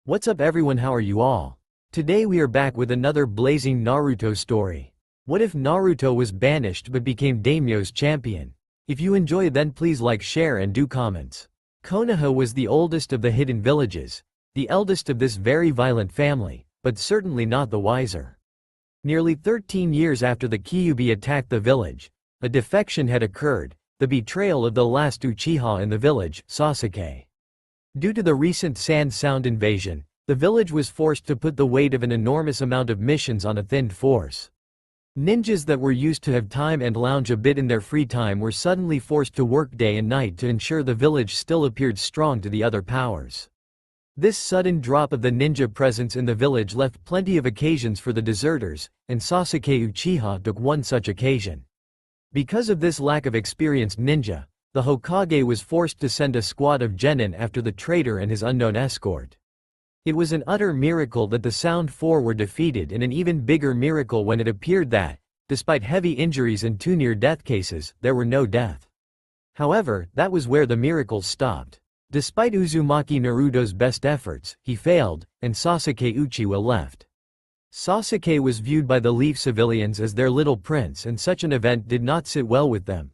What's up everyone, how are you all? Today we are back with another blazing Naruto story. What if Naruto was banished but became Daimyo's champion? If you enjoy then please like, share and do comments. Konoha was the oldest of the hidden villages, the eldest of this very violent family, but certainly not the wiser. Nearly 13 years after the Kyuubi attacked the village, a defection had occurred, the betrayal of the last Uchiha in the village, Sasuke. Due to the recent Sand Sound invasion, the village was forced to put the weight of an enormous amount of missions on a thinned force. Ninjas that were used to have time and lounge a bit in their free time were suddenly forced to work day and night to ensure the village still appeared strong to the other powers. This sudden drop of the ninja presence in the village left plenty of occasions for the deserters, and Sasuke Uchiha took one such occasion. Because of this lack of experienced ninja, the Hokage was forced to send a squad of genin after the traitor and his unknown escort. It was an utter miracle that the Sound Four were defeated, and an even bigger miracle when it appeared that, despite heavy injuries and 2 near-death cases, there were no death. However, that was where the miracle stopped. Despite Uzumaki Naruto's best efforts, he failed, and Sasuke Uchiha left. Sasuke was viewed by the Leaf civilians as their little prince, and such an event did not sit well with them.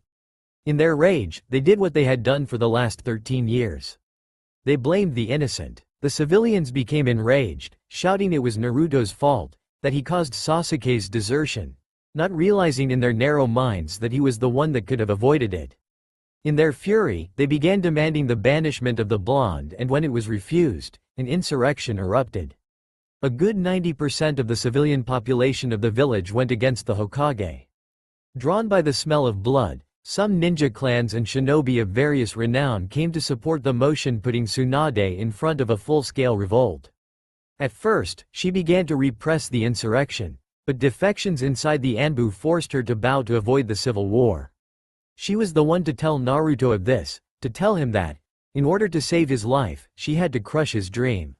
In their rage, they did what they had done for the last 13 years. They blamed the innocent. The civilians became enraged, shouting it was Naruto's fault, that he caused Sasuke's desertion, not realizing in their narrow minds that he was the one that could have avoided it. In their fury, they began demanding the banishment of the blonde, and when it was refused, an insurrection erupted. A good 90% of the civilian population of the village went against the Hokage. Drawn by the smell of blood, some ninja clans and shinobi of various renown came to support the motion, putting Tsunade in front of a full-scale revolt. At first, she began to repress the insurrection, but defections inside the Anbu forced her to bow to avoid the civil war. She was the one to tell Naruto of this, to tell him that, in order to save his life, she had to crush his dream.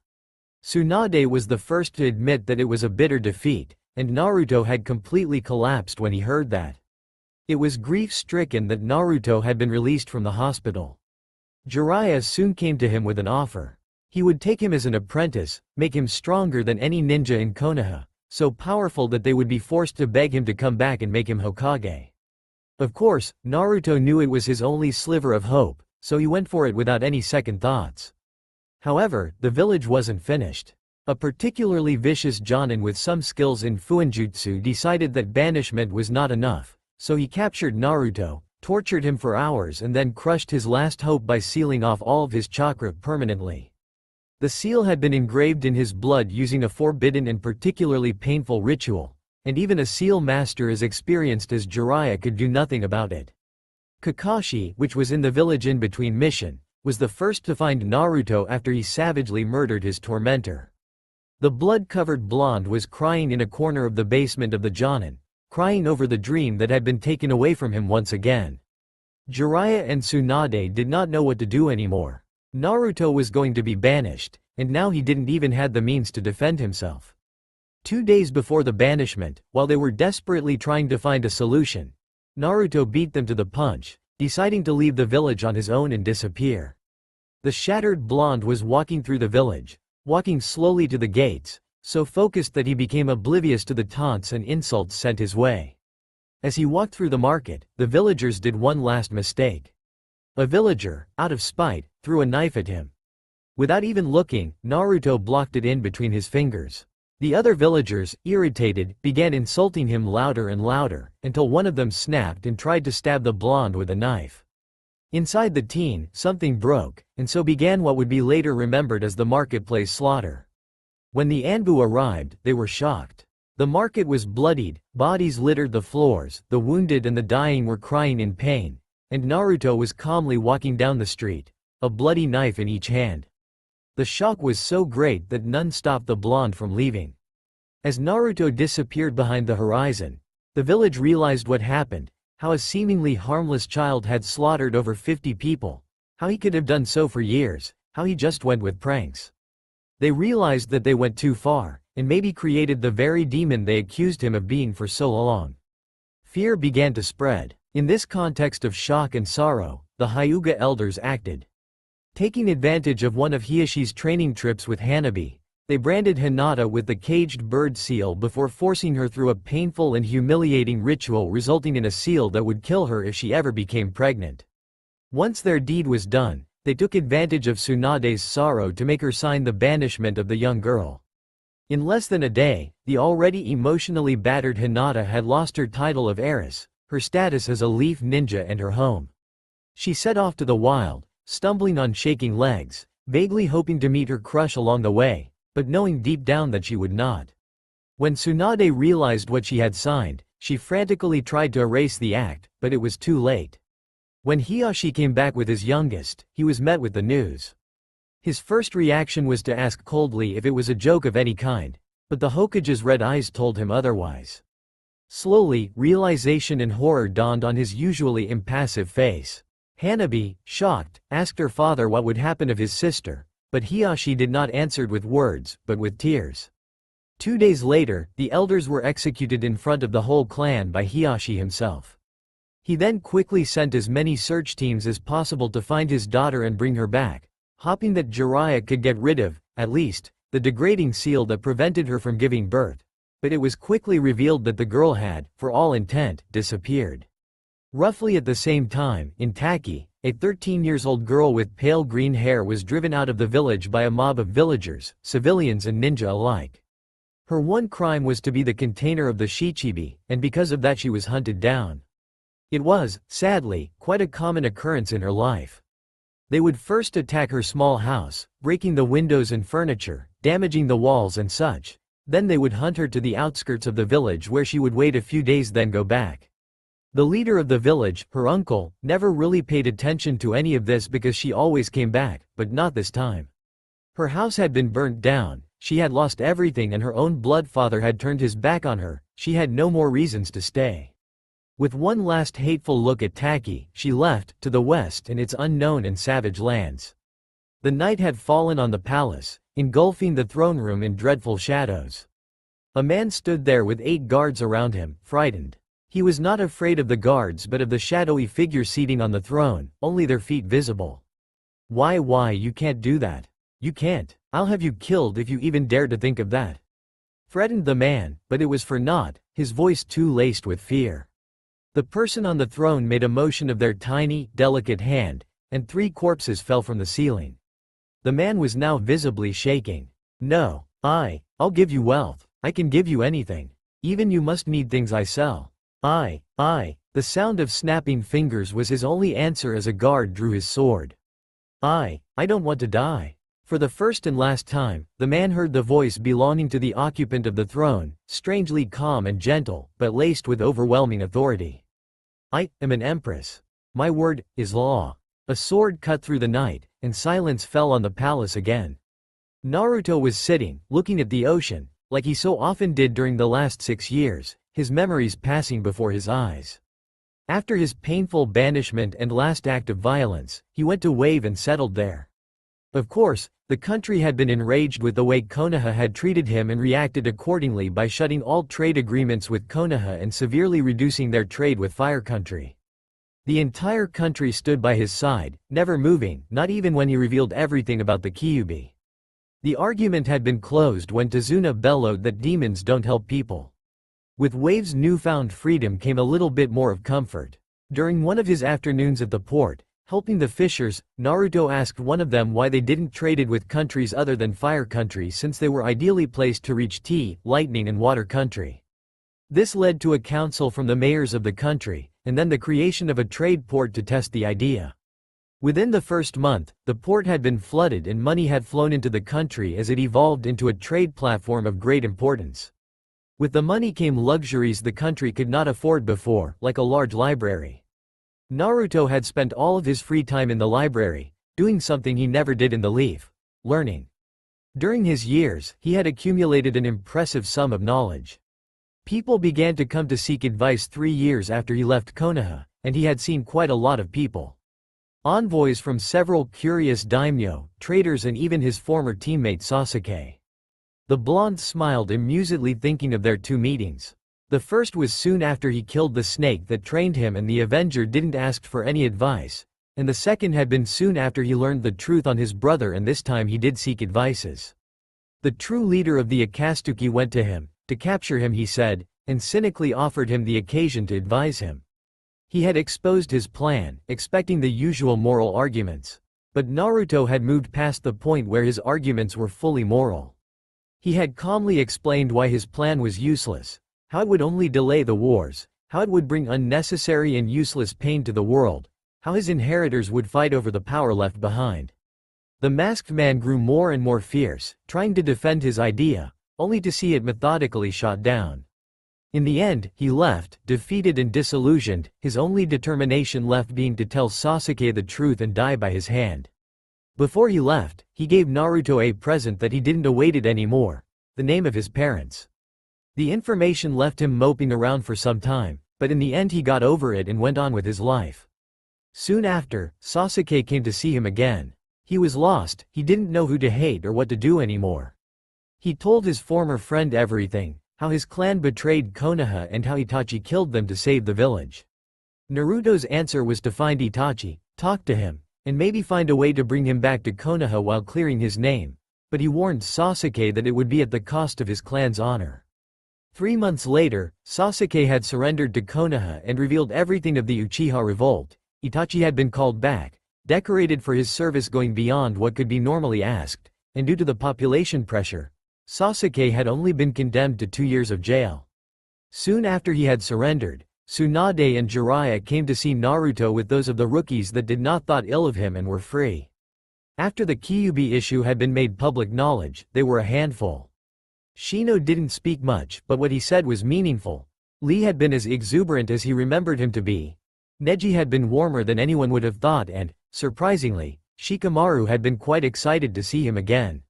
Tsunade was the first to admit that it was a bitter defeat, and Naruto had completely collapsed when he heard that. It was grief-stricken that Naruto had been released from the hospital. Jiraiya soon came to him with an offer. He would take him as an apprentice, make him stronger than any ninja in Konoha, so powerful that they would be forced to beg him to come back and make him Hokage. Of course, Naruto knew it was his only sliver of hope, so he went for it without any second thoughts. However, the village wasn't finished. A particularly vicious Jonin with some skills in Fuinjutsu decided that banishment was not enough. So he captured Naruto, tortured him for hours, and then crushed his last hope by sealing off all of his chakra permanently. The seal had been engraved in his blood using a forbidden and particularly painful ritual, and even a seal master as experienced as Jiraiya could do nothing about it. Kakashi, which was in the village in between mission, was the first to find Naruto after he savagely murdered his tormentor. The blood-covered blonde was crying in a corner of the basement of the Jonin, crying over the dream that had been taken away from him once again. Jiraiya and Tsunade did not know what to do anymore. Naruto was going to be banished, and now he didn't even have the means to defend himself. 2 days before the banishment, while they were desperately trying to find a solution, Naruto beat them to the punch, deciding to leave the village on his own and disappear. The shattered blonde was walking through the village, walking slowly to the gates, so focused that he became oblivious to the taunts and insults sent his way. As he walked through the market, the villagers did one last mistake. A villager, out of spite, threw a knife at him. Without even looking, Naruto blocked it in between his fingers. The other villagers, irritated, began insulting him louder and louder, until one of them snapped and tried to stab the blonde with a knife. Inside the teen, something broke, and so began what would be later remembered as the marketplace slaughter. When the Anbu arrived, they were shocked. The market was bloodied, bodies littered the floors, the wounded and the dying were crying in pain, and Naruto was calmly walking down the street, a bloody knife in each hand. The shock was so great that none stopped the blonde from leaving. As Naruto disappeared behind the horizon, the village realized what happened, how a seemingly harmless child had slaughtered over 50 people, how he could have done so for years, how he just went with pranks. They realized that they went too far, and maybe created the very demon they accused him of being for so long. Fear began to spread. In this context of shock and sorrow, the Hyuga elders acted. Taking advantage of one of Hiashi's training trips with Hanabi, They branded Hinata with the caged bird seal before forcing her through a painful and humiliating ritual resulting in a seal that would kill her if she ever became pregnant. Once their deed was done, they took advantage of Tsunade's sorrow to make her sign the banishment of the young girl. In less than a day, the already emotionally battered Hinata had lost her title of heiress, her status as a leaf ninja and her home. She set off to the wild, stumbling on shaking legs, vaguely hoping to meet her crush along the way, but knowing deep down that she would not. When Tsunade realized what she had signed, she frantically tried to erase the act, but it was too late. When Hiyashi came back with his youngest, he was met with the news. His first reaction was to ask coldly if it was a joke of any kind, but the Hokage's red eyes told him otherwise. Slowly, realization and horror dawned on his usually impassive face. Hanabi, shocked, asked her father what would happen of his sister, but Hiyashi did not answer with words, but with tears. 2 days later, the elders were executed in front of the whole clan by Hiyashi himself. He then quickly sent as many search teams as possible to find his daughter and bring her back, hoping that Jiraiya could get rid of, at least, the degrading seal that prevented her from giving birth. But it was quickly revealed that the girl had, for all intent, disappeared. Roughly at the same time, in Taki, a 13-year-old girl with pale green hair was driven out of the village by a mob of villagers, civilians and ninja alike. Her one crime was to be the container of the Shichibi, and because of that she was hunted down. It was, sadly, quite a common occurrence in her life. They would first attack her small house, breaking the windows and furniture, damaging the walls and such. Then they would hunt her to the outskirts of the village where she would wait a few days then go back. The leader of the village, her uncle, never really paid attention to any of this because she always came back, but not this time. Her house had been burnt down, she had lost everything and her own blood father had turned his back on her, she had no more reasons to stay. With one last hateful look at Taki, she left, to the west and its unknown and savage lands. The night had fallen on the palace, engulfing the throne room in dreadful shadows. A man stood there with 8 guards around him, frightened. He was not afraid of the guards but of the shadowy figure seating on the throne, only their feet visible. Why, you can't do that. You can't. I'll have you killed if you even dare to think of that. Threatened the man, but it was for naught, his voice too laced with fear. The person on the throne made a motion of their tiny, delicate hand, and 3 corpses fell from the ceiling. The man was now visibly shaking. No, I'll give you wealth. I can give you anything. Even you must need things I sell. The sound of snapping fingers was his only answer as a guard drew his sword. I don't want to die. For the first and last time, the man heard the voice belonging to the occupant of the throne, strangely calm and gentle, but laced with overwhelming authority. I am an empress. My word is law. A sword cut through the night, and silence fell on the palace again. Naruto was sitting, looking at the ocean, like he so often did during the last 6 years, his memories passing before his eyes. After his painful banishment and last act of violence, he went to Wave and settled there. Of course, the country had been enraged with the way Konoha had treated him and reacted accordingly by shutting all trade agreements with Konoha and severely reducing their trade with Fire Country. The entire country stood by his side, never moving, not even when he revealed everything about the Kyuubi. The argument had been closed when Tazuna bellowed that demons don't help people. With Wave's newfound freedom came a little bit more of comfort. During one of his afternoons at the port, helping the fishers, Naruto asked one of them why they didn't traded with countries other than Fire Country since they were ideally placed to reach Tea, Lightning and Water Country. This led to a council from the mayors of the country, and then the creation of a trade port to test the idea. Within the first month, the port had been flooded and money had flown into the country as it evolved into a trade platform of great importance. With the money came luxuries the country could not afford before, like a large library. Naruto had spent all of his free time in the library, doing something he never did in the Leaf: learning. During his years, he had accumulated an impressive sum of knowledge. People began to come to seek advice 3 years after he left Konoha, and he had seen quite a lot of people. Envoys from several curious daimyo, traders and even his former teammate Sasuke. The blonde smiled amusedly thinking of their 2 meetings. The first was soon after he killed the snake that trained him and the Avenger didn't ask for any advice, and the second had been soon after he learned the truth on his brother and this time he did seek advices. The true leader of the Akatsuki went to him, to capture him he said, and cynically offered him the occasion to advise him. He had exposed his plan, expecting the usual moral arguments. But Naruto had moved past the point where his arguments were fully moral. He had calmly explained why his plan was useless, how it would only delay the wars, how it would bring unnecessary and useless pain to the world, how his inheritors would fight over the power left behind. The masked man grew more and more fierce, trying to defend his idea, only to see it methodically shot down. In the end, he left, defeated and disillusioned, his only determination left being to tell Sasuke the truth and die by his hand. Before he left, he gave Naruto a present that he didn't await it anymore, the name of his parents. The information left him moping around for some time, but in the end he got over it and went on with his life. Soon after, Sasuke came to see him again. He was lost, he didn't know who to hate or what to do anymore. He told his former friend everything. How his clan betrayed Konoha and how Itachi killed them to save the village. Naruto's answer was to find Itachi, talk to him, and maybe find a way to bring him back to Konoha while clearing his name, but he warned Sasuke that it would be at the cost of his clan's honor. 3 months later, Sasuke had surrendered to Konoha and revealed everything of the Uchiha revolt. Itachi had been called back, decorated for his service going beyond what could be normally asked, and due to the population pressure, Sasuke had only been condemned to 2 years of jail. Soon after he had surrendered, Tsunade and Jiraiya came to see Naruto with those of the rookies that did not thought ill of him and were free. After the Kyuubi issue had been made public knowledge, they were a handful. Shino didn't speak much, but what he said was meaningful. Lee had been as exuberant as he remembered him to be. Neji had been warmer than anyone would have thought and, surprisingly, Shikamaru had been quite excited to see him again.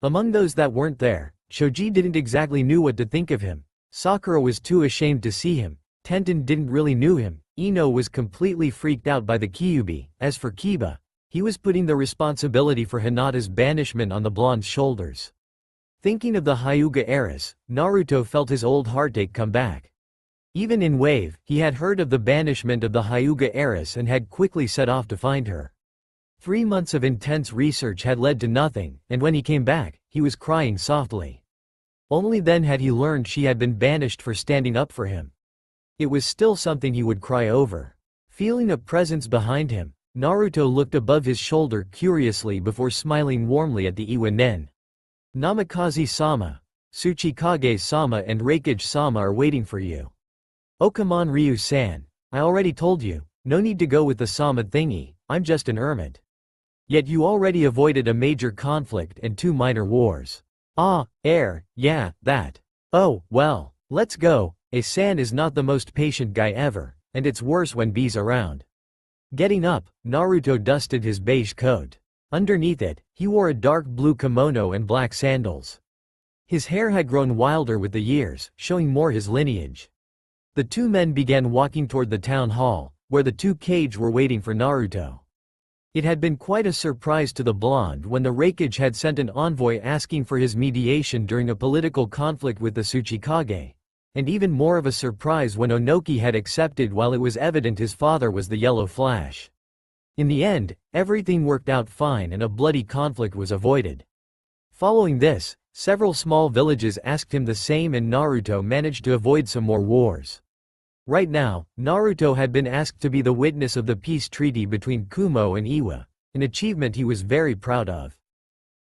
Among those that weren't there, Shoji didn't exactly knew what to think of him. Sakura was too ashamed to see him. Tenten didn't really knew him. Ino was completely freaked out by the Kyuubi. As for Kiba, he was putting the responsibility for Hinata's banishment on the blonde's shoulders. Thinking of the Hyuga heiress, Naruto felt his old heartache come back. Even in Wave, he had heard of the banishment of the Hyuga heiress and had quickly set off to find her. 3 months of intense research had led to nothing, and when he came back, he was crying softly. Only then had he learned she had been banished for standing up for him. It was still something he would cry over. Feeling a presence behind him, Naruto looked above his shoulder curiously before smiling warmly at the Iwa-nen. Namikaze-sama, Tsuchikage-sama and Reikage-sama are waiting for you. Oh come on Ryu-san, I already told you, no need to go with the sama thingy, I'm just an ermit. Yet you already avoided a major conflict and 2 minor wars. Ah, yeah, that. Oh, well, let's go. A-san is not the most patient guy ever, and it's worse when B's around. Getting up, Naruto dusted his beige coat. Underneath it, he wore a dark blue kimono and black sandals. His hair had grown wilder with the years, showing more his lineage. The 2 men began walking toward the town hall, where the 2 Kage were waiting for Naruto. It had been quite a surprise to the blonde when the Reikage had sent an envoy asking for his mediation during a political conflict with the Tsuchikage, and even more of a surprise when Onoki had accepted while it was evident his father was the Yellow Flash. In the end, everything worked out fine and a bloody conflict was avoided. Following this, several small villages asked him the same and Naruto managed to avoid some more wars. Right now, Naruto had been asked to be the witness of the peace treaty between Kumo and Iwa, an achievement he was very proud of.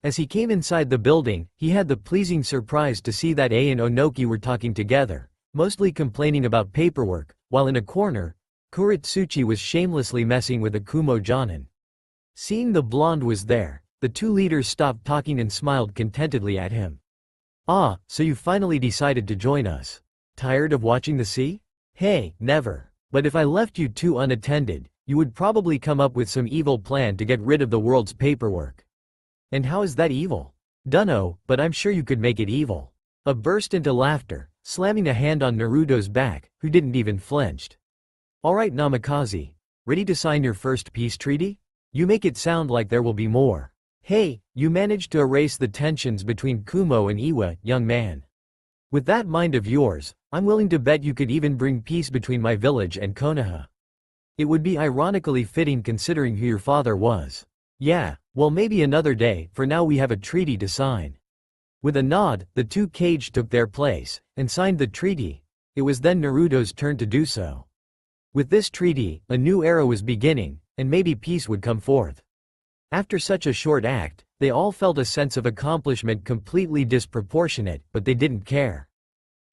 As he came inside the building, he had the pleasing surprise to see that A and Onoki were talking together, mostly complaining about paperwork, while in a corner, Kuritsuchi was shamelessly messing with a Kumo Jonin. Seeing the blonde was there, the 2 leaders stopped talking and smiled contentedly at him. Ah, so you finally decided to join us. Tired of watching the sea? Hey, never. But if I left you 2 unattended, you would probably come up with some evil plan to get rid of the world's paperwork. And how is that evil? Dunno, but I'm sure you could make it evil. A burst into laughter, slamming a hand on Naruto's back, who didn't even flinched. Alright Namikaze, ready to sign your first peace treaty? You make it sound like there will be more. Hey, you managed to erase the tensions between Kumo and Iwa, young man. With that mind of yours, I'm willing to bet you could even bring peace between my village and Konoha. It would be ironically fitting considering who your father was. Yeah, well maybe another day, for now we have a treaty to sign. With a nod, the two Kage took their place and signed the treaty. It was then Naruto's turn to do so. With this treaty, a new era was beginning, and maybe peace would come forth. After such a short act, they all felt a sense of accomplishment completely disproportionate, but they didn't care.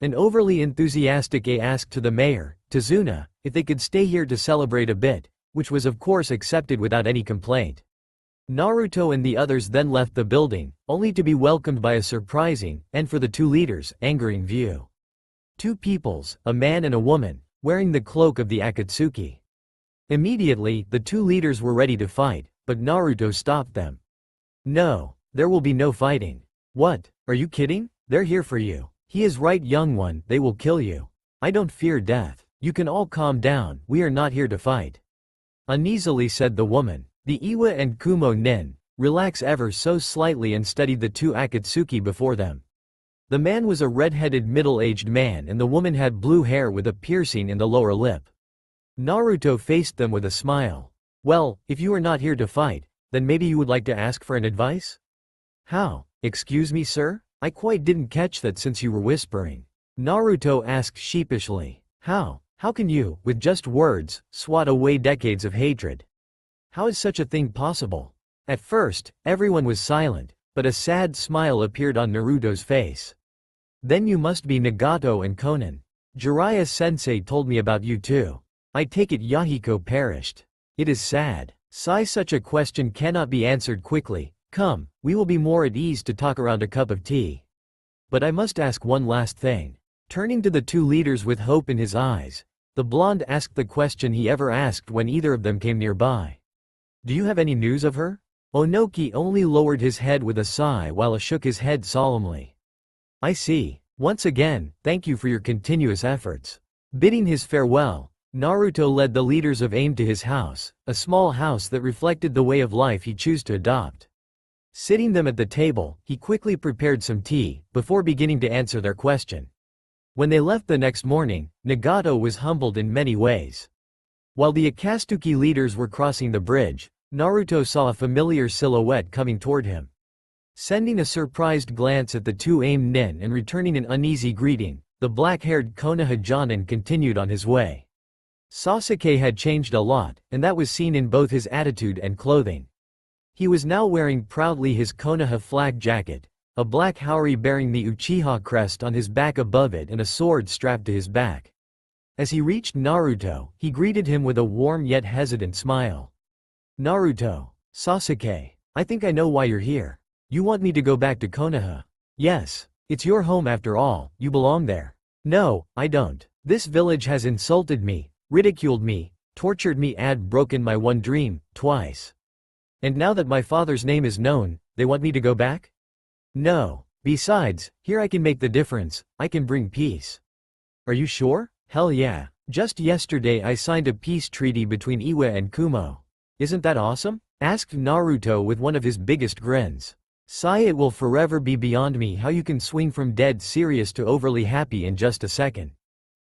An overly enthusiastic A asked to the mayor, Tazuna, if they could stay here to celebrate a bit, which was of course accepted without any complaint. Naruto and the others then left the building, only to be welcomed by a surprising, and for the two leaders, angering view. Two peoples, a man and a woman, wearing the cloak of the Akatsuki. Immediately, the two leaders were ready to fight, but Naruto stopped them. No, there will be no fighting. What, are you kidding? They're here for you. He is right, young one, they will kill you. I don't fear death. You can all calm down, we are not here to fight. Uneasily said the woman. The Iwa and Kumo nin, relax ever so slightly and studied the two Akatsuki before them. The man was a red-headed middle-aged man and the woman had blue hair with a piercing in the lower lip. Naruto faced them with a smile. Well, if you are not here to fight, then maybe you would like to ask for an advice? How? Excuse me, sir? I quite didn't catch that since you were whispering. Naruto asked sheepishly. How can you, with just words, swat away decades of hatred? How is such a thing possible? At first, everyone was silent, but a sad smile appeared on Naruto's face. Then you must be Nagato and Konan. Jiraiya-sensei told me about you too. I take it Yahiko perished. It is sad. Sigh, such a question cannot be answered quickly. Come, we will be more at ease to talk around a cup of tea. But I must ask one last thing. Turning to the two leaders with hope in his eyes, the blonde asked the question he ever asked when either of them came nearby. Do you have any news of her? Onoki only lowered his head with a sigh while shook his head solemnly. I see. Once again, thank you for your continuous efforts. Bidding his farewell, Naruto led the leaders of AIM to his house, a small house that reflected the way of life he chose to adopt. Sitting them at the table, he quickly prepared some tea, before beginning to answer their question. When they left the next morning, Nagato was humbled in many ways. While the Akatsuki leaders were crossing the bridge, Naruto saw a familiar silhouette coming toward him. Sending a surprised glance at the two AIM nin and returning an uneasy greeting, the black-haired Konoha Jonin continued on his way. Sasuke had changed a lot, and that was seen in both his attitude and clothing. He was now wearing proudly his Konoha flag jacket, a black haori bearing the Uchiha crest on his back above it and a sword strapped to his back. As he reached Naruto, he greeted him with a warm yet hesitant smile. Naruto, Sasuke, I think I know why you're here. You want me to go back to Konoha? Yes. It's your home after all, you belong there. No, I don't. This village has insulted me, ridiculed me, tortured me and broken my one dream, twice. And now that my father's name is known, they want me to go back? No. Besides, here I can make the difference, I can bring peace. Are you sure? Hell yeah. Just yesterday I signed a peace treaty between Iwa and Kumo. Isn't that awesome? Asked Naruto with one of his biggest grins. Sigh, it will forever be beyond me how you can swing from dead serious to overly happy in just a second.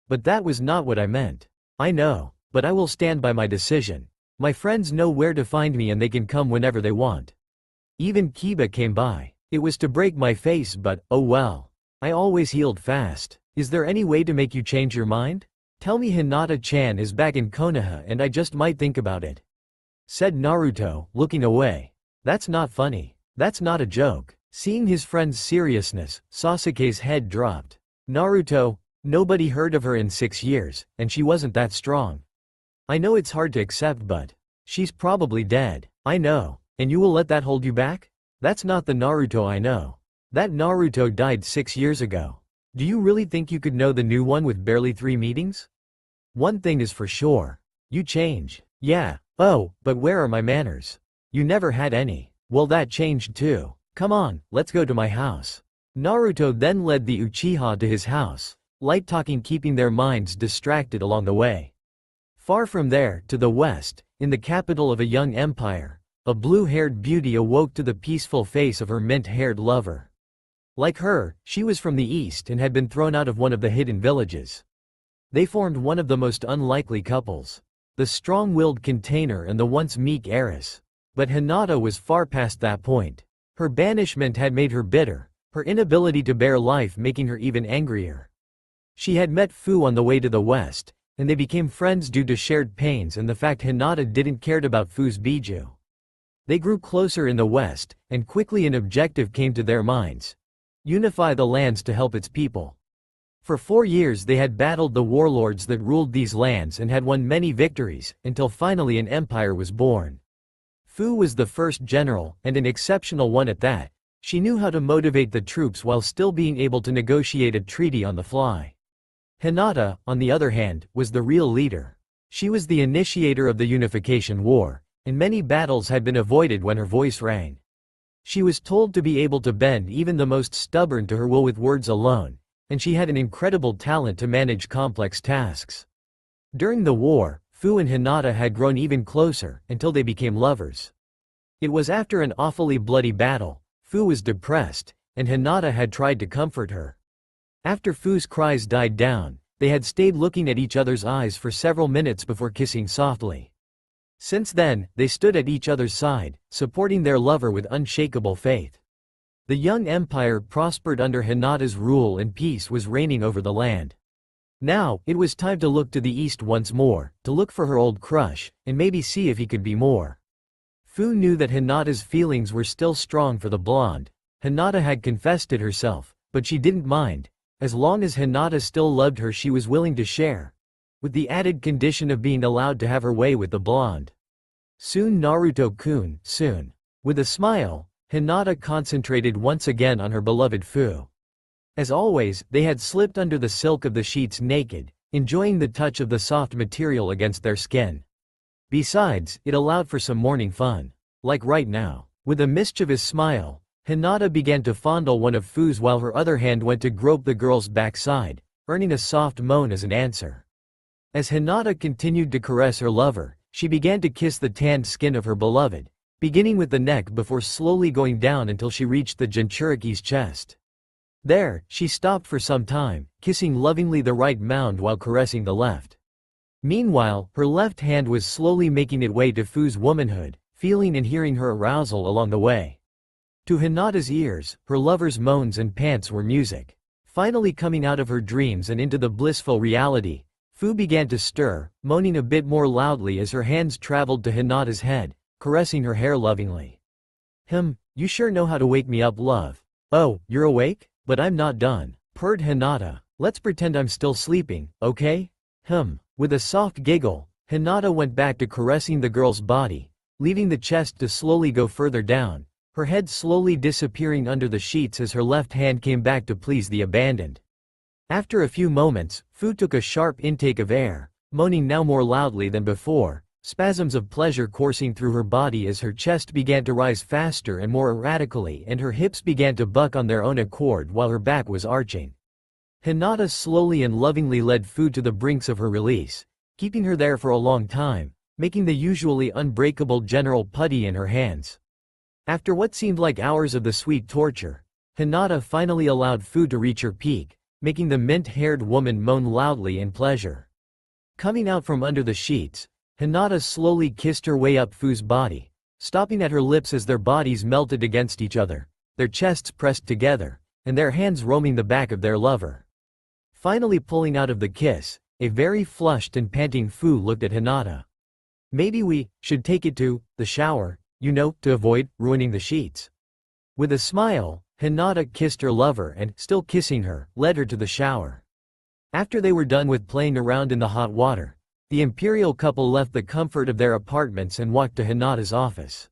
But that was not what I meant. I know, but I will stand by my decision. My friends know where to find me and they can come whenever they want. Even Kiba came by. It was to break my face but, oh well. I always healed fast. Is there any way to make you change your mind? Tell me Hinata-chan is back in Konoha and I just might think about it. Said Naruto, looking away. That's not funny. That's not a joke. Seeing his friend's seriousness, Sasuke's head dropped. Naruto, nobody heard of her in 6 years, and she wasn't that strong. I know it's hard to accept but she's probably dead. I know. And you will let that hold you back? That's not the Naruto I know. That Naruto died 6 years ago. Do you really think you could know the new one with barely 3 meetings? One thing is for sure. You change. Yeah. Oh, but where are my manners? You never had any. Well, that changed too. Come on, let's go to my house. Naruto then led the Uchiha to his house, light talking keeping their minds distracted along the way. Far from there, to the west, in the capital of a young empire, a blue-haired beauty awoke to the peaceful face of her mint-haired lover. Like her, she was from the east and had been thrown out of one of the hidden villages. They formed one of the most unlikely couples. The strong-willed container and the once meek heiress. But Hinata was far past that point. Her banishment had made her bitter, her inability to bear life making her even angrier. She had met Fu on the way to the west, and they became friends due to shared pains and the fact Hinata didn't cared about Fu's Biju. They grew closer in the west, and quickly an objective came to their minds: unify the lands to help its people. For 4 years they had battled the warlords that ruled these lands and had won many victories, until finally an empire was born. Fu was the first general, and an exceptional one at that. She knew how to motivate the troops while still being able to negotiate a treaty on the fly. Hinata, on the other hand, was the real leader. She was the initiator of the Unification War, and many battles had been avoided when her voice rang. She was told to be able to bend even the most stubborn to her will with words alone, and she had an incredible talent to manage complex tasks. During the war, Fu and Hinata had grown even closer, until they became lovers. It was after an awfully bloody battle. Fu was depressed, and Hinata had tried to comfort her. After Fu's cries died down, they had stayed looking at each other's eyes for several minutes before kissing softly. Since then, they stood at each other's side, supporting their lover with unshakable faith. The young empire prospered under Hinata's rule and peace was reigning over the land. Now, it was time to look to the east once more, to look for her old crush, and maybe see if he could be more. Fu knew that Hinata's feelings were still strong for the blonde. Hinata had confessed it herself, but she didn't mind. As long as Hinata still loved her, she was willing to share, with the added condition of being allowed to have her way with the blonde. Soon Naruto-kun, soon. With a smile, Hinata concentrated once again on her beloved Fu. As always, they had slipped under the silk of the sheets naked, enjoying the touch of the soft material against their skin. Besides, it allowed for some morning fun. Like right now. With a mischievous smile, Hinata began to fondle one of Fu's while her other hand went to grope the girl's backside, earning a soft moan as an answer. As Hinata continued to caress her lover, she began to kiss the tanned skin of her beloved, beginning with the neck before slowly going down until she reached the Jinchuriki's chest. There, she stopped for some time, kissing lovingly the right mound while caressing the left. Meanwhile, her left hand was slowly making its way to Fu's womanhood, feeling and hearing her arousal along the way. To Hinata's ears, her lover's moans and pants were music. Finally coming out of her dreams and into the blissful reality, Fu began to stir, moaning a bit more loudly as her hands traveled to Hinata's head, caressing her hair lovingly. You sure know how to wake me up, love. Oh, you're awake? But I'm not done, purred Hinata. Let's pretend I'm still sleeping, okay? With a soft giggle, Hinata went back to caressing the girl's body, leaving the chest to slowly go further down, her head slowly disappearing under the sheets as her left hand came back to please the abandoned. After a few moments, Fu took a sharp intake of air, moaning now more loudly than before, spasms of pleasure coursing through her body as her chest began to rise faster and more erratically and her hips began to buck on their own accord while her back was arching. Hinata slowly and lovingly led Fu to the brinks of her release, keeping her there for a long time, making the usually unbreakable General Putty in her hands. After what seemed like hours of the sweet torture, Hinata finally allowed Fu to reach her peak, making the mint-haired woman moan loudly in pleasure. Coming out from under the sheets, Hinata slowly kissed her way up Fu's body, stopping at her lips as their bodies melted against each other, their chests pressed together, and their hands roaming the back of their lover. Finally pulling out of the kiss, a very flushed and panting Fu looked at Hinata. Maybe we should take it to the shower, to avoid ruining the sheets. With a smile, Hinata kissed her lover and, still kissing her, led her to the shower. After they were done with playing around in the hot water, the imperial couple left the comfort of their apartments and walked to Hinata's office.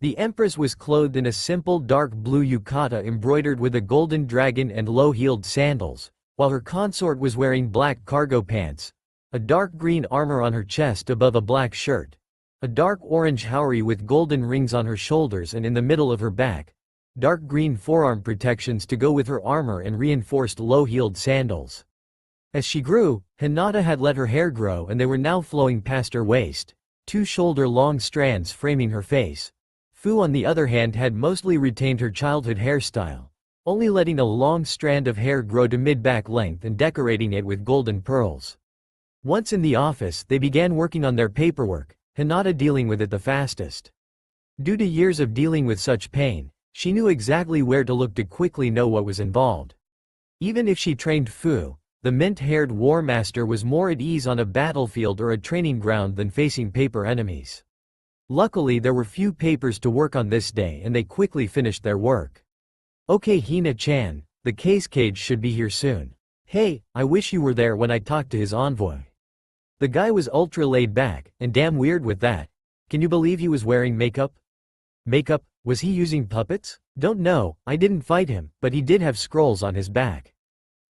The empress was clothed in a simple dark blue yukata embroidered with a golden dragon and low-heeled sandals, while her consort was wearing black cargo pants, a dark green armor on her chest above a black shirt, a dark orange haori with golden rings on her shoulders and in the middle of her back, dark green forearm protections to go with her armor and reinforced low-heeled sandals. As she grew, Hinata had let her hair grow and they were now flowing past her waist, 2 shoulder-long strands framing her face. Fu on the other hand had mostly retained her childhood hairstyle, only letting a long strand of hair grow to mid-back length and decorating it with golden pearls. Once in the office, they began working on their paperwork, Hinata dealing with it the fastest. Due to years of dealing with such pain, She knew exactly where to look to quickly know what was involved. Even if she trained Fu, the mint-haired war master was more at ease on a battlefield or a training ground than facing paper enemies. Luckily there were few papers to work on this day and they quickly finished their work. Okay Hina-chan, the case cage should be here soon. Hey, I wish you were there when I talked to his envoy. The guy was ultra laid back, and damn weird with that. Can you believe he was wearing makeup? Makeup? Was he using puppets? Don't know, I didn't fight him, but he did have scrolls on his back.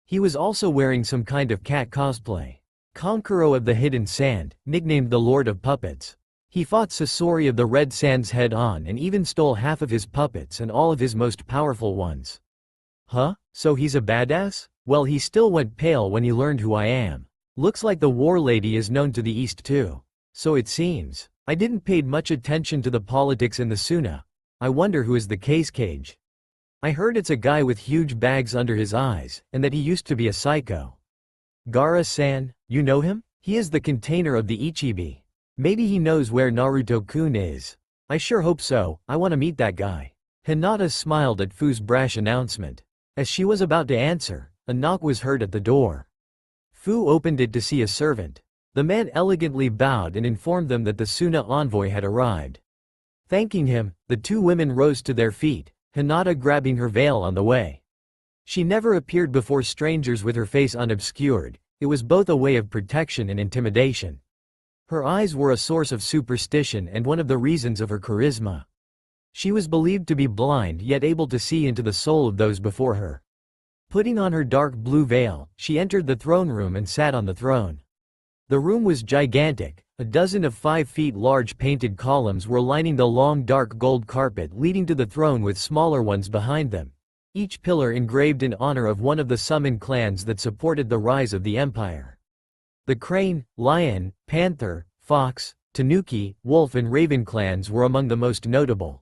He was also wearing some kind of cat cosplay. Konkuro of the Hidden Sand, nicknamed the Lord of Puppets. He fought Sasori of the Red Sands head-on and even stole half of his puppets and all of his most powerful ones. Huh? So he's a badass? Well, he still went pale when he learned who I am. Looks like the war lady is known to the east too. So it seems. I didn't pay much attention to the politics in the Suna. I wonder who is the case cage. I heard it's a guy with huge bags under his eyes, and that he used to be a psycho. Gaara-san, you know him? He is the container of the Ichibi. Maybe he knows where Naruto-kun is. I sure hope so, I want to meet that guy. Hinata smiled at Fu's brash announcement. As she was about to answer, a knock was heard at the door. Fu opened it to see a servant. The man elegantly bowed and informed them that the Suna envoy had arrived. Thanking him, the two women rose to their feet, Hinata grabbing her veil on the way. She never appeared before strangers with her face unobscured, it was both a way of protection and intimidation. Her eyes were a source of superstition and one of the reasons of her charisma. She was believed to be blind yet able to see into the soul of those before her. Putting on her dark blue veil, she entered the throne room and sat on the throne. The room was gigantic. A dozen of 5 feet large painted columns were lining the long dark gold carpet leading to the throne with smaller ones behind them, each pillar engraved in honor of one of the summon clans that supported the rise of the empire. The crane, lion, panther, fox, tanuki, wolf and raven clans were among the most notable.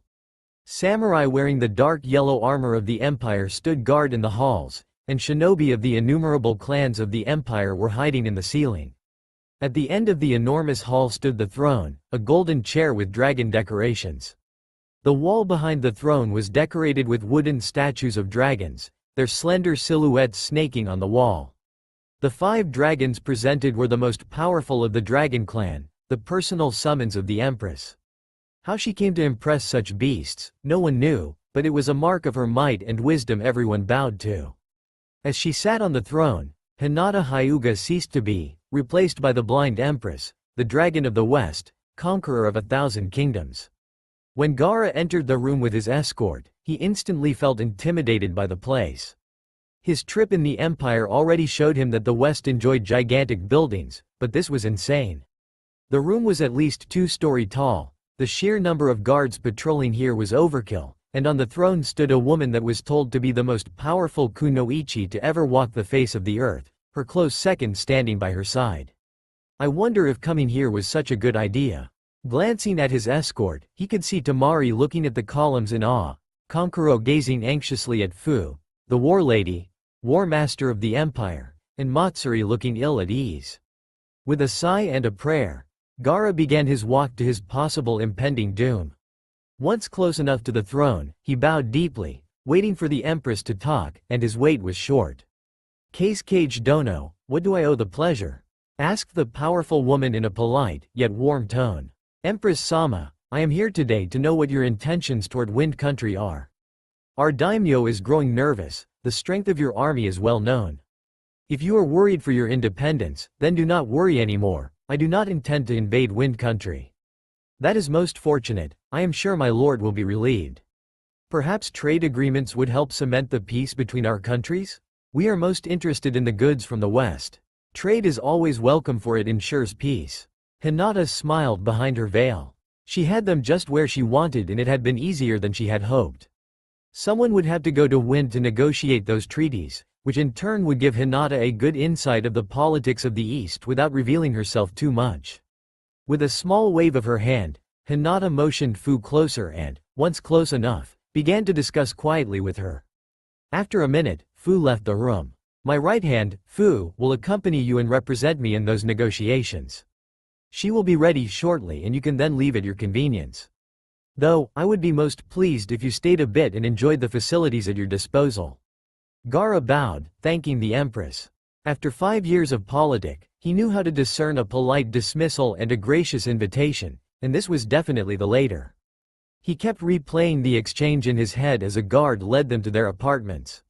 Samurai wearing the dark yellow armor of the empire stood guard in the halls, and shinobi of the innumerable clans of the empire were hiding in the ceiling. At the end of the enormous hall stood the throne, a golden chair with dragon decorations. The wall behind the throne was decorated with wooden statues of dragons, their slender silhouettes snaking on the wall. The 5 dragons presented were the most powerful of the dragon clan, the personal summons of the empress. How she came to impress such beasts, no one knew, but it was a mark of her might and wisdom everyone bowed to. As she sat on the throne, Hinata Hyuga ceased to be, replaced by the blind empress, the dragon of the west, conqueror of 1,000 kingdoms. When Gaara entered the room with his escort, he instantly felt intimidated by the place. His trip in the empire already showed him that the west enjoyed gigantic buildings, but this was insane. The room was at least 2-story tall, the sheer number of guards patrolling here was overkill, and on the throne stood a woman that was told to be the most powerful kunoichi to ever walk the face of the earth, her close second standing by her side. I wonder if coming here was such a good idea. Glancing at his escort, he could see Tamari looking at the columns in awe, Konkuro gazing anxiously at Fu, the war lady, war master of the empire, and Matsuri looking ill at ease. With a sigh and a prayer, Gaara began his walk to his possible impending doom. Once close enough to the throne, he bowed deeply, waiting for the empress to talk, and his wait was short. Case Cage Dono, what do I owe the pleasure? Asked the powerful woman in a polite, yet warm tone. Empress Sama, I am here today to know what your intentions toward Wind Country are. Our daimyo is growing nervous, the strength of your army is well known. If you are worried for your independence, then do not worry anymore, I do not intend to invade Wind Country. That is most fortunate, I am sure my lord will be relieved. Perhaps trade agreements would help cement the peace between our countries? We are most interested in the goods from the West. Trade is always welcome for it ensures peace. Hinata smiled behind her veil. She had them just where she wanted and it had been easier than she had hoped. Someone would have to go to Wind to negotiate those treaties, which in turn would give Hinata a good insight of the politics of the East without revealing herself too much. With a small wave of her hand, Hinata motioned Fu closer and, once close enough, began to discuss quietly with her. After a minute, Fu left the room. My right hand, Fu, will accompany you and represent me in those negotiations. She will be ready shortly and you can then leave at your convenience. Though, I would be most pleased if you stayed a bit and enjoyed the facilities at your disposal. Gaara bowed, thanking the empress. After 5 years of politic, he knew how to discern a polite dismissal and a gracious invitation, and this was definitely the later. He kept replaying the exchange in his head as a guard led them to their apartments.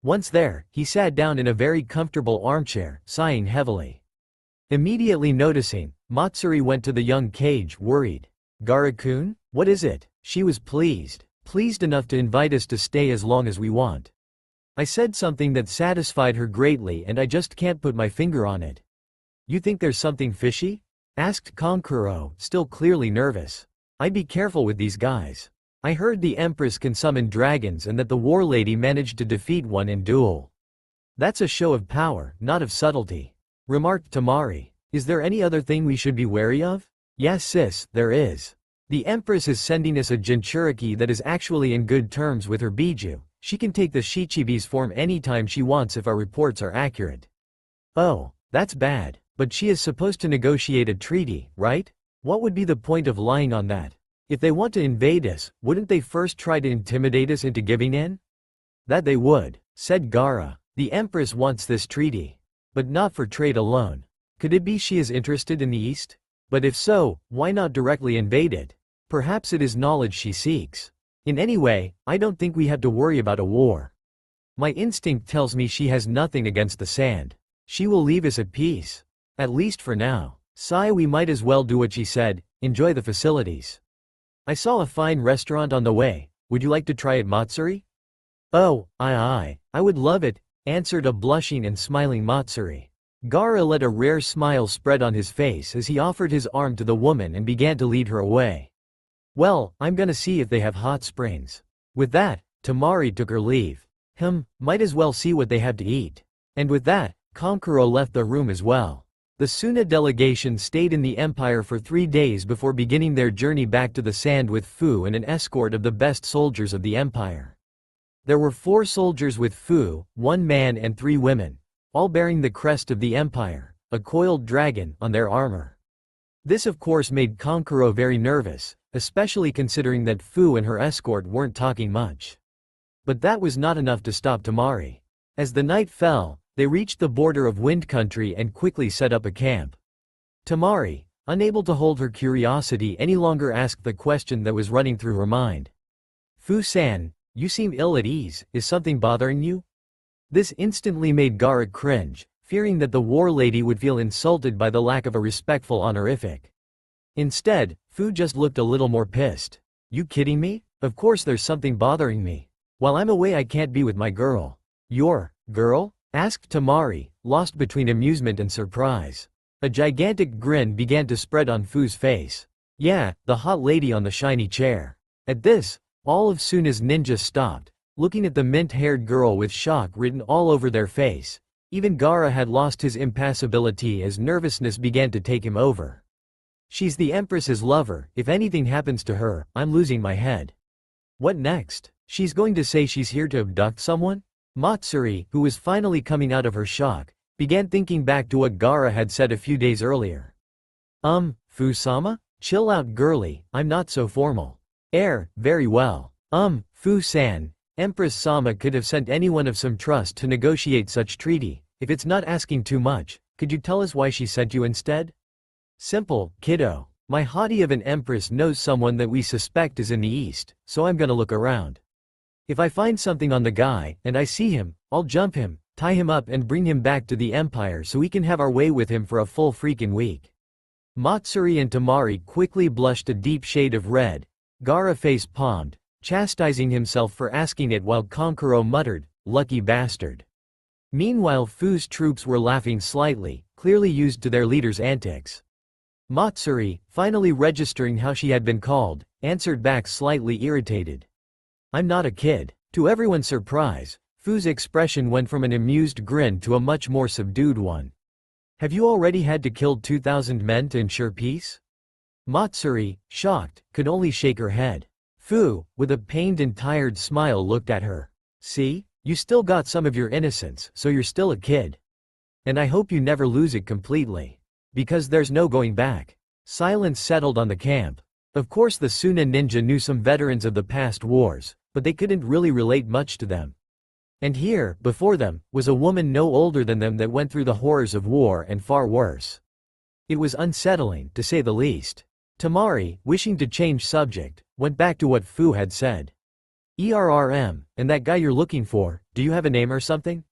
Once there, he sat down in a very comfortable armchair, sighing heavily. Immediately noticing, Matsuri went to the young Kage, worried. "Gaara-kun? What is it?" She was pleased enough to invite us to stay as long as we want. I said something that satisfied her greatly and I just can't put my finger on it. "You think there's something fishy?" asked Kankuro, still clearly nervous. "I'd be careful with these guys. I heard the Empress can summon dragons and that the war lady managed to defeat one in duel. That's a show of power, not of subtlety," remarked Tamari. "Is there any other thing we should be wary of?" "Yes sis, there is. The Empress is sending us a Jinchuriki that is actually in good terms with her Biju. She can take the Shichibi's form anytime she wants if our reports are accurate." "Oh, that's bad, but she is supposed to negotiate a treaty, right? What would be the point of lying on that? If they want to invade us, wouldn't they first try to intimidate us into giving in?" "That they would," said Gaara. "The Empress wants this treaty. But not for trade alone. Could it be she is interested in the East? But if so, why not directly invade it? Perhaps it is knowledge she seeks. In any way, I don't think we have to worry about a war. My instinct tells me she has nothing against the sand. She will leave us at peace. At least for now. Sai, we might as well do what she said, enjoy the facilities. I saw a fine restaurant on the way, would you like to try it, Matsuri?" "Oh, I would love it," answered a blushing and smiling Matsuri. Gaara let a rare smile spread on his face as he offered his arm to the woman and began to lead her away. "Well, I'm gonna see if they have hot springs." With that, Tamari took her leave. Might as well see what they have to eat. And with that, Kankuro left the room as well. The Suna delegation stayed in the Empire for 3 days before beginning their journey back to the sand with Fu and an escort of the best soldiers of the Empire. There were 4 soldiers with Fu, 1 man and 3 women, all bearing the crest of the Empire, a coiled dragon, on their armor. This of course made Kankuro very nervous, especially considering that Fu and her escort weren't talking much. But that was not enough to stop Tamari. As the night fell, they reached the border of Wind Country and quickly set up a camp. Tamari, unable to hold her curiosity any longer, asked the question that was running through her mind. "Fu-san, you seem ill at ease, is something bothering you?" This instantly made Gaara cringe, fearing that the war lady would feel insulted by the lack of a respectful honorific. Instead, Fu just looked a little more pissed. "You kidding me? Of course there's something bothering me. While I'm away I can't be with my girl." "Your girl?" asked Tamari, lost between amusement and surprise. A gigantic grin began to spread on Fu's face. "Yeah, the hot lady on the shiny chair." At this, all of Suna's ninjas stopped, looking at the mint-haired girl with shock written all over their face. Even Gaara had lost his impassibility as nervousness began to take him over. "She's the Empress's lover, if anything happens to her, I'm losing my head." "What next? She's going to say she's here to abduct someone?" Matsuri, who was finally coming out of her shock, began thinking back to what Gaara had said a few days earlier. Fu-sama? Chill out girly, I'm not so formal." Very well. Fu-san, Empress-sama could have sent anyone of some trust to negotiate such treaty. If it's not asking too much, could you tell us why she sent you instead?" "Simple, kiddo. My hottie of an empress knows someone that we suspect is in the East, so I'm gonna look around. If I find something on the guy, and I see him, I'll jump him, tie him up and bring him back to the Empire so we can have our way with him for a full freaking week." Matsuri and Tamari quickly blushed a deep shade of red. Gaara face palmed, chastising himself for asking it, while Kankuro muttered, "Lucky bastard." Meanwhile Fu's troops were laughing slightly, clearly used to their leader's antics. Matsuri, finally registering how she had been called, answered back slightly irritated. "I'm not a kid." To everyone's surprise, Fu's expression went from an amused grin to a much more subdued one. "Have you already had to kill 2,000 men to ensure peace?" Matsuri, shocked, could only shake her head. Fu, with a pained and tired smile, looked at her. "See? You still got some of your innocence, so you're still a kid. And I hope you never lose it completely. Because there's no going back." Silence settled on the camp. Of course the Suna ninja knew some veterans of the past wars, but they couldn't really relate much to them. And here, before them, was a woman no older than them that went through the horrors of war and far worse. It was unsettling, to say the least. Tamari, wishing to change subject, went back to what Fu had said. And that guy you're looking for, do you have a name or something?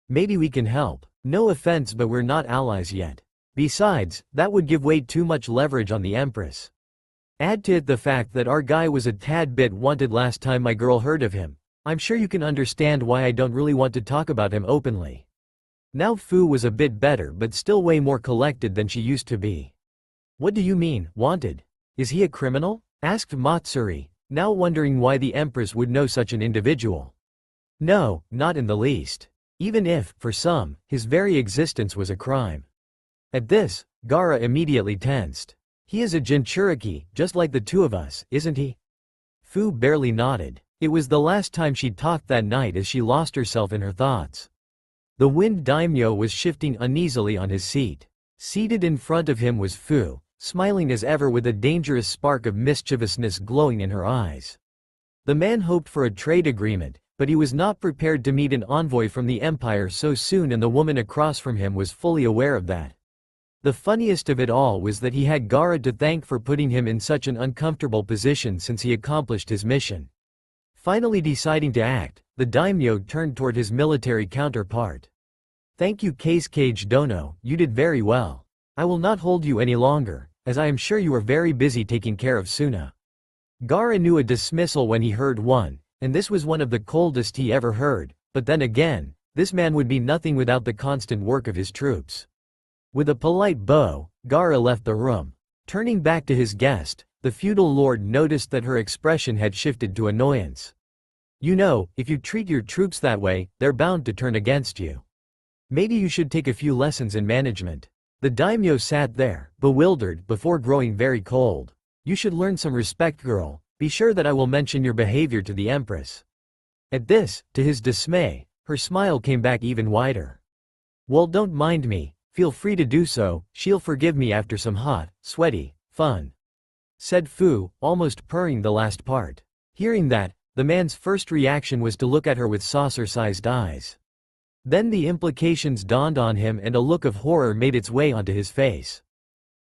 Maybe we can help. No offense, but we're not allies yet. Besides, that would give way too much leverage on the Empress. Add to it the fact that our guy was a tad bit wanted last time my girl heard of him. I'm sure you can understand why I don't really want to talk about him openly. Now Fu was a bit better but still way more collected than she used to be. What do you mean, wanted? Is he a criminal? Asked Matsuri, now wondering why the Empress would know such an individual. No, not in the least. Even if, for some, his very existence was a crime. At this, Gaara immediately tensed. He is a Jinchuriki, just like the two of us, isn't he? Fu barely nodded. It was the last time she talked that night as she lost herself in her thoughts. The wind Daimyo was shifting uneasily on his seat. Seated in front of him was Fu, smiling as ever with a dangerous spark of mischievousness glowing in her eyes. The man hoped for a trade agreement, but he was not prepared to meet an envoy from the Empire so soon, and the woman across from him was fully aware of that. The funniest of it all was that he had Gaara to thank for putting him in such an uncomfortable position since he accomplished his mission. Finally deciding to act, the daimyo turned toward his military counterpart. Thank you Kage Dono, you did very well. I will not hold you any longer, as I am sure you are very busy taking care of Suna. Gaara knew a dismissal when he heard one, and this was one of the coldest he ever heard, but then again, this man would be nothing without the constant work of his troops. With a polite bow, Gaara left the room. Turning back to his guest, the feudal lord noticed that her expression had shifted to annoyance. You know, if you treat your troops that way, they're bound to turn against you. Maybe you should take a few lessons in management. The daimyo sat there, bewildered, before growing very cold. You should learn some respect, girl. Be sure that I will mention your behavior to the Empress. At this, to his dismay, her smile came back even wider. Well, don't mind me. Feel free to do so, she'll forgive me after some hot, sweaty, fun. Said Fu, almost purring the last part. Hearing that, the man's first reaction was to look at her with saucer-sized eyes. Then the implications dawned on him and a look of horror made its way onto his face.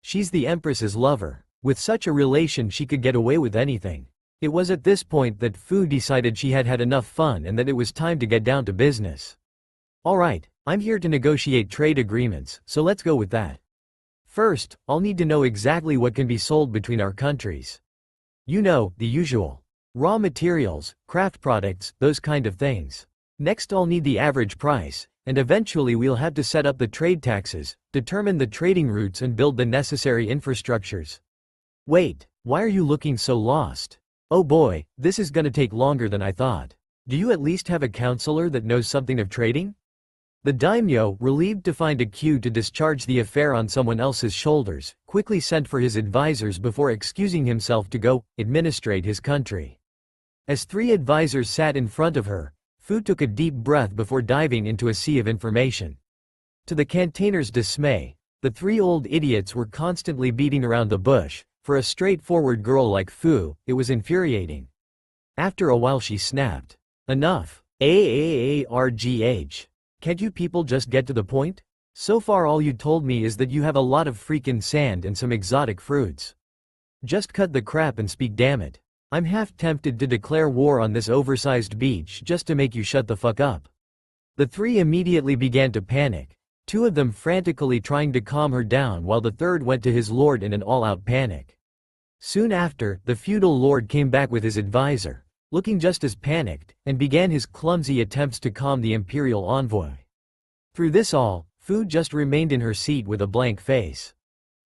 She's the Empress's lover. With such a relation she could get away with anything. It was at this point that Fu decided she had had enough fun and that it was time to get down to business. Alright, I'm here to negotiate trade agreements, so let's go with that. First, I'll need to know exactly what can be sold between our countries. You know, the usual. Raw materials, craft products, those kind of things. Next I'll need the average price, and eventually we'll have to set up the trade taxes, determine the trading routes and build the necessary infrastructures. Wait, why are you looking so lost? Oh boy, this is gonna take longer than I thought. Do you at least have a counselor that knows something of trading? The daimyo, relieved to find a cue to discharge the affair on someone else's shoulders, quickly sent for his advisors before excusing himself to go administrate his country. As three advisors sat in front of her, Fu took a deep breath before diving into a sea of information. To the cantainer's dismay, the three old idiots were constantly beating around the bush. For a straightforward girl like Fu, it was infuriating. After a while she snapped. Enough. Aargh. Can't you people just get to the point? So far all you told me is that you have a lot of freaking sand and some exotic fruits. Just cut the crap and speak, damn it. I'm half tempted to declare war on this oversized beach just to make you shut the fuck up. The three immediately began to panic, two of them frantically trying to calm her down while the third went to his lord in an all-out panic. Soon after, the feudal lord came back with his advisor, looking just as panicked, and began his clumsy attempts to calm the imperial envoy. Through this all, Fu just remained in her seat with a blank face.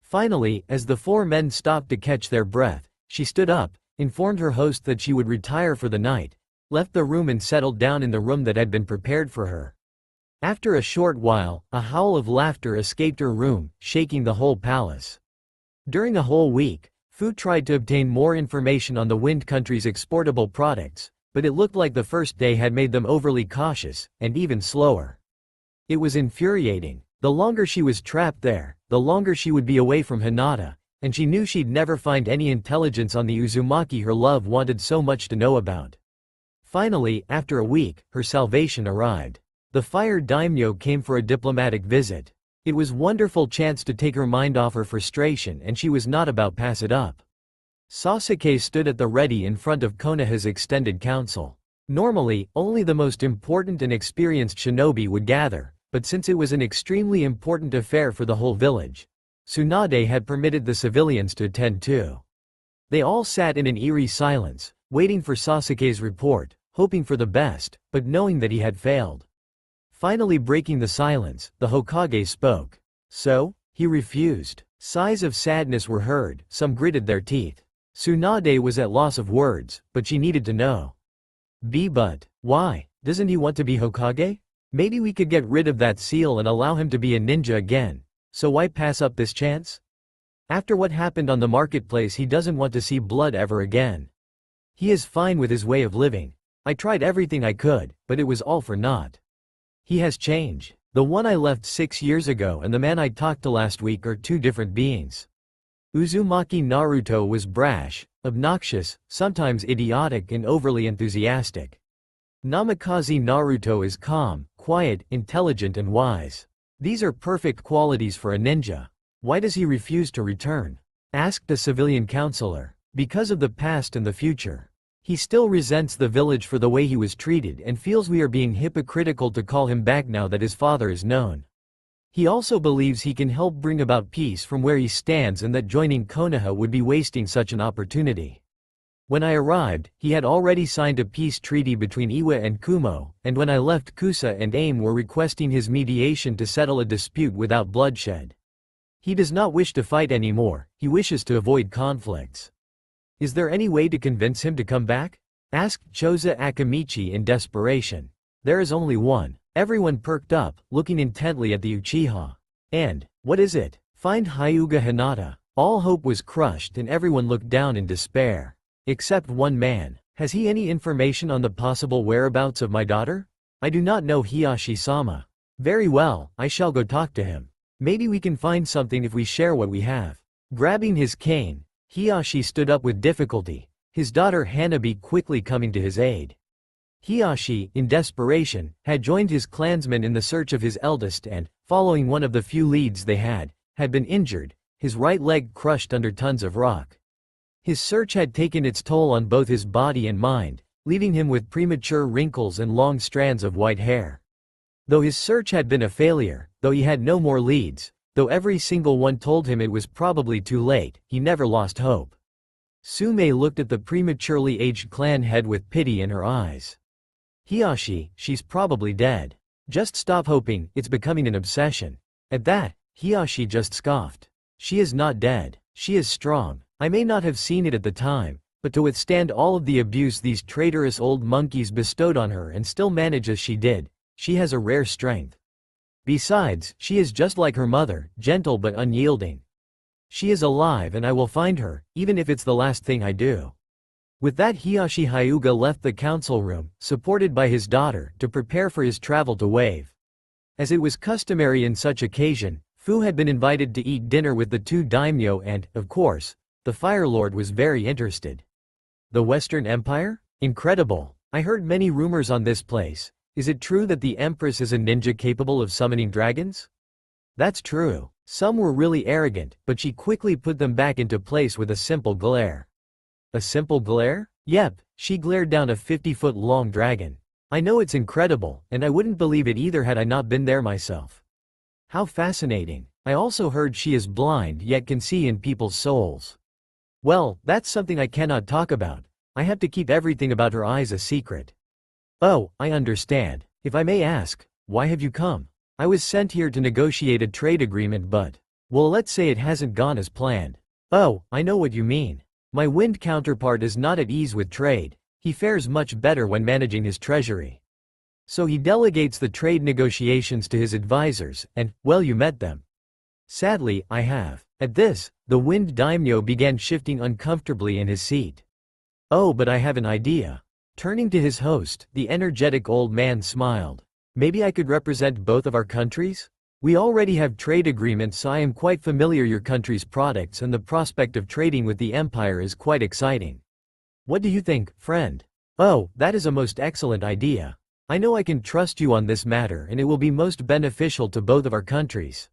Finally, as the four men stopped to catch their breath, she stood up, informed her host that she would retire for the night, left the room and settled down in the room that had been prepared for her. After a short while, a howl of laughter escaped her room, shaking the whole palace. During a whole week, Fu tried to obtain more information on the Wind Country's exportable products, but it looked like the first day had made them overly cautious, and even slower. It was infuriating. The longer she was trapped there, the longer she would be away from Hinata, and she knew she'd never find any intelligence on the Uzumaki her love wanted so much to know about. Finally, after a week, her salvation arrived. The Fire Daimyo came for a diplomatic visit. It was a wonderful chance to take her mind off her frustration, and she was not about to pass it up. Sasuke stood at the ready in front of Konoha's extended council. Normally, only the most important and experienced shinobi would gather, but since it was an extremely important affair for the whole village, Tsunade had permitted the civilians to attend too. They all sat in an eerie silence, waiting for Sasuke's report, hoping for the best, but knowing that he had failed. Finally breaking the silence, the Hokage spoke. So? He refused. Sighs of sadness were heard, some gritted their teeth. Tsunade was at loss of words, but she needed to know. But why? Doesn't he want to be Hokage? Maybe we could get rid of that seal and allow him to be a ninja again. So why pass up this chance? After what happened on the marketplace, he doesn't want to see blood ever again. He is fine with his way of living. I tried everything I could, but it was all for naught. He has changed. The one I left 6 years ago and the man I talked to last week are two different beings. Uzumaki Naruto was brash, obnoxious, sometimes idiotic and overly enthusiastic. Namikaze Naruto is calm, quiet, intelligent and wise. These are perfect qualities for a ninja. Why does he refuse to return? Asked a civilian counselor. Because of the past and the future. He still resents the village for the way he was treated and feels we are being hypocritical to call him back now that his father is known. He also believes he can help bring about peace from where he stands and that joining Konoha would be wasting such an opportunity. When I arrived, he had already signed a peace treaty between Iwa and Kumo, and when I left Kusa and Aim were requesting his mediation to settle a dispute without bloodshed. He does not wish to fight anymore, he wishes to avoid conflicts. Is there any way to convince him to come back? Asked Choza Akamichi in desperation. There is only one. Everyone perked up, looking intently at the Uchiha. And, what is it? Find Hyuga Hinata. All hope was crushed and everyone looked down in despair. Except one man. Has he any information on the possible whereabouts of my daughter? I do not know Hiyashi-sama. Very well, I shall go talk to him. Maybe we can find something if we share what we have. Grabbing his cane, Hiyashi stood up with difficulty, his daughter Hanabi quickly coming to his aid. Hiyashi, in desperation, had joined his clansmen in the search of his eldest and, following one of the few leads they had been injured, his right leg crushed under tons of rock. His search had taken its toll on both his body and mind, leaving him with premature wrinkles and long strands of white hair. Though his search had been a failure, though he had no more leads, though every single one told him it was probably too late, he never lost hope. Sume looked at the prematurely aged clan head with pity in her eyes. Hiyashi, she's probably dead. Just stop hoping, it's becoming an obsession. At that, Hiyashi just scoffed. She is not dead. She is strong. I may not have seen it at the time, but to withstand all of the abuse these traitorous old monkeys bestowed on her and still manage as she did, she has a rare strength. Besides, she is just like her mother, gentle but unyielding. She is alive and I will find her, even if it's the last thing I do. With that, Hiyashi Hyuga left the council room, supported by his daughter, to prepare for his travel to Wave. As it was customary in such occasion, Fu had been invited to eat dinner with the two daimyo and, of course, the Fire Lord was very interested. The Western Empire? Incredible. I heard many rumors on this place. Is it true that the Empress is a ninja capable of summoning dragons? That's true. Some were really arrogant, but she quickly put them back into place with a simple glare. A simple glare? Yep, she glared down a 50-foot-long dragon. I know it's incredible, and I wouldn't believe it either had I not been there myself. How fascinating. I also heard she is blind yet can see in people's souls. Well, that's something I cannot talk about. I have to keep everything about her eyes a secret. Oh, I understand. If I may ask, why have you come? I was sent here to negotiate a trade agreement but, well, let's say it hasn't gone as planned. Oh, I know what you mean. My wind counterpart is not at ease with trade. He fares much better when managing his treasury. So he delegates the trade negotiations to his advisors, and, well, you met them. Sadly, I have. At this, the wind daimyo began shifting uncomfortably in his seat. Oh, but I have an idea. Turning to his host, the energetic old man smiled. Maybe I could represent both of our countries? We already have trade agreements, so I am quite familiar your country's products, and the prospect of trading with the Empire is quite exciting. What do you think, friend? Oh, that is a most excellent idea. I know I can trust you on this matter, and it will be most beneficial to both of our countries,"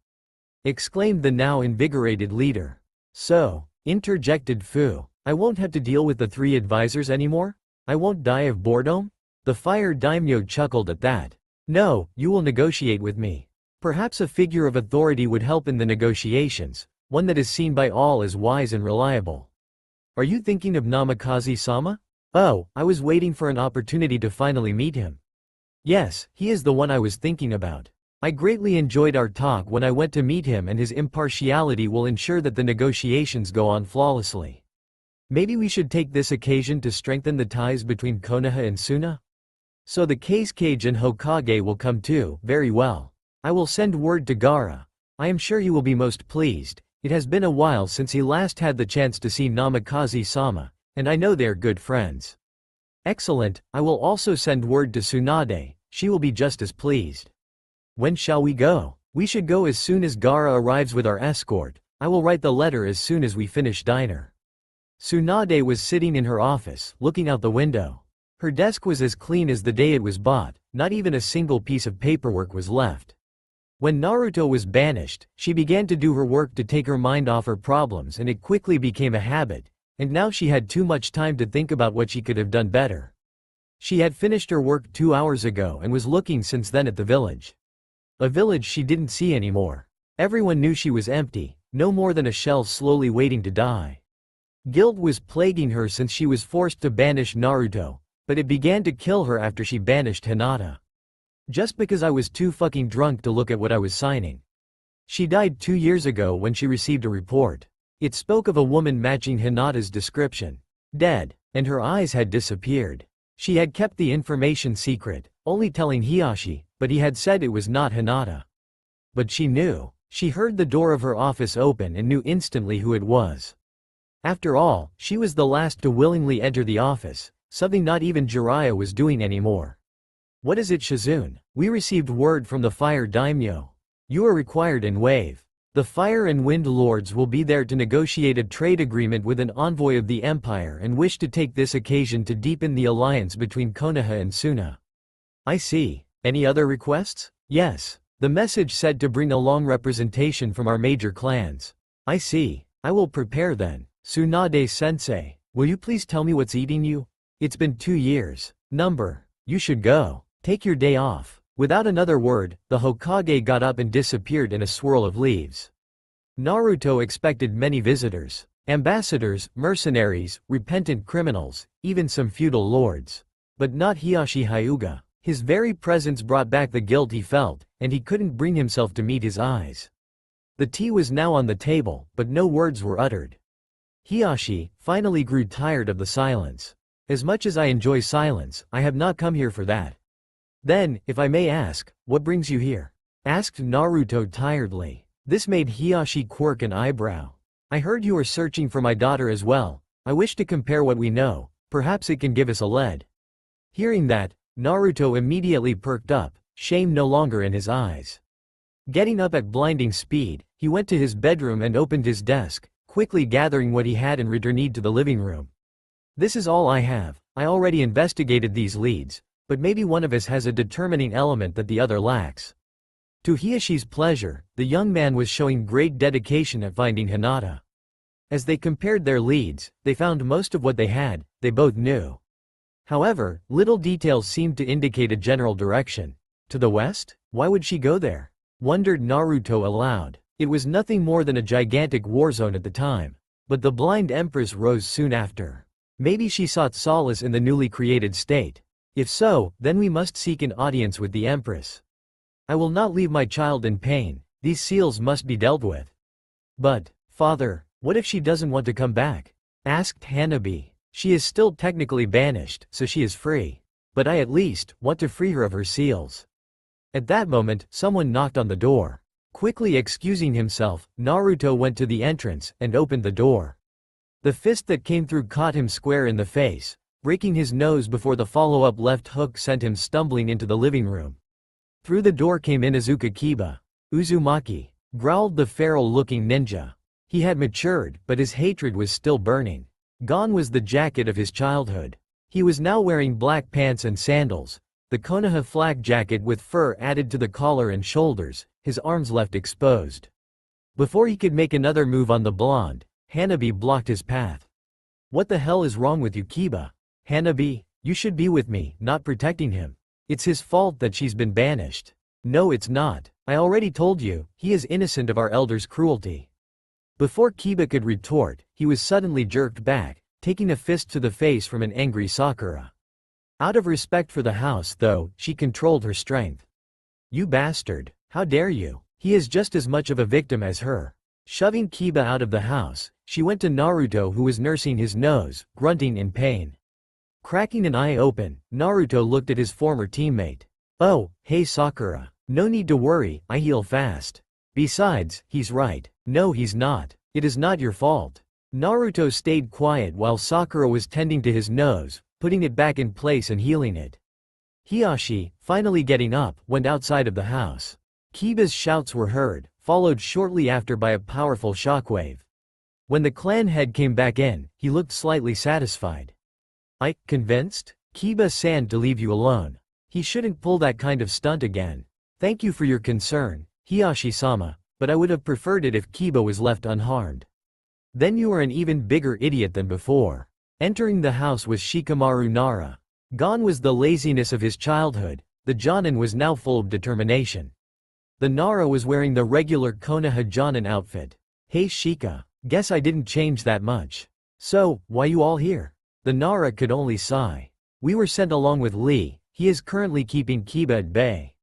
exclaimed the now invigorated leader. "So," interjected Fu, "I won't have to deal with the three advisors anymore? I won't die of boredom?" The fire daimyo chuckled at that. "No, you will negotiate with me. Perhaps a figure of authority would help in the negotiations, one that is seen by all as wise and reliable." "Are you thinking of Namikaze-sama?" "Oh, I was waiting for an opportunity to finally meet him." "Yes, he is the one I was thinking about. I greatly enjoyed our talk when I went to meet him, and his impartiality will ensure that the negotiations go on flawlessly. Maybe we should take this occasion to strengthen the ties between Konoha and Suna? So the Kage and Hokage will come too. Very well. I will send word to Gaara. I am sure he will be most pleased. It has been a while since he last had the chance to see Namikaze-sama, and I know they are good friends." "Excellent, I will also send word to Tsunade, she will be just as pleased." "When shall we go?" "We should go as soon as Gaara arrives with our escort. I will write the letter as soon as we finish dinner." Tsunade was sitting in her office, looking out the window. Her desk was as clean as the day it was bought, not even a single piece of paperwork was left. When Naruto was banished, she began to do her work to take her mind off her problems, and it quickly became a habit, and now she had too much time to think about what she could have done better. She had finished her work 2 hours ago and was looking since then at the village. A village she didn't see anymore. Everyone knew she was empty, no more than a shell slowly waiting to die. Guilt was plaguing her since she was forced to banish Naruto, but it began to kill her after she banished Hinata. Just because I was too fucking drunk to look at what I was signing. She died 2 years ago when she received a report. It spoke of a woman matching Hinata's description. Dead, and her eyes had disappeared. She had kept the information secret, only telling Hiyashi, but he had said it was not Hinata. But she knew. She heard the door of her office open and knew instantly who it was. After all, she was the last to willingly enter the office, something not even Jiraiya was doing anymore. "What is it, Shizune? We received word from the Fire Daimyo. You are required in Wave. The Fire and Wind Lords will be there to negotiate a trade agreement with an envoy of the Empire and wish to take this occasion to deepen the alliance between Konoha and Suna." "I see. Any other requests?" "Yes. The message said to bring along representation from our major clans." "I see. I will prepare then. Tsunade-sensei, will you please tell me what's eating you? It's been 2 years. You should go. Take your day off." Without another word, the Hokage got up and disappeared in a swirl of leaves. Naruto expected many visitors. Ambassadors, mercenaries, repentant criminals, even some feudal lords. But not Hiyashi Hyuga. His very presence brought back the guilt he felt, and he couldn't bring himself to meet his eyes. The tea was now on the table, but no words were uttered. Hiyashi finally grew tired of the silence. "As much as I enjoy silence, I have not come here for that." "Then, if I may ask, what brings you here?" asked Naruto tiredly. This made Hiyashi quirk an eyebrow. "I heard you are searching for my daughter as well. I wish to compare what we know, perhaps it can give us a lead." Hearing that, Naruto immediately perked up, shame no longer in his eyes. Getting up at blinding speed, he went to his bedroom and opened his desk, quickly gathering what he had and returned to the living room. "This is all I have. I already investigated these leads, but maybe one of us has a determining element that the other lacks." To Hiyashi's pleasure, the young man was showing great dedication at finding Hinata. As they compared their leads, they found most of what they had, they both knew. However, little details seemed to indicate a general direction. To the west? Why would she go there? Wondered Naruto aloud. It was nothing more than a gigantic war zone at the time. But the blind empress rose soon after. Maybe she sought solace in the newly created state. If so, then we must seek an audience with the empress. "I will not leave my child in pain. These seals must be dealt with." "But, father, what if she doesn't want to come back?" asked Hanabi. "She is still technically banished, so she is free. But I at least want to free her of her seals." At that moment, someone knocked on the door. Quickly excusing himself, Naruto went to the entrance and opened the door. The fist that came through caught him square in the face, breaking his nose before the follow-up left hook sent him stumbling into the living room. Through the door came Inuzuka Kiba. Uzumaki, growled the feral-looking ninja. He had matured, but his hatred was still burning. Gone was the jacket of his childhood. He was now wearing black pants and sandals, the Konoha flak jacket with fur added to the collar and shoulders, his arms left exposed. Before he could make another move on the blonde, Hanabi blocked his path. "What the hell is wrong with you, Kiba? Hanabi, you should be with me, not protecting him. It's his fault that she's been banished." "No, it's not. I already told you, he is innocent of our elder's cruelty." Before Kiba could retort, he was suddenly jerked back, taking a fist to the face from an angry Sakura. Out of respect for the house, though, she controlled her strength. "You bastard, how dare you? He is just as much of a victim as her." Shoving Kiba out of the house, she went to Naruto, who was nursing his nose, grunting in pain. Cracking an eye open, Naruto looked at his former teammate. "Oh, hey Sakura. No need to worry, I heal fast. Besides, he's right." "No, he's not. It is not your fault." Naruto stayed quiet while Sakura was tending to his nose, putting it back in place and healing it. Hiyashi, finally getting up, went outside of the house. Kiba's shouts were heard, followed shortly after by a powerful shockwave. When the clan head came back in, he looked slightly satisfied. "I, convinced? Kiba-san to leave you alone. He shouldn't pull that kind of stunt again. Thank you for your concern, Hiyashi-sama, but I would have preferred it if Kiba was left unharmed." "Then you are an even bigger idiot than before." Entering the house was Shikamaru Nara. Gone was the laziness of his childhood, the Jonin was now full of determination. The Nara was wearing the regular Konoha Jonin outfit. "Hey Shika, guess I didn't change that much. So, why you all here?" The Nara could only sigh. "We were sent along with Lee, he is currently keeping Kiba at bay.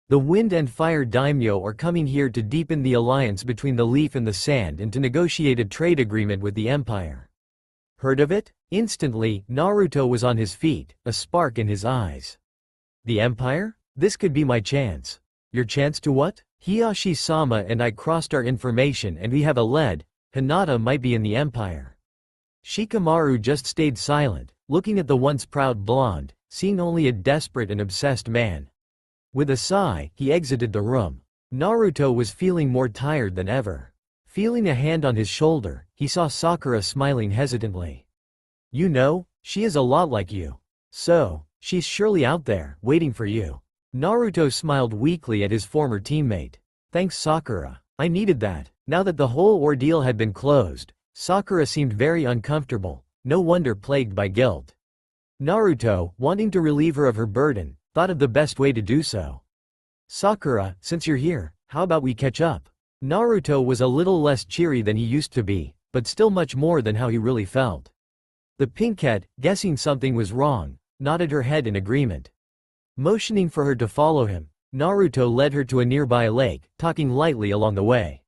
The Wind and Fire Daimyo are coming here to deepen the alliance between the Leaf and the Sand and to negotiate a trade agreement with the Empire." "Heard of it?" Instantly, Naruto was on his feet, a spark in his eyes. "The Empire? This could be my chance." "Your chance to what?" "Hiyashi-sama and I crossed our information and we have a lead. Hinata might be in the Empire." Shikamaru just stayed silent, looking at the once proud blonde, seeing only a desperate and obsessed man. With a sigh, he exited the room. Naruto was feeling more tired than ever. Feeling a hand on his shoulder, he saw Sakura smiling hesitantly. "You know, she is a lot like you. So, she's surely out there, waiting for you." Naruto smiled weakly at his former teammate. "Thanks Sakura. I needed that." Now that the whole ordeal had been closed, Sakura seemed very uncomfortable, no wonder plagued by guilt. Naruto, wanting to relieve her of her burden, thought of the best way to do so. "Sakura, since you're here, how about we catch up?" Naruto was a little less cheery than he used to be, but still much more than how he really felt. The pinkette, guessing something was wrong, nodded her head in agreement. Motioning for her to follow him, Naruto led her to a nearby lake, talking lightly along the way.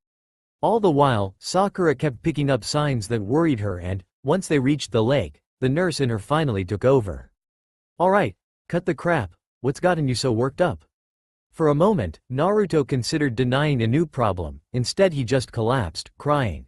All the while, Sakura kept picking up signs that worried her and, once they reached the lake, the nurse in her finally took over. "Alright, cut the crap, what's gotten you so worked up?" For a moment, Naruto considered denying a new problem, instead he just collapsed, crying.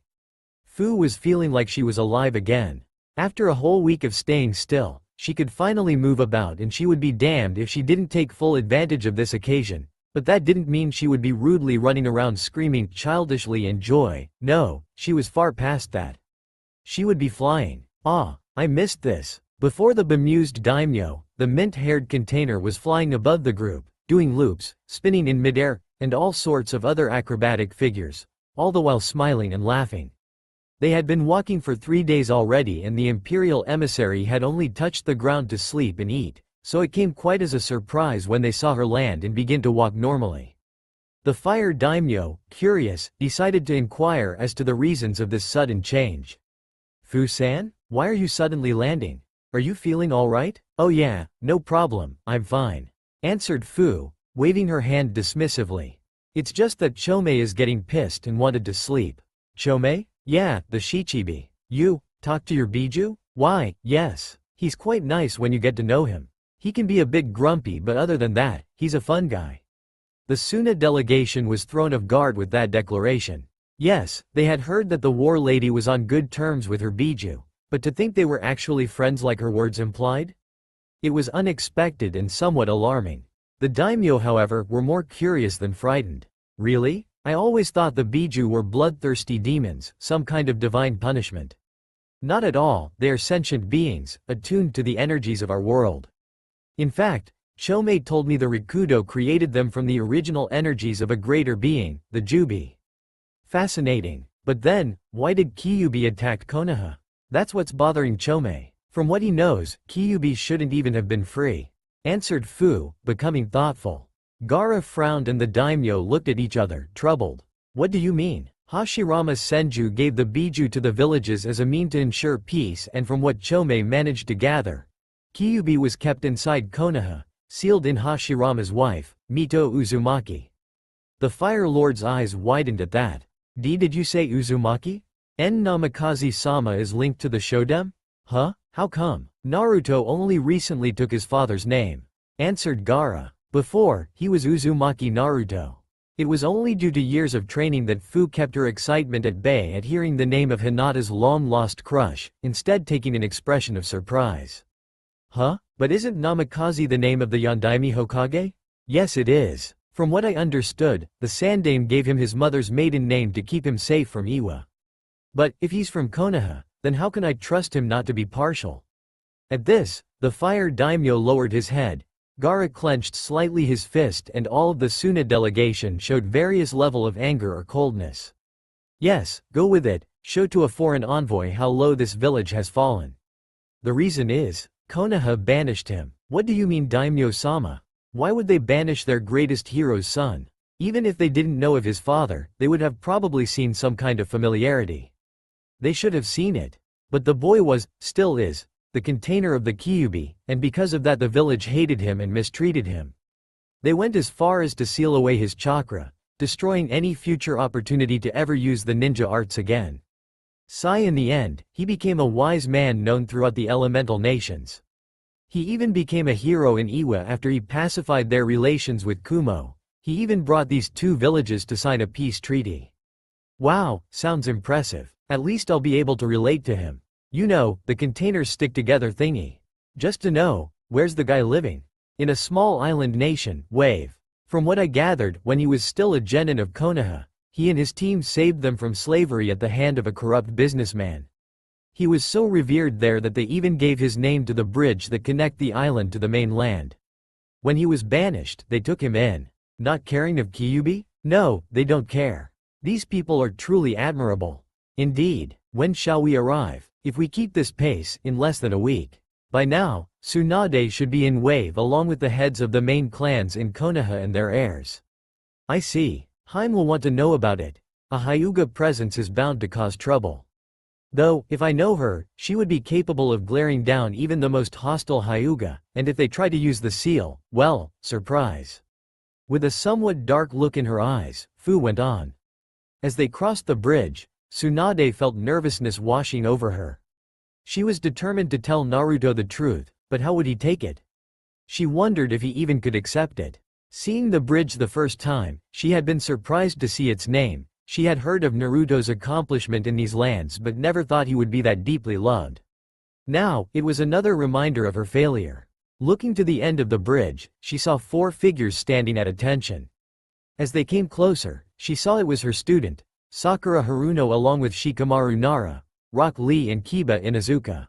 Fu was feeling like she was alive again. After a whole week of staying still, she could finally move about and she would be damned if she didn't take full advantage of this occasion. But that didn't mean she would be rudely running around screaming childishly in joy. No, she was far past that. She would be flying. "Ah, I missed this." Before the bemused Daimyo, the mint-haired container was flying above the group, doing loops, spinning in midair, and all sorts of other acrobatic figures, all the while smiling and laughing. They had been walking for 3 days already and the imperial emissary had only touched the ground to sleep and eat. So it came quite as a surprise when they saw her land and begin to walk normally. The Fire Daimyo, curious, decided to inquire as to the reasons of this sudden change. "Fu-san, why are you suddenly landing? Are you feeling alright?" "Oh yeah, no problem, I'm fine," answered Fu, waving her hand dismissively. "It's just that Chome is getting pissed and wanted to sleep." "Chome? Yeah, the Shichibi. You, talk to your Biju?" "Why, yes. He's quite nice when you get to know him. He can be a bit grumpy but other than that, he's a fun guy." The Suna delegation was thrown off guard with that declaration. Yes, they had heard that the war lady was on good terms with her Biju, but to think they were actually friends like her words implied? It was unexpected and somewhat alarming. The daimyo however were more curious than frightened. Really? I always thought the Biju were bloodthirsty demons, some kind of divine punishment. Not at all, they are sentient beings, attuned to the energies of our world. In fact, Chomei told me the Rikudo created them from the original energies of a greater being, the Jubi. Fascinating. But then, why did Kyuubi attack Konoha? That's what's bothering Chomei. From what he knows, Kyuubi shouldn't even have been free. Answered Fu, becoming thoughtful. Gaara frowned and the daimyo looked at each other, troubled. What do you mean? Hashirama Senju gave the Biju to the villages as a mean to ensure peace, and from what Chomei managed to gather, Kyuubi was kept inside Konoha, sealed in Hashirama's wife, Mito Uzumaki. The Fire Lord's eyes widened at that. Did you say Uzumaki? Namikaze-sama is linked to the Shoden? Huh? How come? Naruto only recently took his father's name. Answered Gaara. Before, he was Uzumaki Naruto. It was only due to years of training that Fu kept her excitement at bay at hearing the name of Hinata's long-lost crush, instead taking an expression of surprise. Huh? But isn't Namikaze the name of the Yondaime Hokage? Yes it is. From what I understood, the Sandaime gave him his mother's maiden name to keep him safe from Iwa. But, if he's from Konoha, then how can I trust him not to be partial? At this, the Fire Daimyo lowered his head. Gaara clenched slightly his fist and all of the Suna delegation showed various level of anger or coldness. Yes, go with it, show to a foreign envoy how low this village has fallen. The reason is, Konoha banished him. What do you mean Daimyo-sama? Why would they banish their greatest hero's son? Even if they didn't know of his father, they would have probably seen some kind of familiarity. They should have seen it. But the boy was, still is, the container of the Kyuubi, and because of that the village hated him and mistreated him. They went as far as to seal away his chakra, destroying any future opportunity to ever use the ninja arts again. In the end, he became a wise man known throughout the elemental nations. He even became a hero in Iwa after he pacified their relations with Kumo. He even brought these two villages to sign a peace treaty. Wow, sounds impressive. At least I'll be able to relate to him. You know, the containers stick together thingy. Just to know, where's the guy living? In a small island nation, Wave. From what I gathered, when he was still a genin of Konoha, he and his team saved them from slavery at the hand of a corrupt businessman. He was so revered there that they even gave his name to the bridge that connect the island to the mainland. When he was banished, they took him in. Not caring of Kyuubi? No, they don't care. These people are truly admirable. Indeed. When shall we arrive? If we keep this pace, in less than a week. By now, Tsunade should be in Wave along with the heads of the main clans in Konoha and their heirs. I see. Haim will want to know about it. A Hyuga presence is bound to cause trouble. Though, if I know her, she would be capable of glaring down even the most hostile Hyuga, and if they try to use the seal, well, surprise. With a somewhat dark look in her eyes, Fu went on. As they crossed the bridge, Tsunade felt nervousness washing over her. She was determined to tell Naruto the truth, but how would he take it? She wondered if he even could accept it. Seeing the bridge the first time, she had been surprised to see its name. She had heard of Naruto's accomplishment in these lands but never thought he would be that deeply loved. Now, it was another reminder of her failure. Looking to the end of the bridge, she saw 4 figures standing at attention. As they came closer, she saw it was her student, Sakura Haruno along with Shikamaru Nara, Rock Lee and Kiba Inuzuka.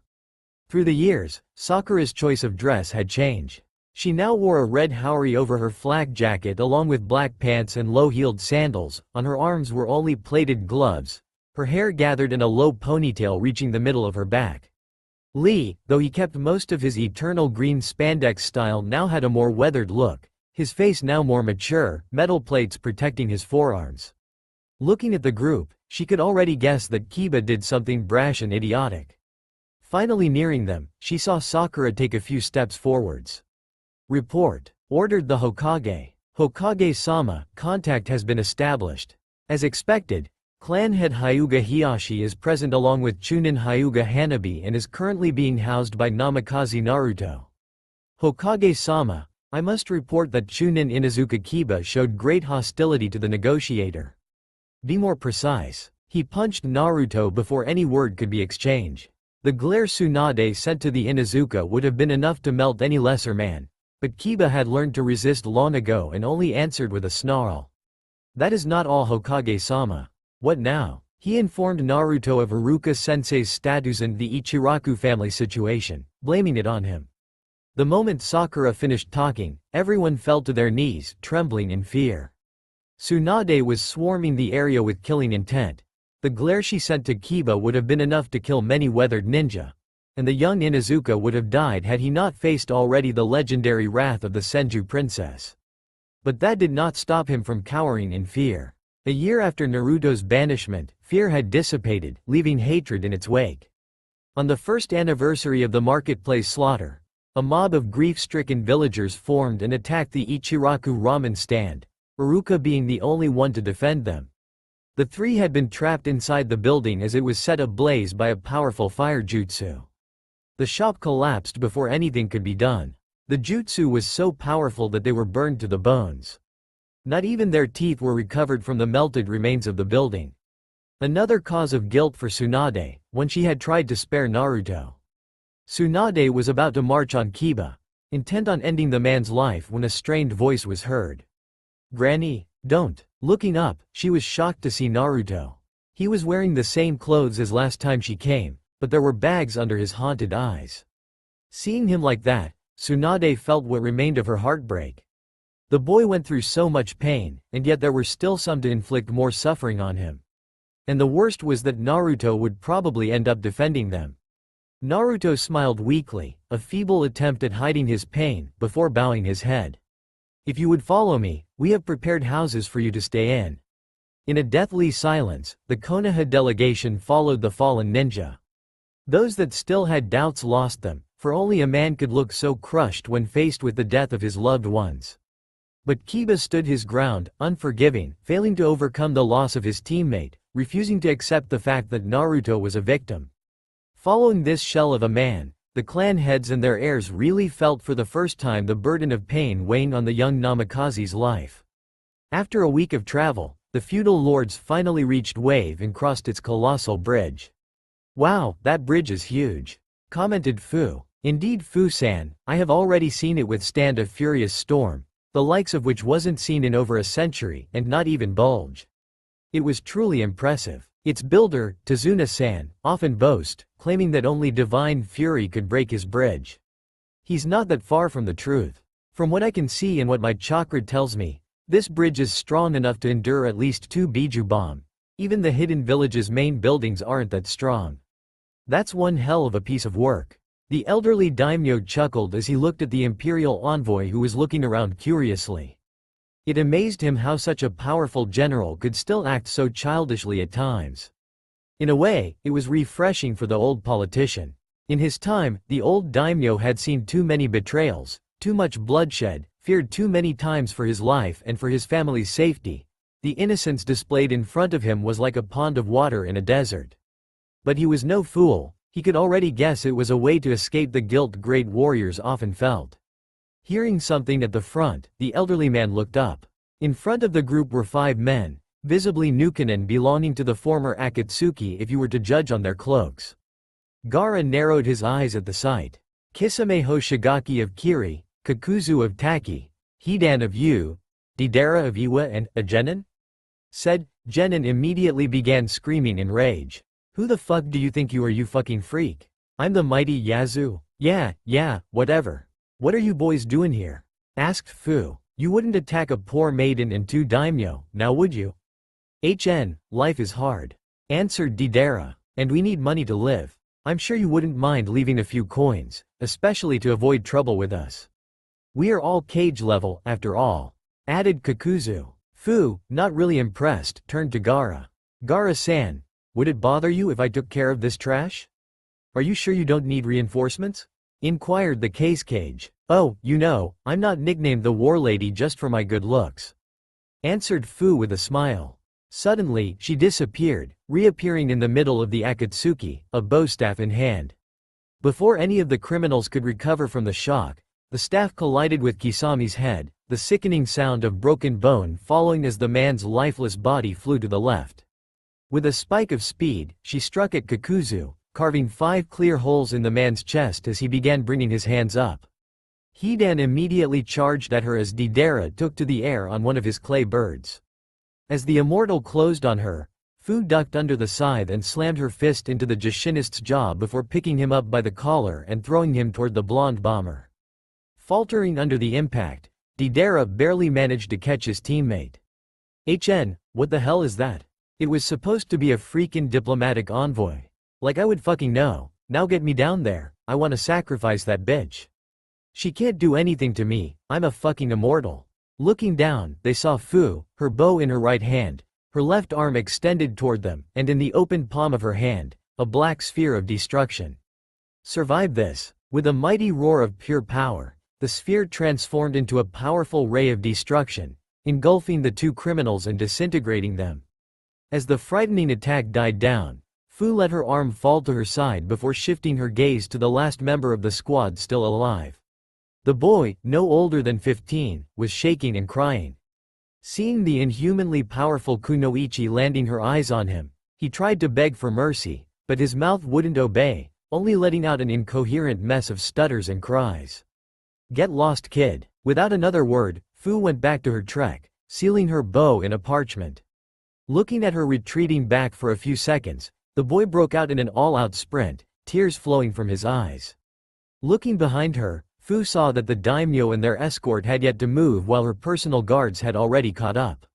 Through the years, Sakura's choice of dress had changed. She now wore a red haori over her flak jacket along with black pants and low-heeled sandals, on her arms were only plated gloves, her hair gathered in a low ponytail reaching the middle of her back. Lee, though he kept most of his eternal green spandex style, now had a more weathered look, his face now more mature, metal plates protecting his forearms. Looking at the group, she could already guess that Kiba did something brash and idiotic. Finally nearing them, she saw Sakura take a few steps forwards. Report, ordered the Hokage. Hokage-sama, contact has been established. As expected, clan head Hyuga Hiyashi is present along with Chunin Hyuga Hanabi and is currently being housed by Namikaze Naruto. Hokage-sama, I must report that Chunin Inuzuka Kiba showed great hostility to the negotiator. Be more precise. He punched Naruto before any word could be exchanged. The glare Tsunade sent to the Inuzuka would have been enough to melt any lesser man, but Kiba had learned to resist long ago and only answered with a snarl. That is not all, Hokage-sama. What now? He informed Naruto of Iruka-sensei's status and the Ichiraku family situation, blaming it on him. The moment Sakura finished talking, everyone fell to their knees, trembling in fear. Tsunade was swarming the area with killing intent. The glare she sent to Kiba would have been enough to kill many weathered ninja. And the young Inuzuka would have died had he not faced already the legendary wrath of the Senju princess. But that did not stop him from cowering in fear. A year after Naruto's banishment, fear had dissipated, leaving hatred in its wake. On the first anniversary of the marketplace slaughter, a mob of grief-stricken villagers formed and attacked the Ichiraku ramen stand, Iruka being the only one to defend them. The three had been trapped inside the building as it was set ablaze by a powerful fire jutsu. The shop collapsed before anything could be done. The jutsu was so powerful that they were burned to the bones. Not even their teeth were recovered from the melted remains of the building. Another cause of guilt for Tsunade, when she had tried to spare Naruto. Tsunade was about to march on Kiba, intent on ending the man's life when a strained voice was heard. "Granny, don't." Looking up, she was shocked to see Naruto. He was wearing the same clothes as last time she came, but there were bags under his haunted eyes. Seeing him like that, Tsunade felt what remained of her heartbreak. The boy went through so much pain, and yet there were still some to inflict more suffering on him. And the worst was that Naruto would probably end up defending them. Naruto smiled weakly, a feeble attempt at hiding his pain, before bowing his head. "If you would follow me, we have prepared houses for you to stay in." In a deathly silence, the Konoha delegation followed the fallen ninja. Those that still had doubts lost them, for only a man could look so crushed when faced with the death of his loved ones. But Kiba stood his ground, unforgiving, failing to overcome the loss of his teammate, refusing to accept the fact that Naruto was a victim. Following this shell of a man, the clan heads and their heirs really felt for the first time the burden of pain weighing on the young Namikaze's life. After a week of travel, the feudal lords finally reached Wave and crossed its colossal bridge. "Wow, that bridge is huge," commented Fu. "Indeed, Fu-san, I have already seen it withstand a furious storm, the likes of which wasn't seen in over a century, and not even bulge. It was truly impressive. Its builder, Tazuna-san, often boasts, claiming that only divine fury could break his bridge. He's not that far from the truth. From what I can see and what my chakra tells me, this bridge is strong enough to endure at least 2 Biju bomb. Even the hidden village's main buildings aren't that strong. That's one hell of a piece of work." The elderly daimyo chuckled as he looked at the imperial envoy who was looking around curiously. It amazed him how such a powerful general could still act so childishly at times. In a way, it was refreshing for the old politician. In his time, the old daimyo had seen too many betrayals, too much bloodshed, feared too many times for his life and for his family's safety. The innocence displayed in front of him was like a pond of water in a desert. But he was no fool. He could already guess it was a way to escape the guilt great warriors often felt. Hearing something at the front, the elderly man looked up. In front of the group were 5 men, visibly Nukanen belonging to the former Akatsuki if you were to judge on their cloaks. Gaara narrowed his eyes at the sight. Kisame Hoshigaki of Kiri, Kakuzu of Taki, Hidan of Yu, Deidara of Iwa and Genin? Said. Genin immediately began screaming in rage. "Who the fuck do you think you are, you fucking freak? I'm the mighty Yazu." Yeah, whatever. "What are you boys doing here?" asked Fu. "You wouldn't attack a poor maiden and 2 daimyo, now would you?" Life is hard," answered Deidara, "and we need money to live. I'm sure you wouldn't mind leaving a few coins, especially to avoid trouble with us. We are all cage level, after all," added Kakuzu. Fu, not really impressed, turned to Gaara. "Gaara-san, would it bother you if I took care of this trash? Are you sure you don't need reinforcements?" inquired the case cage. "Oh, you know, I'm not nicknamed the War Lady just for my good looks," answered Fu with a smile. Suddenly, she disappeared, reappearing in the middle of the Akatsuki, a bow staff in hand. Before any of the criminals could recover from the shock, the staff collided with Kisami's head, the sickening sound of broken bone following as the man's lifeless body flew to the left. With a spike of speed, she struck at Kakuzu, carving 5 clear holes in the man's chest as he began bringing his hands up. Hidan immediately charged at her as Deidara took to the air on one of his clay birds. As the immortal closed on her, Fu ducked under the scythe and slammed her fist into the Jashinist's jaw before picking him up by the collar and throwing him toward the blonde bomber. Faltering under the impact, Deidara barely managed to catch his teammate. What the hell is that? It was supposed to be a freaking diplomatic envoy. Like I would fucking know. Now get me down there, I wanna sacrifice that bitch. She can't do anything to me, I'm a fucking immortal. Looking down, they saw Fu, her bow in her right hand, her left arm extended toward them, and in the open palm of her hand, a black sphere of destruction. Survive this. With a mighty roar of pure power, the sphere transformed into a powerful ray of destruction, engulfing the two criminals and disintegrating them. As the frightening attack died down, Fu let her arm fall to her side before shifting her gaze to the last member of the squad still alive. The boy, no older than 15, was shaking and crying. Seeing the inhumanly powerful Kunoichi landing her eyes on him, he tried to beg for mercy, but his mouth wouldn't obey, only letting out an incoherent mess of stutters and cries. Get lost, kid. Without another word, Fu went back to her trek, sealing her bow in a parchment. Looking at her retreating back for a few seconds, the boy broke out in an all-out sprint, tears flowing from his eyes. Looking behind her, Fu saw that the daimyo and their escort had yet to move while her personal guards had already caught up.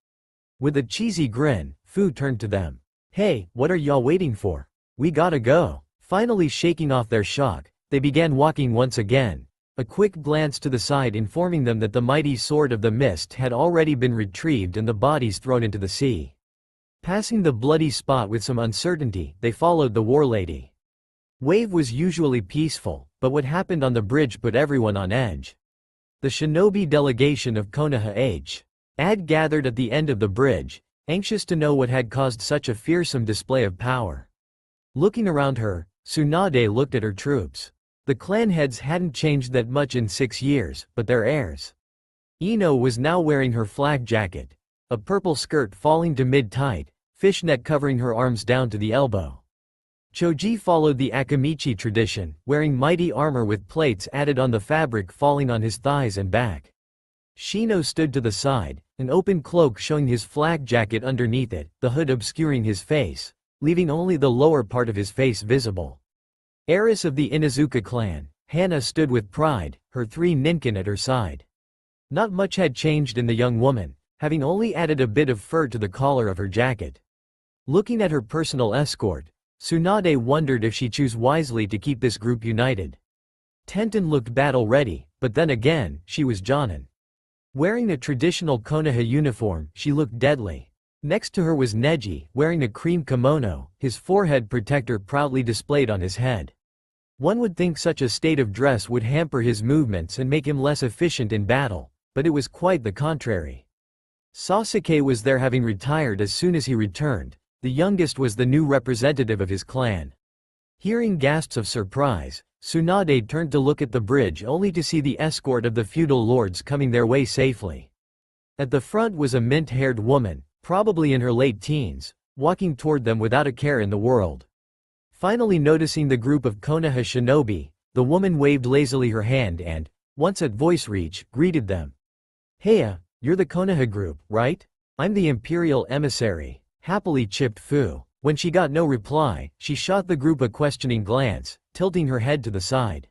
With a cheesy grin, Fu turned to them. Hey, what are y'all waiting for? We gotta go. Finally shaking off their shock, they began walking once again, a quick glance to the side informing them that the mighty sword of the mist had already been retrieved and the bodies thrown into the sea. Passing the bloody spot with some uncertainty, they followed the war lady. Wave was usually peaceful, but what happened on the bridge put everyone on edge. The shinobi delegation of Konoha had gathered at the end of the bridge, anxious to know what had caused such a fearsome display of power. Looking around her, Tsunade looked at her troops. The clan heads hadn't changed that much in 6 years, but their heirs. Ino was now wearing her flak jacket, a purple skirt falling to mid-tight, fishnet covering her arms down to the elbow. Choji followed the Akamichi tradition, wearing mighty armor with plates added on the fabric falling on his thighs and back. Shino stood to the side, an open cloak showing his flak jacket underneath it, the hood obscuring his face, leaving only the lower part of his face visible. Heiress of the Inuzuka clan, Hana stood with pride, her 3 ninkin at her side. Not much had changed in the young woman, having only added a bit of fur to the collar of her jacket. Looking at her personal escort, Tsunade wondered if she chose wisely to keep this group united. Tenten looked battle-ready, but then again, she was Jonin. Wearing a traditional Konoha uniform, she looked deadly. Next to her was Neji, wearing a cream kimono, his forehead protector proudly displayed on his head. One would think such a state of dress would hamper his movements and make him less efficient in battle, but it was quite the contrary. Sasuke was there, having retired as soon as he returned. The youngest was the new representative of his clan. Hearing gasps of surprise, Tsunade turned to look at the bridge only to see the escort of the feudal lords coming their way safely. At the front was a mint-haired woman, probably in her late teens, walking toward them without a care in the world. Finally noticing the group of Konoha shinobi, the woman waved lazily her hand and, once at voice reach, greeted them. "Heya, you're the Konoha group, right? I'm the Imperial Emissary," happily chipped Fu. When she got no reply, she shot the group a questioning glance, tilting her head to the side.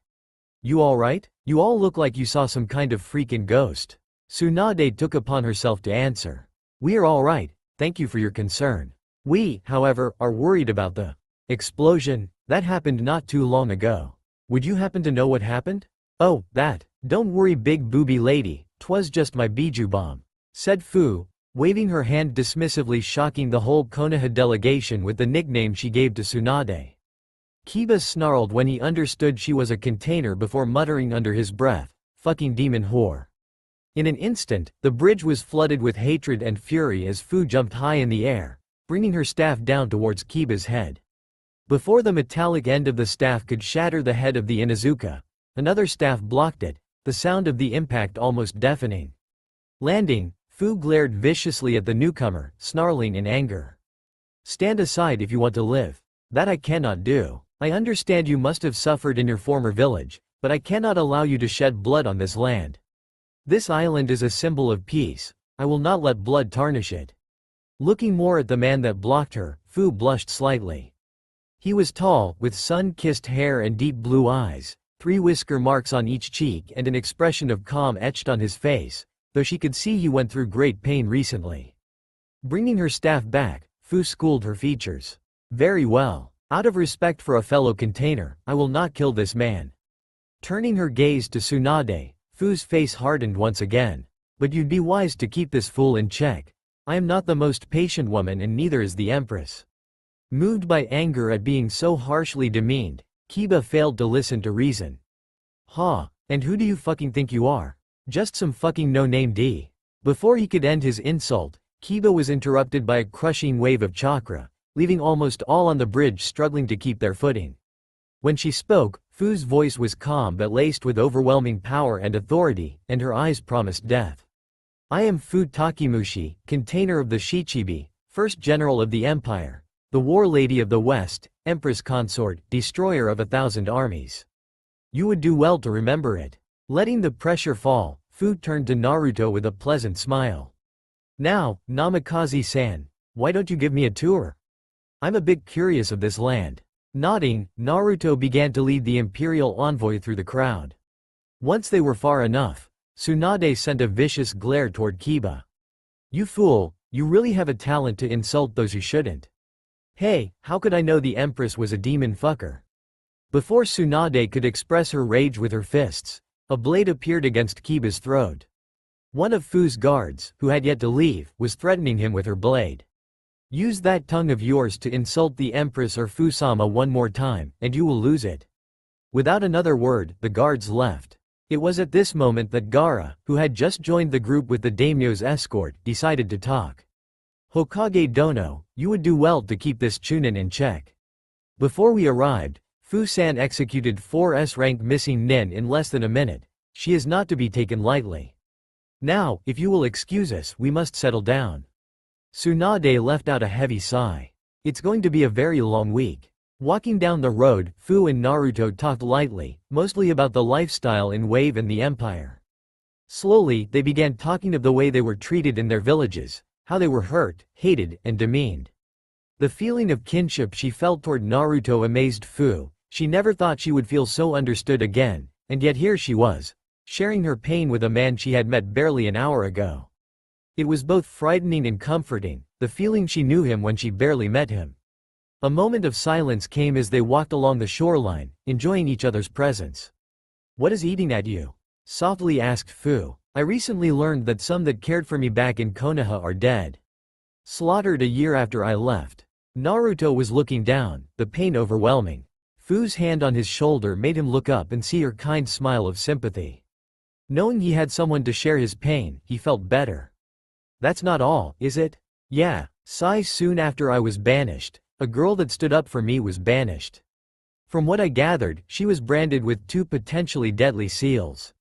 "You alright? You all look like you saw some kind of freaking ghost." Tsunade took upon herself to answer. "We are alright, thank you for your concern. We, however, are worried about the explosion that happened not too long ago. Would you happen to know what happened?" "Oh, that. Don't worry, big booby lady, 'twas just my biju bomb," said Fu, waving her hand dismissively, shocking the whole Konoha delegation with the nickname she gave to Tsunade. Kiba snarled when he understood she was a container before muttering under his breath, "Fucking demon whore." In an instant, the bridge was flooded with hatred and fury as Fu jumped high in the air, bringing her staff down towards Kiba's head. Before the metallic end of the staff could shatter the head of the Inuzuka, another staff blocked it, the sound of the impact almost deafening. Landing, Fu glared viciously at the newcomer, snarling in anger. "Stand aside if you want to live. That I cannot do. I understand you must have suffered in your former village, but I cannot allow you to shed blood on this land. This island is a symbol of peace. I will not let blood tarnish it." Looking more at the man that blocked her, Fu blushed slightly. He was tall, with sun-kissed hair and deep blue eyes, 3 whisker marks on each cheek and an expression of calm etched on his face, though she could see he went through great pain recently. Bringing her staff back, Fu schooled her features. Very well. Out of respect for a fellow container, I will not kill this man. Turning her gaze to Tsunade, Fu's face hardened once again. But you'd be wise to keep this fool in check. I am not the most patient woman and neither is the Empress. Moved by anger at being so harshly demeaned, Kiba failed to listen to reason. Ha, and who do you fucking think you are? Just some fucking no-name D. Before he could end his insult, Kiba was interrupted by a crushing wave of chakra, leaving almost all on the bridge struggling to keep their footing. When she spoke, Fu's voice was calm but laced with overwhelming power and authority, and her eyes promised death. I am Fu Takemushi, container of the Shichibi, first general of the empire, the war lady of the West, empress consort, destroyer of 1,000 armies. You would do well to remember it. Letting the pressure fall, Fu turned to Naruto with a pleasant smile. Now, Namikaze-san, why don't you give me a tour? I'm a bit curious of this land. Nodding, Naruto began to lead the imperial envoy through the crowd. Once they were far enough, Tsunade sent a vicious glare toward Kiba. You fool, you really have a talent to insult those who shouldn't. Hey, how could I know the Empress was a demon fucker? Before Tsunade could express her rage with her fists, a blade appeared against Kiba's throat. One of Fu's guards, who had yet to leave, was threatening him with her blade. Use that tongue of yours to insult the Empress or Fu-sama one more time, and you will lose it. Without another word, the guards left. It was at this moment that Gaara, who had just joined the group with the daimyo's escort, decided to talk. Hokage Dono, you would do well to keep this Chunin in check. Before we arrived, Fu-san executed 4 S-rank missing nin in less than a minute. She is not to be taken lightly. Now, if you will excuse us, we must settle down. Tsunade left out a heavy sigh. It's going to be a very long week. Walking down the road, Fu and Naruto talked lightly, mostly about the lifestyle in Wave and the Empire. Slowly, they began talking of the way they were treated in their villages, how they were hurt, hated, and demeaned. The feeling of kinship she felt toward Naruto amazed Fu. She never thought she would feel so understood again, and yet here she was, sharing her pain with a man she had met barely an hour ago. It was both frightening and comforting, the feeling she knew him when she barely met him. A moment of silence came as they walked along the shoreline, enjoying each other's presence. What is eating at you? Softly asked Fu. I recently learned that some that cared for me back in Konoha are dead. Slaughtered a year after I left. Naruto was looking down, the pain overwhelming. Fu's hand on his shoulder made him look up and see her kind smile of sympathy. Knowing he had someone to share his pain, he felt better. That's not all, is it? Yeah, sigh. Soon after I was banished, a girl that stood up for me was banished. From what I gathered, she was branded with 2 potentially deadly seals.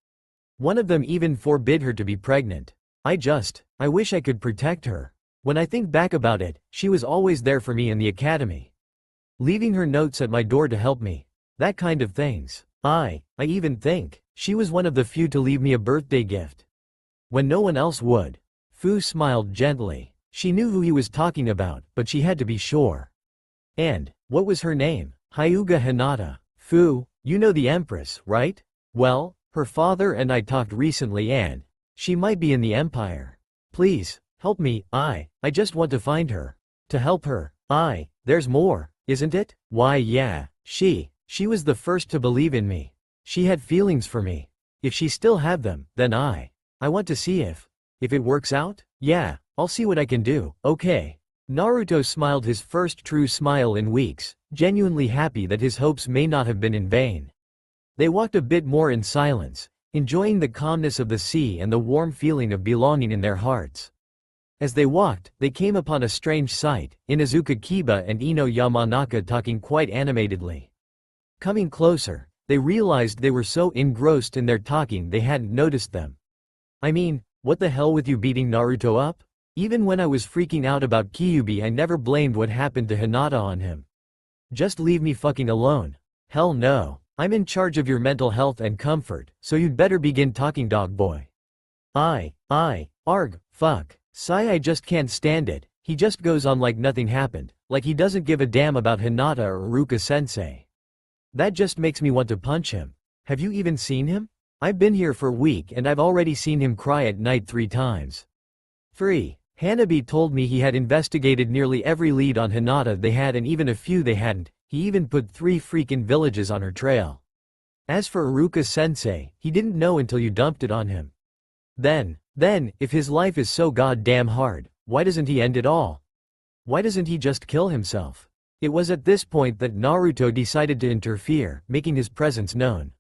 One of them even forbid her to be pregnant. I wish I could protect her. When I think back about it, she was always there for me in the academy. Leaving her notes at my door to help me. That kind of things. I even think, she was one of the few to leave me a birthday gift. When no one else would. Fu smiled gently. She knew who he was talking about, but she had to be sure. And, what was her name? Hyuga Hinata. Fu, you know the Empress, right? Well, her father and I talked recently and she might be in the Empire. Please, help me. I just want to find her. To help her. There's more, isn't it? Why yeah, she was the first to believe in me. She had feelings for me. If she still had them, then I want to see if it works out? Yeah, I'll see what I can do, okay. Naruto smiled his first true smile in weeks, genuinely happy that his hopes may not have been in vain. They walked a bit more in silence, enjoying the calmness of the sea and the warm feeling of belonging in their hearts. As they walked, they came upon a strange sight, Inuzuka Kiba and Ino Yamanaka talking quite animatedly. Coming closer, they realized they were so engrossed in their talking they hadn't noticed them. I mean, what the hell with you beating Naruto up? Even when I was freaking out about Kyuubi, I never blamed what happened to Hinata on him. Just leave me fucking alone. Hell no. I'm in charge of your mental health and comfort, so you'd better begin talking, dog boy. Arg, fuck. Sigh. I just can't stand it. He just goes on like nothing happened, like he doesn't give a damn about Hinata or Ruka-sensei. That just makes me want to punch him. Have you even seen him? I've been here for a week and I've already seen him cry at night 3 times. 3. Hanabi told me he had investigated nearly every lead on Hinata they had and even a few they hadn't. He even put 3 freaking villages on her trail. As for Ruka-sensei, he didn't know until you dumped it on him. Then, if his life is so goddamn hard, why doesn't he end it all? Why doesn't he just kill himself? It was at this point that Naruto decided to interfere, making his presence known.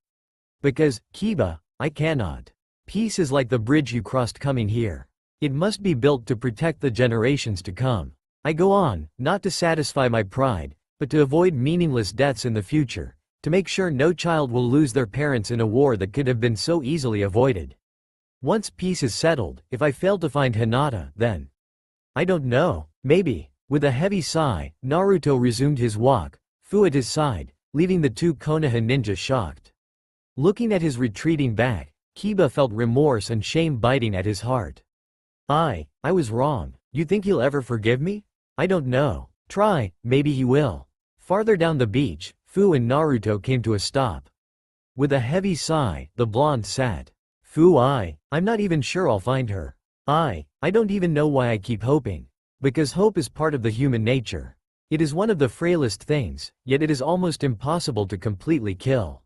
Because, Kiba, I cannot. Peace is like the bridge you crossed coming here. It must be built to protect the generations to come. I go on, not to satisfy my pride, but to avoid meaningless deaths in the future, to make sure no child will lose their parents in a war that could have been so easily avoided. Once peace is settled, if I fail to find Hinata, then I don't know, maybe. With a heavy sigh, Naruto resumed his walk, Fu at his side, leaving the 2 Konoha ninjas shocked. Looking at his retreating back, Kiba felt remorse and shame biting at his heart. I was wrong. You think he'll ever forgive me? I don't know. Try, maybe he will. Farther down the beach, Fu and Naruto came to a stop. With a heavy sigh, the blonde sat. Fu, I'm not even sure I'll find her. I don't even know why I keep hoping. Because hope is part of the human nature. It is one of the frailest things, yet it is almost impossible to completely kill.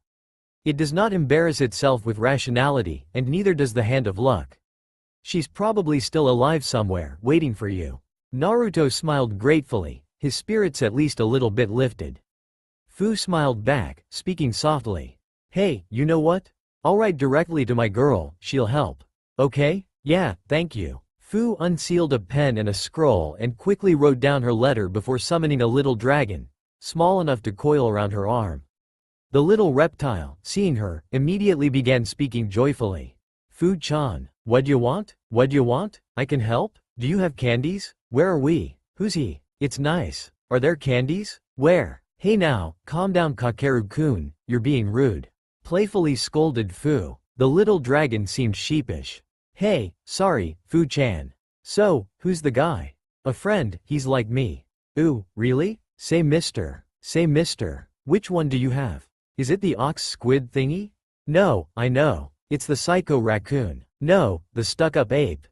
It does not embarrass itself with rationality, and neither does the hand of luck. She's probably still alive somewhere, waiting for you. Naruto smiled gratefully, his spirits at least a little bit lifted. Fu smiled back, speaking softly. Hey, you know what? I'll write directly to my girl, she'll help. Okay? Yeah, thank you. Fu unsealed a pen and a scroll and quickly wrote down her letter before summoning a little dragon, small enough to coil around her arm. The little reptile, seeing her, immediately began speaking joyfully. Fu-chan, what'd you want? What'd you want? I can help? Do you have candies? Where are we? Who's he? It's nice. Are there candies? Where? Hey now, calm down Kakeru-kun, you're being rude. Playfully scolded Fu. The little dragon seemed sheepish. Hey, sorry, Fu-chan. So, who's the guy? A friend, he's like me. Ooh, really? Say mister. Say mister. Which one do you have? Is it the ox squid thingy? No, I know. It's the psycho raccoon. No, the stuck-up ape.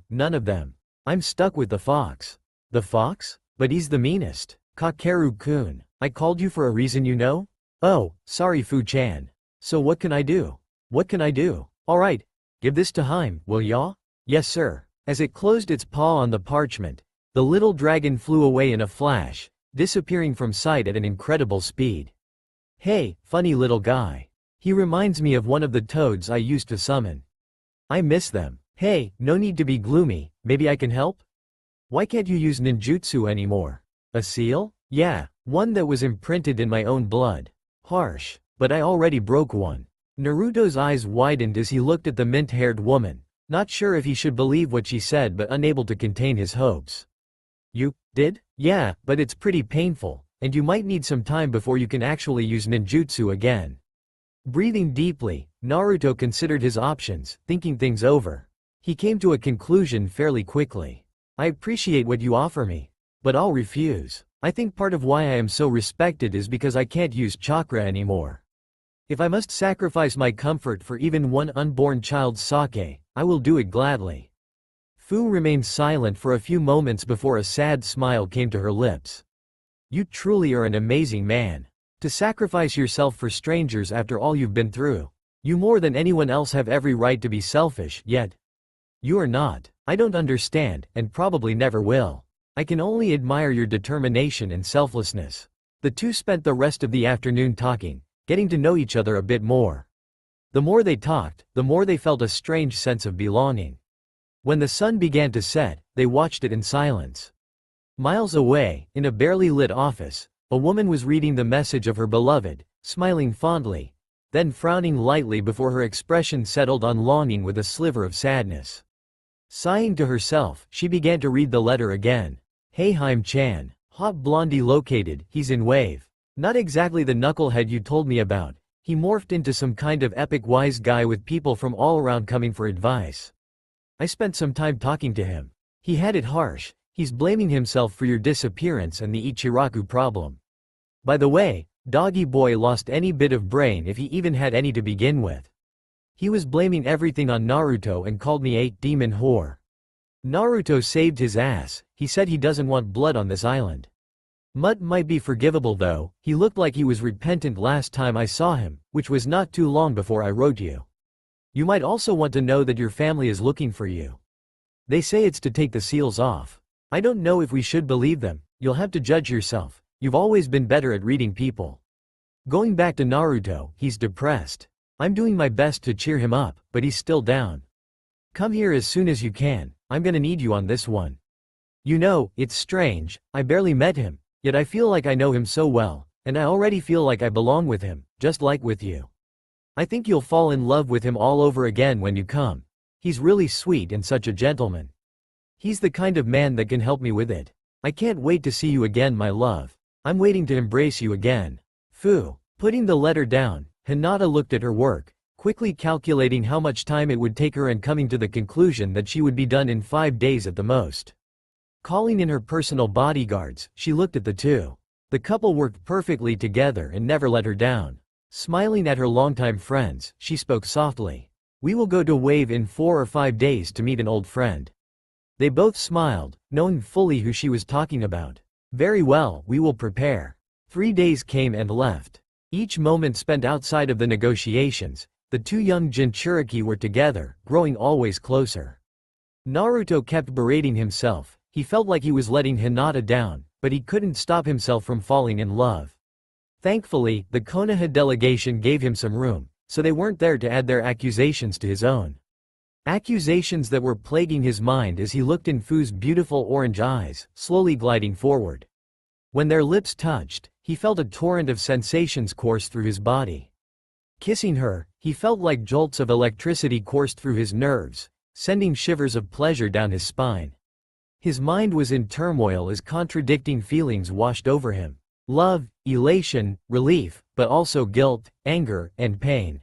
None of them. I'm stuck with the fox. The fox? But he's the meanest. Kakeru-kun, I called you for a reason you know? Oh, sorry Fu-chan. So what can I do? What can I do? Alright, give this to Haim, will ya? Yes sir. As it closed its paw on the parchment, the little dragon flew away in a flash, disappearing from sight at an incredible speed. Hey, funny little guy. He reminds me of one of the toads I used to summon. I miss them. Hey, no need to be gloomy, maybe I can help? Why can't you use ninjutsu anymore? A seal? Yeah, one that was imprinted in my own blood. Harsh, but I already broke one. Naruto's eyes widened as he looked at the mint-haired woman, not sure if he should believe what she said but unable to contain his hopes. You did? Yeah, but it's pretty painful, and you might need some time before you can actually use ninjutsu again. Breathing deeply, Naruto considered his options, thinking things over. He came to a conclusion fairly quickly. I appreciate what you offer me, but I'll refuse. I think part of why I am so respected is because I can't use chakra anymore. If I must sacrifice my comfort for even one unborn child's sake, I will do it gladly. Fu remained silent for a few moments before a sad smile came to her lips. You truly are an amazing man. To sacrifice yourself for strangers after all you've been through. You more than anyone else have every right to be selfish, yet you are not. I don't understand, and probably never will. I can only admire your determination and selflessness. The two spent the rest of the afternoon talking, getting to know each other a bit more. The more they talked, the more they felt a strange sense of belonging. When the sun began to set, they watched it in silence. Miles away, in a barely lit office, a woman was reading the message of her beloved, smiling fondly, then frowning lightly before her expression settled on longing with a sliver of sadness. Sighing to herself, she began to read the letter again. Hey Haim-chan, hot blondie located, he's in wave. Not exactly the knucklehead you told me about. He morphed into some kind of epic wise guy with people from all around coming for advice. I spent some time talking to him. He had it harsh. He's blaming himself for your disappearance and the Ichiraku problem. By the way, Doggy Boy lost any bit of brain if he even had any to begin with. He was blaming everything on Naruto and called me a demon whore. Naruto saved his ass. He said he doesn't want blood on this island. Mutt might be forgivable though, he looked like he was repentant last time I saw him, which was not too long before I wrote you. You might also want to know that your family is looking for you. They say it's to take the seals off. I don't know if we should believe them, you'll have to judge yourself. You've always been better at reading people. Going back to Naruto, he's depressed. I'm doing my best to cheer him up, but he's still down. Come here as soon as you can, I'm gonna need you on this one. You know, it's strange, I barely met him, yet I feel like I know him so well, and I already feel like I belong with him, just like with you. I think you'll fall in love with him all over again when you come. He's really sweet and such a gentleman. He's the kind of man that can help me with it. I can't wait to see you again, my love. I'm waiting to embrace you again. Fu. Putting the letter down, Hinata looked at her work, quickly calculating how much time it would take her and coming to the conclusion that she would be done in 5 days at the most. Calling in her personal bodyguards, she looked at the two. The couple worked perfectly together and never let her down. Smiling at her longtime friends, she spoke softly. We will go to Wave in 4 or 5 days to meet an old friend. They both smiled, knowing fully who she was talking about. Very well, we will prepare. 3 days came and left. Each moment spent outside of the negotiations, the two young Jinchuriki were together, growing always closer. Naruto kept berating himself. He felt like he was letting Hinata down, but he couldn't stop himself from falling in love. Thankfully, the Konoha delegation gave him some room, so they weren't there to add their accusations to his own. Accusations that were plaguing his mind as he looked in Fu's beautiful orange eyes, slowly gliding forward. When their lips touched, he felt a torrent of sensations course through his body. Kissing her, he felt like jolts of electricity coursed through his nerves, sending shivers of pleasure down his spine. His mind was in turmoil as contradicting feelings washed over him. Love, elation, relief, but also guilt, anger, and pain.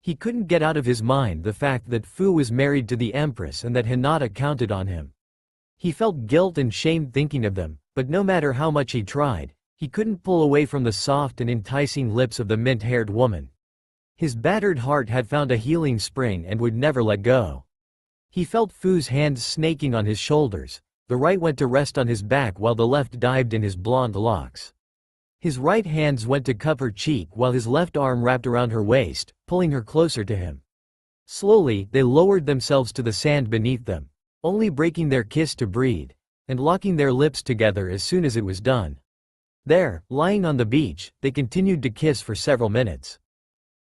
He couldn't get out of his mind the fact that Fu was married to the Empress and that Hinata counted on him. He felt guilt and shame thinking of them, but no matter how much he tried, he couldn't pull away from the soft and enticing lips of the mint-haired woman. His battered heart had found a healing spring and would never let go. He felt Fu's hands snaking on his shoulders. The right went to rest on his back while the left dived in his blonde locks. His right hands went to cup her cheek while his left arm wrapped around her waist, pulling her closer to him. Slowly, they lowered themselves to the sand beneath them, only breaking their kiss to breathe, and locking their lips together as soon as it was done. There, lying on the beach, they continued to kiss for several minutes.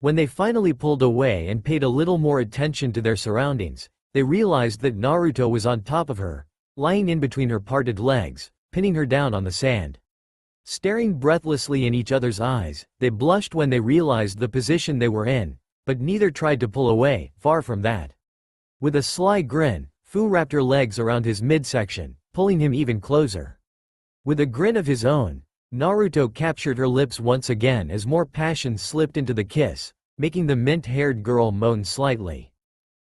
When they finally pulled away and paid a little more attention to their surroundings, they realized that Naruto was on top of her, lying in between her parted legs, pinning her down on the sand. Staring breathlessly in each other's eyes, they blushed when they realized the position they were in, but neither tried to pull away, far from that. With a sly grin, Fu wrapped her legs around his midsection, pulling him even closer. With a grin of his own, Naruto captured her lips once again as more passion slipped into the kiss, making the mint-haired girl moan slightly.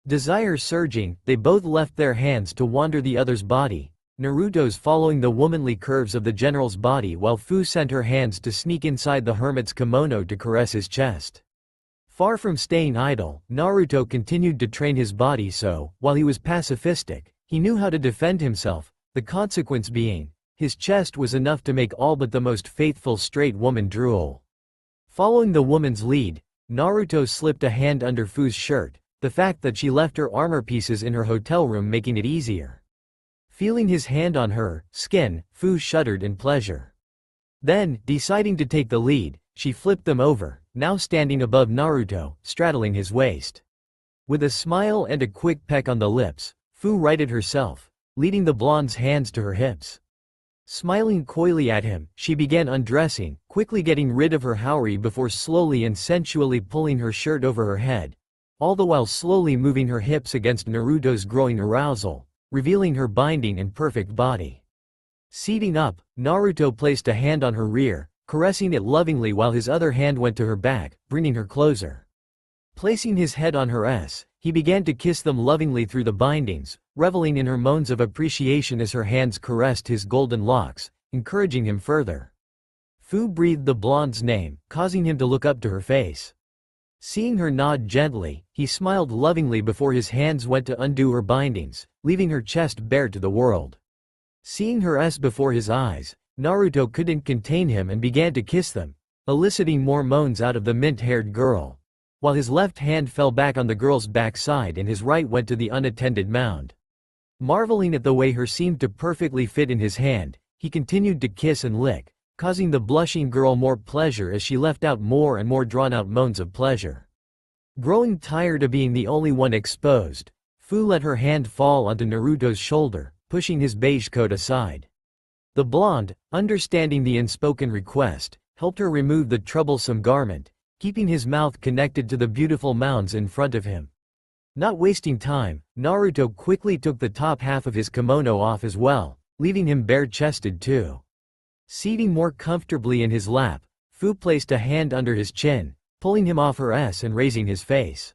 Desire surging, they both left their hands to wander the other's body, Naruto's following the womanly curves of the general's body while Fu sent her hands to sneak inside the hermit's kimono to caress his chest. Far from staying idle, Naruto continued to train his body so, while he was pacifistic, he knew how to defend himself, the consequence being, his chest was enough to make all but the most faithful straight woman drool. Following the woman's lead, Naruto slipped a hand under Fu's shirt, the fact that she left her armor pieces in her hotel room making it easier. Feeling his hand on her skin, Fu shuddered in pleasure. Then, deciding to take the lead, she flipped them over, now standing above Naruto, straddling his waist. With a smile and a quick peck on the lips, Fu righted herself, leading the blonde's hands to her hips. Smiling coyly at him, she began undressing, quickly getting rid of her haori before slowly and sensually pulling her shirt over her head, all the while slowly moving her hips against Naruto's growing arousal, revealing her binding and perfect body. Seating up, Naruto placed a hand on her rear, caressing it lovingly while his other hand went to her back, bringing her closer. Placing his head on her He began to kiss them lovingly through the bindings, reveling in her moans of appreciation as her hands caressed his golden locks, encouraging him further. Fu breathed the blonde's name, causing him to look up to her face. Seeing her nod gently, he smiled lovingly before his hands went to undo her bindings, leaving her chest bare to the world. Seeing her before his eyes, Naruto couldn't contain him and began to kiss them, eliciting more moans out of the mint-haired girl. While his left hand fell back on the girl's backside and his right went to the unattended mound. Marveling at the way her seemed to perfectly fit in his hand, he continued to kiss and lick, causing the blushing girl more pleasure as she left out more and more drawn-out moans of pleasure. Growing tired of being the only one exposed, Fu let her hand fall onto Naruto's shoulder, pushing his beige coat aside. The blonde, understanding the unspoken request, helped her remove the troublesome garment, keeping his mouth connected to the beautiful mounds in front of him. Not wasting time, Naruto quickly took the top half of his kimono off as well, leaving him bare-chested too. Seating more comfortably in his lap, Fu placed a hand under his chin, pulling him off her and raising his face.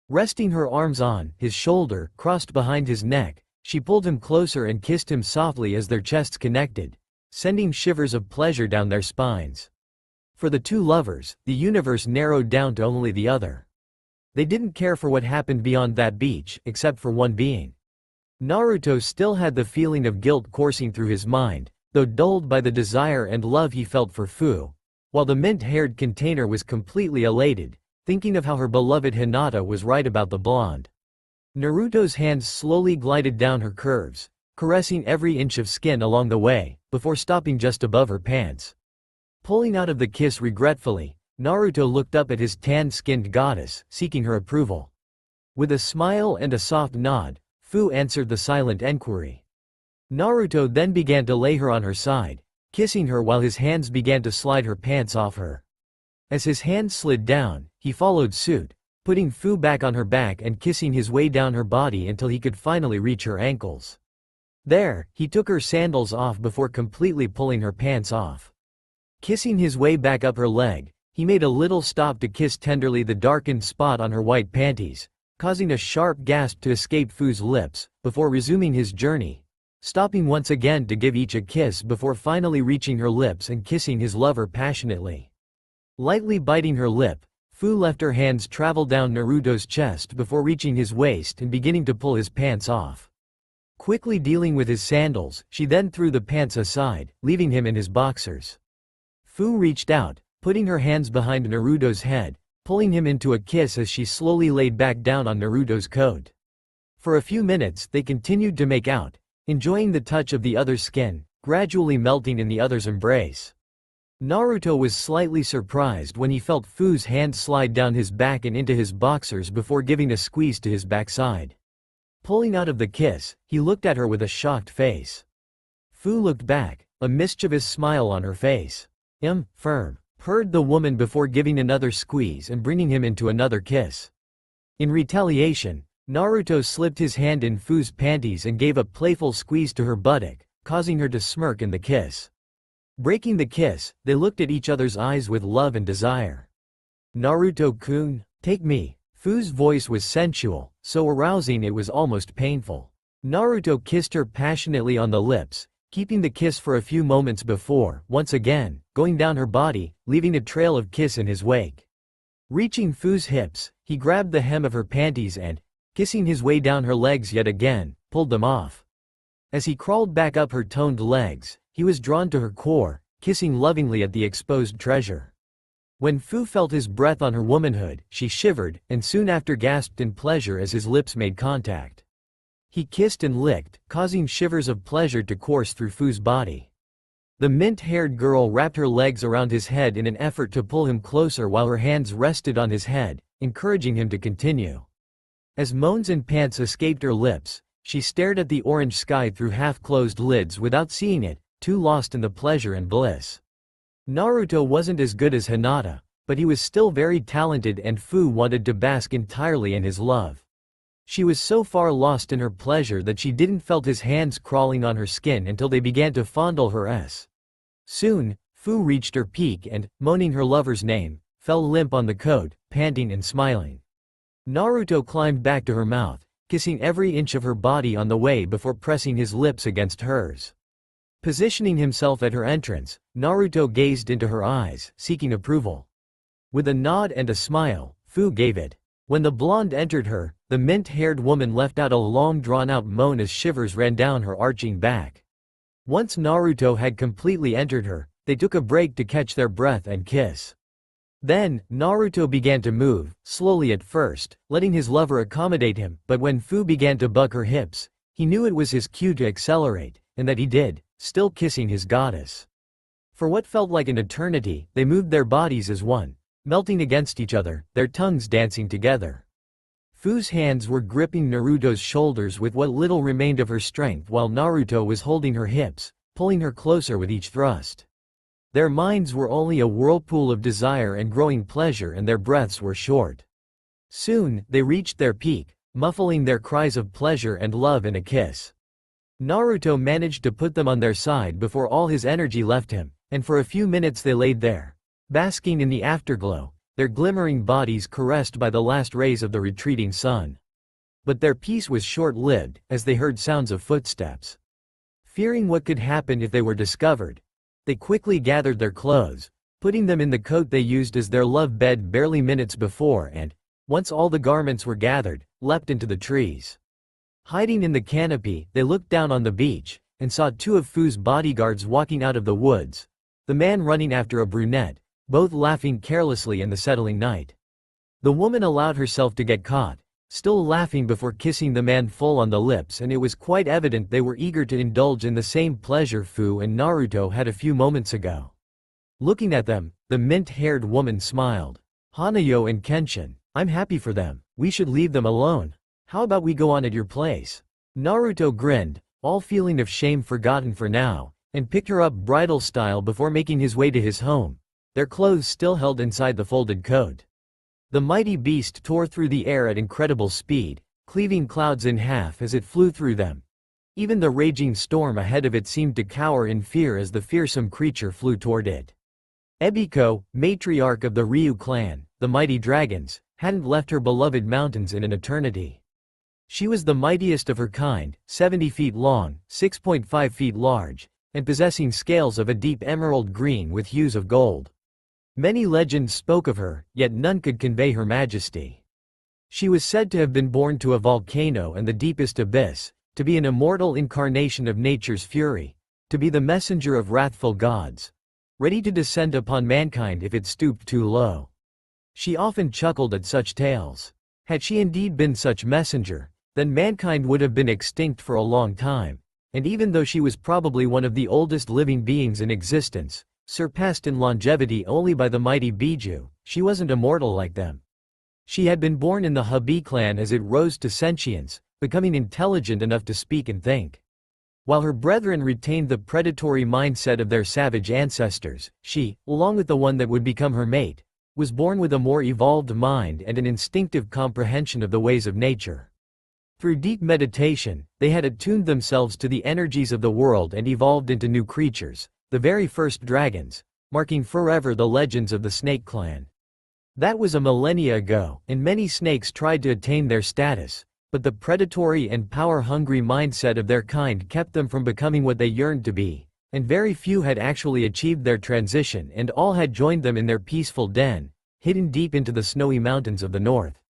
Resting her arms on his shoulder, crossed behind his neck, she pulled him closer and kissed him softly as their chests connected, sending shivers of pleasure down their spines. For the two lovers, the universe narrowed down to only the other. They didn't care for what happened beyond that beach, except for one being. Naruto still had the feeling of guilt coursing through his mind, though dulled by the desire and love he felt for Fu, while the mint-haired container was completely elated, thinking of how her beloved Hinata was right about the blonde. Naruto's hands slowly glided down her curves, caressing every inch of skin along the way, before stopping just above her pants. Pulling out of the kiss regretfully, Naruto looked up at his tan-skinned goddess, seeking her approval. With a smile and a soft nod, Fu answered the silent enquiry. Naruto then began to lay her on her side, kissing her while his hands began to slide her pants off her. As his hands slid down, he followed suit, putting Fu back on her back and kissing his way down her body until he could finally reach her ankles. There, he took her sandals off before completely pulling her pants off. Kissing his way back up her leg, he made a little stop to kiss tenderly the darkened spot on her white panties, causing a sharp gasp to escape Fu's lips, before resuming his journey, stopping once again to give each a kiss before finally reaching her lips and kissing his lover passionately. Lightly biting her lip, Fu left her hands travel down Naruto's chest before reaching his waist and beginning to pull his pants off. Quickly dealing with his sandals, she then threw the pants aside, leaving him in his boxers. Fu reached out, putting her hands behind Naruto's head, pulling him into a kiss as she slowly laid back down on Naruto's coat. For a few minutes they continued to make out, enjoying the touch of the other's skin, gradually melting in the other's embrace. Naruto was slightly surprised when he felt Fu's hand slide down his back and into his boxers before giving a squeeze to his backside. Pulling out of the kiss, he looked at her with a shocked face. Fu looked back, a mischievous smile on her face. Firm, purred the woman before giving another squeeze and bringing him into another kiss. In retaliation, Naruto slipped his hand in Fu's panties and gave a playful squeeze to her buttock, causing her to smirk in the kiss. Breaking the kiss, they looked at each other's eyes with love and desire. Naruto-kun, take me. Fu's voice was sensual, so arousing it was almost painful. Naruto kissed her passionately on the lips, keeping the kiss for a few moments before, once again, going down her body, leaving a trail of kiss in his wake. Reaching Fu's hips, he grabbed the hem of her panties and, kissing his way down her legs yet again, pulled them off. As he crawled back up her toned legs, he was drawn to her core, kissing lovingly at the exposed treasure. When Fu felt his breath on her womanhood, she shivered, and soon after gasped in pleasure as his lips made contact. He kissed and licked, causing shivers of pleasure to course through Fu's body. The mint-haired girl wrapped her legs around his head in an effort to pull him closer while her hands rested on his head, encouraging him to continue. As moans and pants escaped her lips, she stared at the orange sky through half-closed lids without seeing it, too lost in the pleasure and bliss. Naruto wasn't as good as Hinata, but he was still very talented and Fu wanted to bask entirely in his love. She was so far lost in her pleasure that she didn't felt his hands crawling on her skin until they began to fondle her. Soon, Fu reached her peak and, moaning her lover's name, fell limp on the coat, panting and smiling. Naruto climbed back to her mouth, kissing every inch of her body on the way before pressing his lips against hers. Positioning himself at her entrance, Naruto gazed into her eyes, seeking approval. With a nod and a smile, Fu gave it. When the blonde entered her, the mint-haired woman let out a long drawn-out moan as shivers ran down her arching back. Once Naruto had completely entered her, they took a break to catch their breath and kiss. Then, Naruto began to move, slowly at first, letting his lover accommodate him, but when Fu began to bug her hips, he knew it was his cue to accelerate, and that he did, still kissing his goddess. For what felt like an eternity, they moved their bodies as one, melting against each other, their tongues dancing together. Fu's hands were gripping Naruto's shoulders with what little remained of her strength while Naruto was holding her hips, pulling her closer with each thrust. Their minds were only a whirlpool of desire and growing pleasure, and their breaths were short. Soon, they reached their peak, muffling their cries of pleasure and love in a kiss. Naruto managed to put them on their side before all his energy left him, and for a few minutes they laid there, basking in the afterglow, their glimmering bodies caressed by the last rays of the retreating sun. But their peace was short-lived, as they heard sounds of footsteps. Fearing what could happen if they were discovered, they quickly gathered their clothes, putting them in the coat they used as their love bed barely minutes before and, once all the garments were gathered, leapt into the trees. Hiding in the canopy, they looked down on the beach, and saw two of Fu's bodyguards walking out of the woods, the man running after a brunette, both laughing carelessly in the settling night. The woman allowed herself to get caught, still laughing before kissing the man full on the lips, and it was quite evident they were eager to indulge in the same pleasure Fu and Naruto had a few moments ago. Looking at them, the mint-haired woman smiled. "Hanayo and Kenshin, I'm happy for them. We should leave them alone. How about we go on at your place?" Naruto grinned, all feeling of shame forgotten for now, and picked her up bridal style before making his way to his home, their clothes still held inside the folded coat. The mighty beast tore through the air at incredible speed, cleaving clouds in half as it flew through them. Even the raging storm ahead of it seemed to cower in fear as the fearsome creature flew toward it. Ebiko, matriarch of the Ryu clan, the mighty dragons, hadn't left her beloved mountains in an eternity. She was the mightiest of her kind, 70 feet long, 6.5 feet large, and possessing scales of a deep emerald green with hues of gold. Many legends spoke of her, yet none could convey her majesty. She was said to have been born to a volcano and the deepest abyss, to be an immortal incarnation of nature's fury, to be the messenger of wrathful gods, ready to descend upon mankind if it stooped too low. She often chuckled at such tales. Had she indeed been such messenger, then mankind would have been extinct for a long time, and even though she was probably one of the oldest living beings in existence, surpassed in longevity only by the mighty Biju, she wasn't immortal like them. She had been born in the Habi clan as it rose to sentience, becoming intelligent enough to speak and think. While her brethren retained the predatory mindset of their savage ancestors, she, along with the one that would become her mate, was born with a more evolved mind and an instinctive comprehension of the ways of nature. Through deep meditation, they had attuned themselves to the energies of the world and evolved into new creatures, the very first dragons, marking forever the legends of the Snake Clan. That was a millennia ago, and many snakes tried to attain their status, but the predatory and power-hungry mindset of their kind kept them from becoming what they yearned to be, and very few had actually achieved their transition, and all had joined them in their peaceful den, hidden deep into the snowy mountains of the north.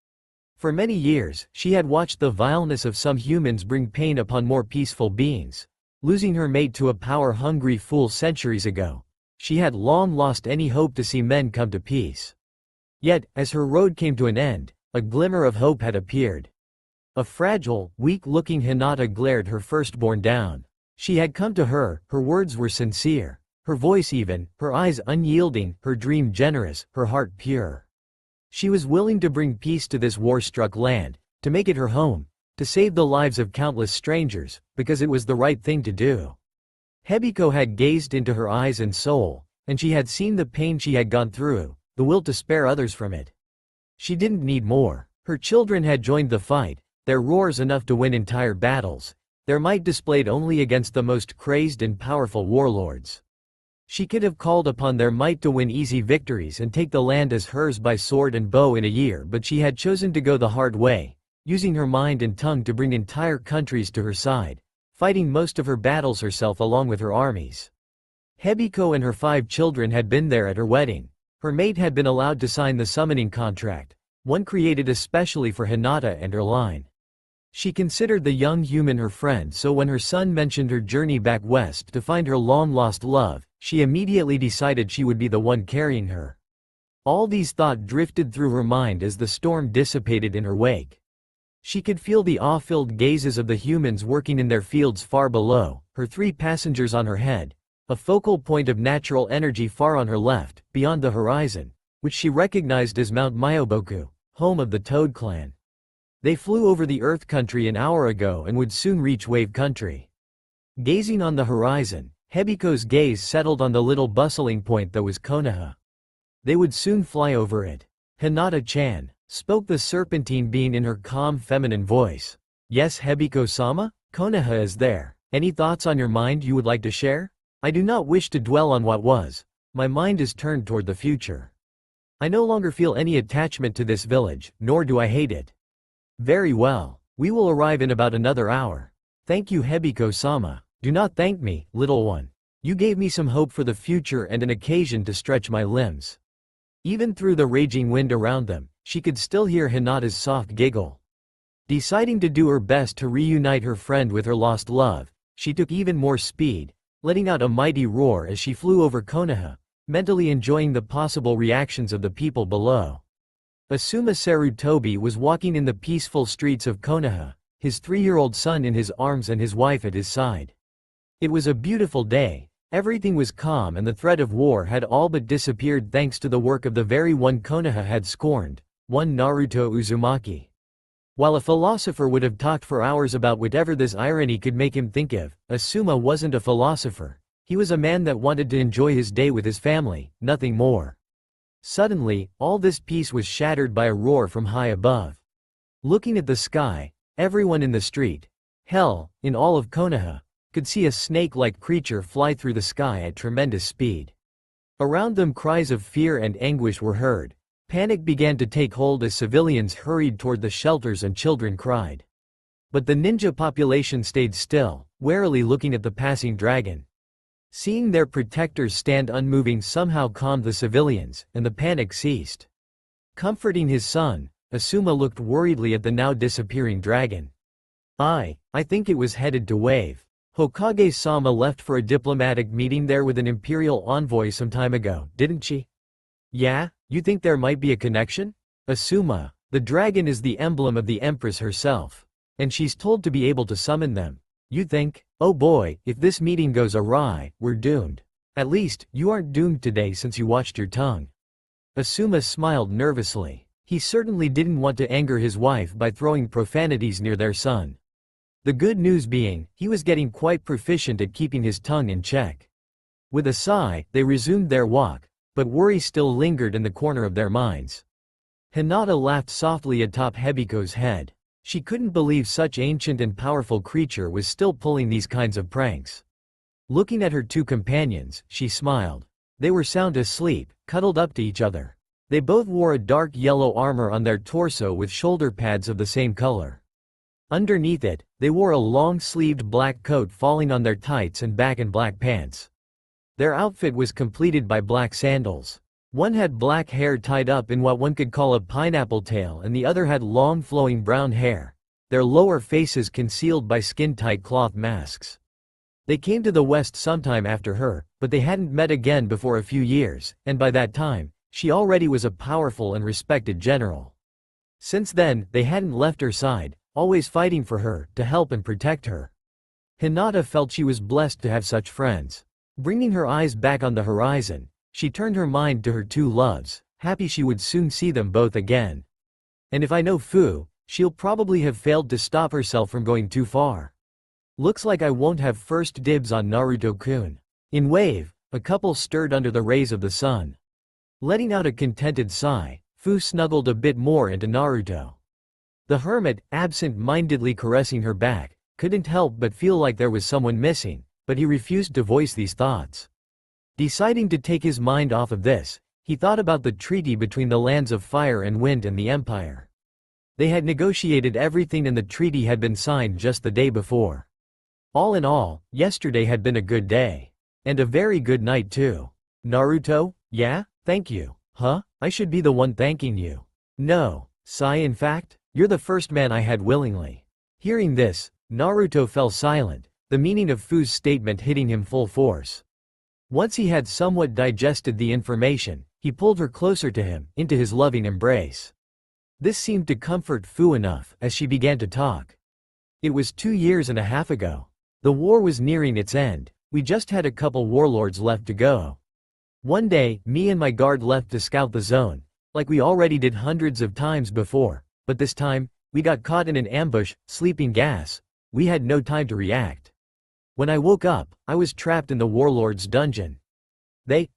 For many years, she had watched the vileness of some humans bring pain upon more peaceful beings. Losing her mate to a power-hungry fool centuries ago, she had long lost any hope to see men come to peace. Yet, as her road came to an end, a glimmer of hope had appeared. A fragile, weak-looking Hinata glared her firstborn down. She had come to her, her words were sincere, her voice even, her eyes unyielding, her dream generous, her heart pure. She was willing to bring peace to this war-struck land, to make it her home, to save the lives of countless strangers, because it was the right thing to do. Hebiko had gazed into her eyes and soul, and she had seen the pain she had gone through, the will to spare others from it. She didn't need more. Her children had joined the fight, their roars enough to win entire battles, their might displayed only against the most crazed and powerful warlords. She could have called upon their might to win easy victories and take the land as hers by sword and bow in a year, but she had chosen to go the hard way, using her mind and tongue to bring entire countries to her side, fighting most of her battles herself along with her armies. Hebiko and her 5 children had been there at her wedding. Her mate had been allowed to sign the summoning contract, one created especially for Hinata and her line. She considered the young human her friend, so when her son mentioned her journey back west to find her long-lost love, she immediately decided she would be the one carrying her. All these thoughts drifted through her mind as the storm dissipated in her wake. She could feel the awe-filled gazes of the humans working in their fields far below, her 3 passengers on her head, a focal point of natural energy far on her left, beyond the horizon, which she recognized as Mount Myoboku, home of the Toad clan. They flew over the Earth country an hour ago and would soon reach Wave country. Gazing on the horizon, Hebiko's gaze settled on the little bustling point that was Konoha. They would soon fly over it. "Hinata-chan," spoke the serpentine being in her calm feminine voice. "Yes, Hebiko-sama? Konoha is there. Any thoughts on your mind you would like to share? I do not wish to dwell on what was. My mind is turned toward the future. I no longer feel any attachment to this village, nor do I hate it." "Very well. We will arrive in about another hour. Thank you, Hebiko-sama. Do not thank me, little one. You gave me some hope for the future and an occasion to stretch my limbs." Even through the raging wind around them, she could still hear Hinata's soft giggle. Deciding to do her best to reunite her friend with her lost love, she took even more speed, letting out a mighty roar as she flew over Konoha, mentally enjoying the possible reactions of the people below. Asuma Sarutobi was walking in the peaceful streets of Konoha, his 3-year-old son in his arms and his wife at his side. It was a beautiful day, everything was calm and the threat of war had all but disappeared thanks to the work of the very one Konoha had scorned, one Naruto Uzumaki. While a philosopher would have talked for hours about whatever this irony could make him think of, Asuma wasn't a philosopher, he was a man that wanted to enjoy his day with his family, nothing more. Suddenly, all this peace was shattered by a roar from high above. Looking at the sky, everyone in the street, hell, in all of Konoha, could see a snake-like creature fly through the sky at tremendous speed. Around them cries of fear and anguish were heard. Panic began to take hold as civilians hurried toward the shelters and children cried. But the ninja population stayed still, warily looking at the passing dragon. Seeing their protectors stand unmoving somehow calmed the civilians, and the panic ceased. Comforting his son, Asuma looked worriedly at the now disappearing dragon. I think it was headed to Wave. Hokage-sama left for a diplomatic meeting there with an imperial envoy some time ago, didn't she? Yeah, you think there might be a connection? Asuma, the dragon is the emblem of the Empress herself. And she's told to be able to summon them. You think, oh boy, if this meeting goes awry, we're doomed. At least, you aren't doomed today since you watched your tongue. Asuma smiled nervously. He certainly didn't want to anger his wife by throwing profanities near their son. The good news being, he was getting quite proficient at keeping his tongue in check. With a sigh, they resumed their walk, but worry still lingered in the corner of their minds. Hinata laughed softly atop Hebiko's head. She couldn't believe such ancient and powerful creature was still pulling these kinds of pranks. Looking at her 2 companions, she smiled. They were sound asleep, cuddled up to each other. They both wore a dark yellow armor on their torso with shoulder pads of the same color. Underneath it, they wore a long-sleeved black coat falling on their tights and back and black pants. Their outfit was completed by black sandals. One had black hair tied up in what one could call a pineapple tail and the other had long flowing brown hair, their lower faces concealed by skin-tight cloth masks. They came to the west sometime after her, but they hadn't met again before a few years, and by that time, she already was a powerful and respected general. Since then, they hadn't left her side, always fighting for her, to help and protect her. Hinata felt she was blessed to have such friends. Bringing her eyes back on the horizon, she turned her mind to her 2 loves, happy she would soon see them both again. And if I know Fu, she'll probably have failed to stop herself from going too far. Looks like I won't have first dibs on Naruto-kun. In Wave, a couple stirred under the rays of the sun. Letting out a contented sigh, Fu snuggled a bit more into Naruto. The hermit, absent-mindedly caressing her back, couldn't help but feel like there was someone missing, but he refused to voice these thoughts. Deciding to take his mind off of this, he thought about the treaty between the lands of fire and wind and the empire. They had negotiated everything and the treaty had been signed just the day before. All in all, yesterday had been a good day. And a very good night too. Naruto, yeah, thank you. Huh? I should be the one thanking you. No, Sai, in fact, you're the first man I had willingly. Hearing this, Naruto fell silent, the meaning of Fu's statement hitting him full force. Once he had somewhat digested the information, he pulled her closer to him, into his loving embrace. This seemed to comfort Fu enough, as she began to talk. It was 2 years and a half ago. The war was nearing its end, we just had a couple warlords left to go. One day, me and my guard left to scout the zone, like we already did hundreds of times before, but this time, we got caught in an ambush, sleeping gas. We had no time to react. When I woke up, I was trapped in the warlord's dungeon.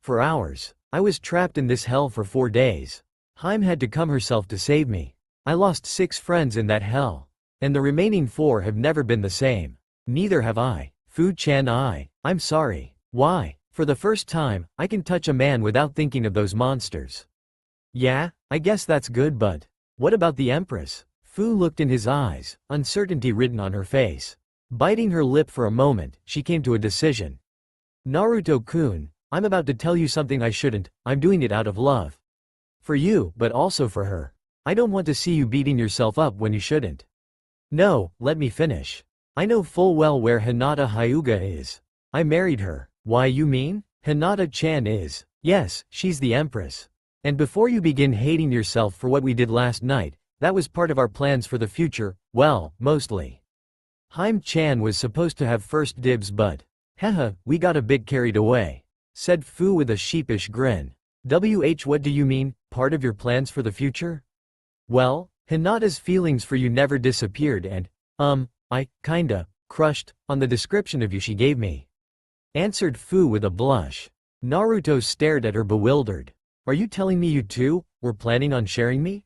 For hours. I was trapped in this hell for 4 days. Haim had to come herself to save me. I lost 6 friends in that hell. And the remaining 4 have never been the same. Neither have I. Fu-chan, I'm sorry. Why? For the first time, I can touch a man without thinking of those monsters. Yeah, I guess that's good, but what about the Empress? Fu looked in his eyes, uncertainty written on her face. Biting her lip for a moment, she came to a decision. Naruto-kun, I'm about to tell you something I shouldn't, I'm doing it out of love. For you, but also for her. I don't want to see you beating yourself up when you shouldn't. No, let me finish. I know full well where Hinata Hyuga is. I married her. Why, you mean? Hinata-chan is. Yes, she's the Empress. And before you begin hating yourself for what we did last night, that was part of our plans for the future, well, mostly. Haim-chan was supposed to have first dibs but, haha, we got a bit carried away, said Fu with a sheepish grin. What do you mean, part of your plans for the future? Well, Hinata's feelings for you never disappeared and, I, kinda, crushed, on the description of you she gave me. Answered Fu with a blush. Naruto stared at her bewildered. Are you telling me you two were planning on sharing me?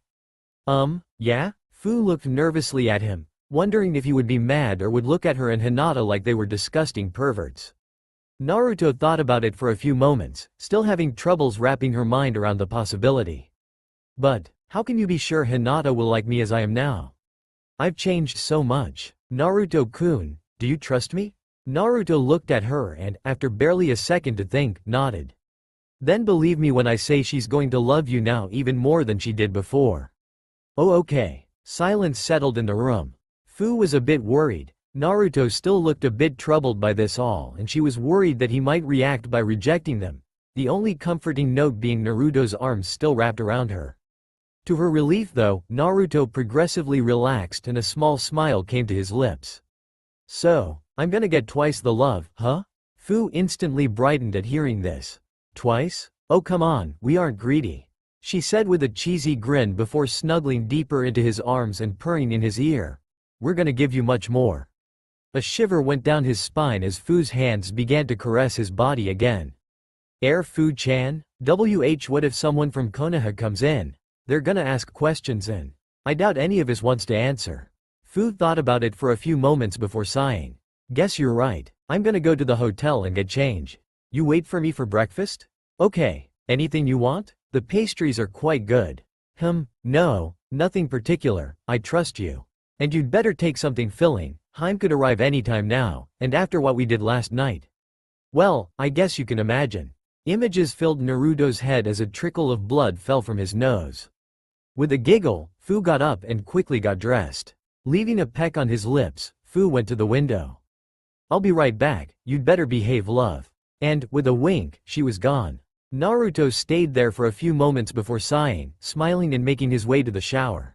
Yeah? Fu looked nervously at him, wondering if he would be mad or would look at her and Hinata like they were disgusting perverts. Naruto thought about it for a few moments, still having troubles wrapping her mind around the possibility. But, how can you be sure Hinata will like me as I am now? I've changed so much. Naruto-kun, do you trust me? Naruto looked at her and, after barely a second to think, nodded. Then believe me when I say she's going to love you now even more than she did before. Oh, okay. Silence settled in the room. Fu was a bit worried. Naruto still looked a bit troubled by this all and she was worried that he might react by rejecting them, the only comforting note being Naruto's arms still wrapped around her. To her relief though, Naruto progressively relaxed and a small smile came to his lips. So, I'm gonna get twice the love, huh? Fu instantly brightened at hearing this. Twice? Oh come on, we aren't greedy. She said with a cheesy grin before snuggling deeper into his arms and purring in his ear. We're gonna give you much more. A shiver went down his spine as Fu's hands began to caress his body again. Fu-chan? What if someone from Konoha comes in? They're gonna ask questions and I doubt any of us wants to answer. Fu thought about it for a few moments before sighing. Guess you're right. I'm gonna go to the hotel and get change. You wait for me for breakfast? Okay. Anything you want? The pastries are quite good. No, nothing particular, I trust you. And you'd better take something filling, Haim could arrive anytime now, and after what we did last night. Well, I guess you can imagine. Images filled Naruto's head as a trickle of blood fell from his nose. With a giggle, Fu got up and quickly got dressed. Leaving a peck on his lips, Fu went to the window. I'll be right back, you'd better behave, love. And, with a wink, she was gone. Naruto stayed there for a few moments before sighing, smiling and making his way to the shower.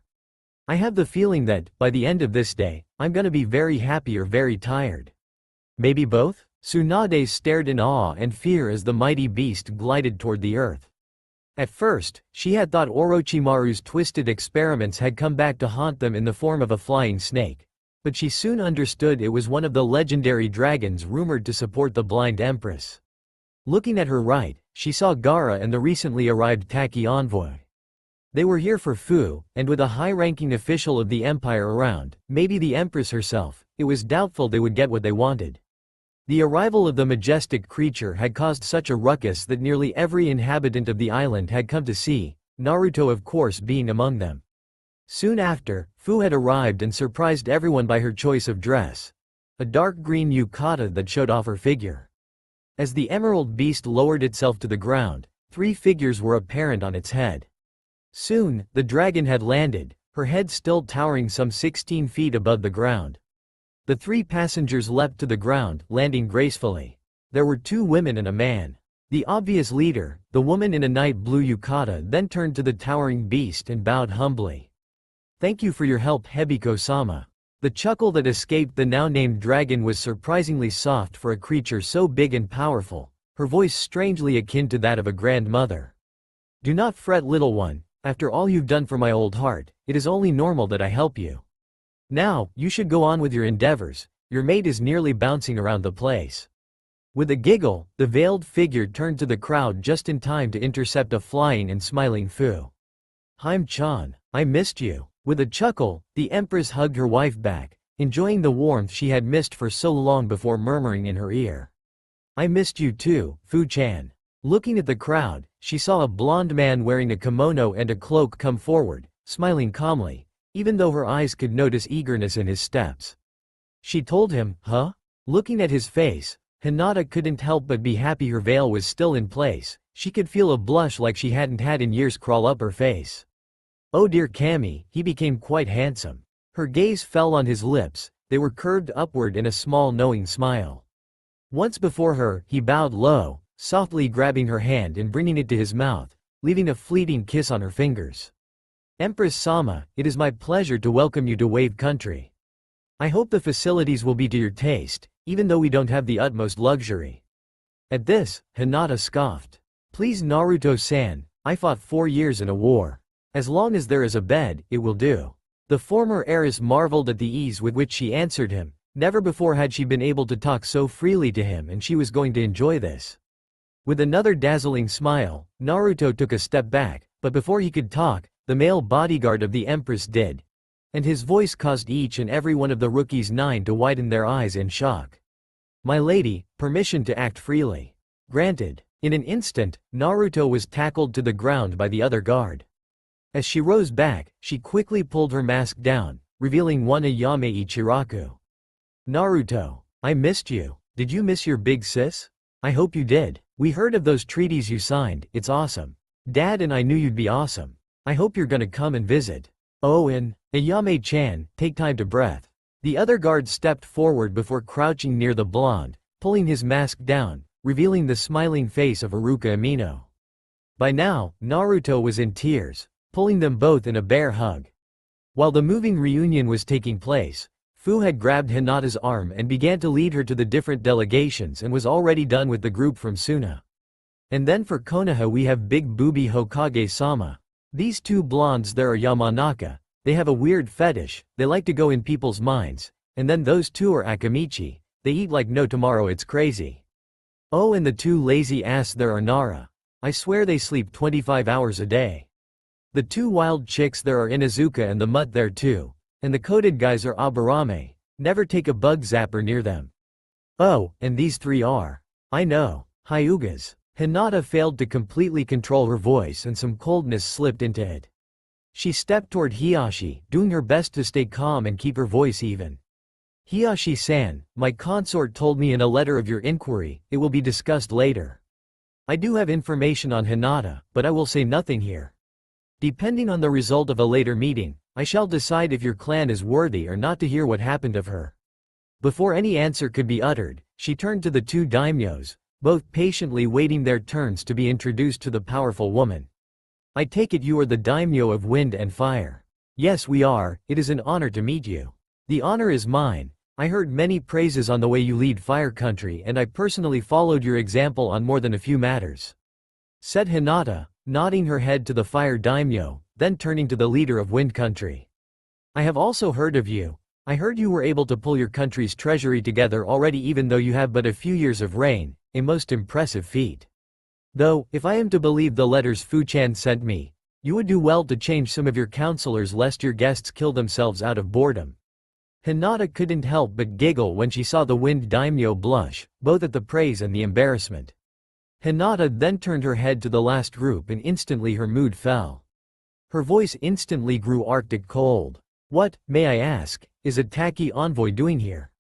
I have the feeling that, by the end of this day, I'm gonna be very happy or very tired. Maybe both? Tsunade stared in awe and fear as the mighty beast glided toward the earth. At first, she had thought Orochimaru's twisted experiments had come back to haunt them in the form of a flying snake. But she soon understood it was one of the legendary dragons rumored to support the blind empress. Looking at her right, she saw Gaara and the recently arrived Taki envoy. They were here for Fu, and with a high-ranking official of the empire around, maybe the empress herself, it was doubtful they would get what they wanted. The arrival of the majestic creature had caused such a ruckus that nearly every inhabitant of the island had come to see, Naruto of course being among them. Soon after, Fu had arrived and surprised everyone by her choice of dress. A dark green yukata that showed off her figure. As the emerald beast lowered itself to the ground, 3 figures were apparent on its head. Soon, the dragon had landed, her head still towering some 16 feet above the ground. The 3 passengers leapt to the ground, landing gracefully. There were 2 women and a man. The obvious leader, the woman in a night blue yukata, then turned to the towering beast and bowed humbly. "Thank you for your help, Hebiko-sama." The chuckle that escaped the now-named dragon was surprisingly soft for a creature so big and powerful, her voice strangely akin to that of a grandmother. "Do not fret, little one, after all you've done for my old heart, it is only normal that I help you. Now, you should go on with your endeavors, your mate is nearly bouncing around the place." With a giggle, the veiled figure turned to the crowd just in time to intercept a flying and smiling Fu. "Haim-chan, I missed you." With a chuckle, the Empress hugged her wife back, enjoying the warmth she had missed for so long before murmuring in her ear. "I missed you too, Fu-chan." Looking at the crowd, she saw a blond man wearing a kimono and a cloak come forward, smiling calmly, even though her eyes could notice eagerness in his steps. She told him, "Huh?" Looking at his face, Hinata couldn't help but be happy her veil was still in place. She could feel a blush like she hadn't had in years crawl up her face. "Oh dear Kami, he became quite handsome." Her gaze fell on his lips, they were curved upward in a small knowing smile. Once before her, he bowed low, softly grabbing her hand and bringing it to his mouth, leaving a fleeting kiss on her fingers. "Empress Sama, it is my pleasure to welcome you to Wave Country. I hope the facilities will be to your taste, even though we don't have the utmost luxury." At this, Hinata scoffed. "Please Naruto-san, I fought 4 years in a war. As long as there is a bed, it will do." The former heiress marveled at the ease with which she answered him. Never before had she been able to talk so freely to him, and she was going to enjoy this. With another dazzling smile, Naruto took a step back, but before he could talk, the male bodyguard of the Empress did. And his voice caused each and every one of the rookies 9 to widen their eyes in shock. "My lady, permission to act freely." "Granted." In an instant, Naruto was tackled to the ground by the other guard. As she rose back, she quickly pulled her mask down, revealing one Ayame Ichiraku. "Naruto, I missed you. Did you miss your big sis? I hope you did. We heard of those treaties you signed, it's awesome. Dad and I knew you'd be awesome. I hope you're gonna come and visit. Oh, and Ayame-chan, take time to breath." The other guard stepped forward before crouching near the blonde, pulling his mask down, revealing the smiling face of Iruka Amino. By now, Naruto was in tears, pulling them both in a bear hug. While the moving reunion was taking place, Fu had grabbed Hinata's arm and began to lead her to the different delegations and was already done with the group from Suna. And then for Konoha we have Big Booby Hokage-sama. These 2 blondes there are Yamanaka, they have a weird fetish, they like to go in people's minds, and then those 2 are Akamichi, they eat like no tomorrow, it's crazy. Oh, and the 2 lazy ass there are Nara. I swear they sleep 25 hours a day. The 2 wild chicks there are Inuzuka and the mutt there too, and the coated guys are Aburame, never take a bug zapper near them. Oh, and these 3 are. I know, Hyugas. Hinata failed to completely control her voice and some coldness slipped into it. She stepped toward Hiyashi, doing her best to stay calm and keep her voice even. "Hiyashi-san, my consort told me in a letter of your inquiry, it will be discussed later. I do have information on Hinata, but I will say nothing here. Depending on the result of a later meeting, I shall decide if your clan is worthy or not to hear what happened of her." Before any answer could be uttered, she turned to the 2 daimyos, both patiently waiting their turns to be introduced to the powerful woman. "I take it you are the daimyo of Wind and Fire." "Yes we are, it is an honor to meet you." "The honor is mine. I heard many praises on the way you lead Fire Country and I personally followed your example on more than a few matters," said Hinata, nodding her head to the Fire Daimyo, then turning to the leader of Wind Country. "I have also heard of you. I heard you were able to pull your country's treasury together already even though you have but a few years of reign, a most impressive feat. Though, if I am to believe the letters Fu-chan sent me, you would do well to change some of your counselors lest your guests kill themselves out of boredom." Hinata couldn't help but giggle when she saw the wind Daimyo blush, both at the praise and the embarrassment. Hinata then turned her head to the last group and instantly her mood fell. Her voice instantly grew arctic cold. "What, may I ask, is a Taki envoy doing here?"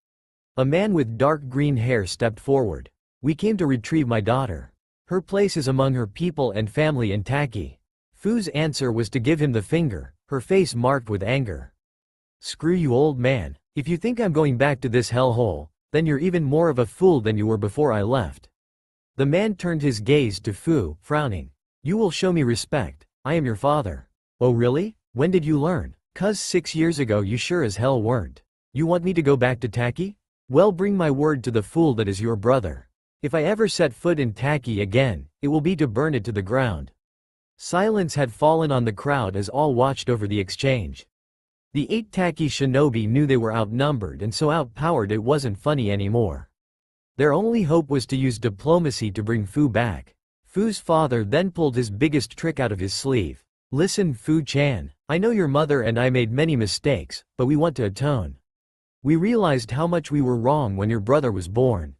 A man with dark green hair stepped forward. "We came to retrieve my daughter. Her place is among her people and family in Taki." Fu's answer was to give him the finger, her face marked with anger. "Screw you, old man. If you think I'm going back to this hellhole, then you're even more of a fool than you were before I left." The man turned his gaze to Fu, frowning. "You will show me respect. I am your father." "Oh really? When did you learn? 'Cause 6 years ago you sure as hell weren't. You want me to go back to Taki? Well, bring my word to the fool that is your brother. If I ever set foot in Taki again, it will be to burn it to the ground." Silence had fallen on the crowd as all watched over the exchange. The 8 Taki shinobi knew they were outnumbered and so outpowered it wasn't funny anymore. Their only hope was to use diplomacy to bring Fu back. Fu's father then pulled his biggest trick out of his sleeve. "Listen, Fu-chan, I know your mother and I made many mistakes, but we want to atone. We realized how much we were wrong when your brother was born.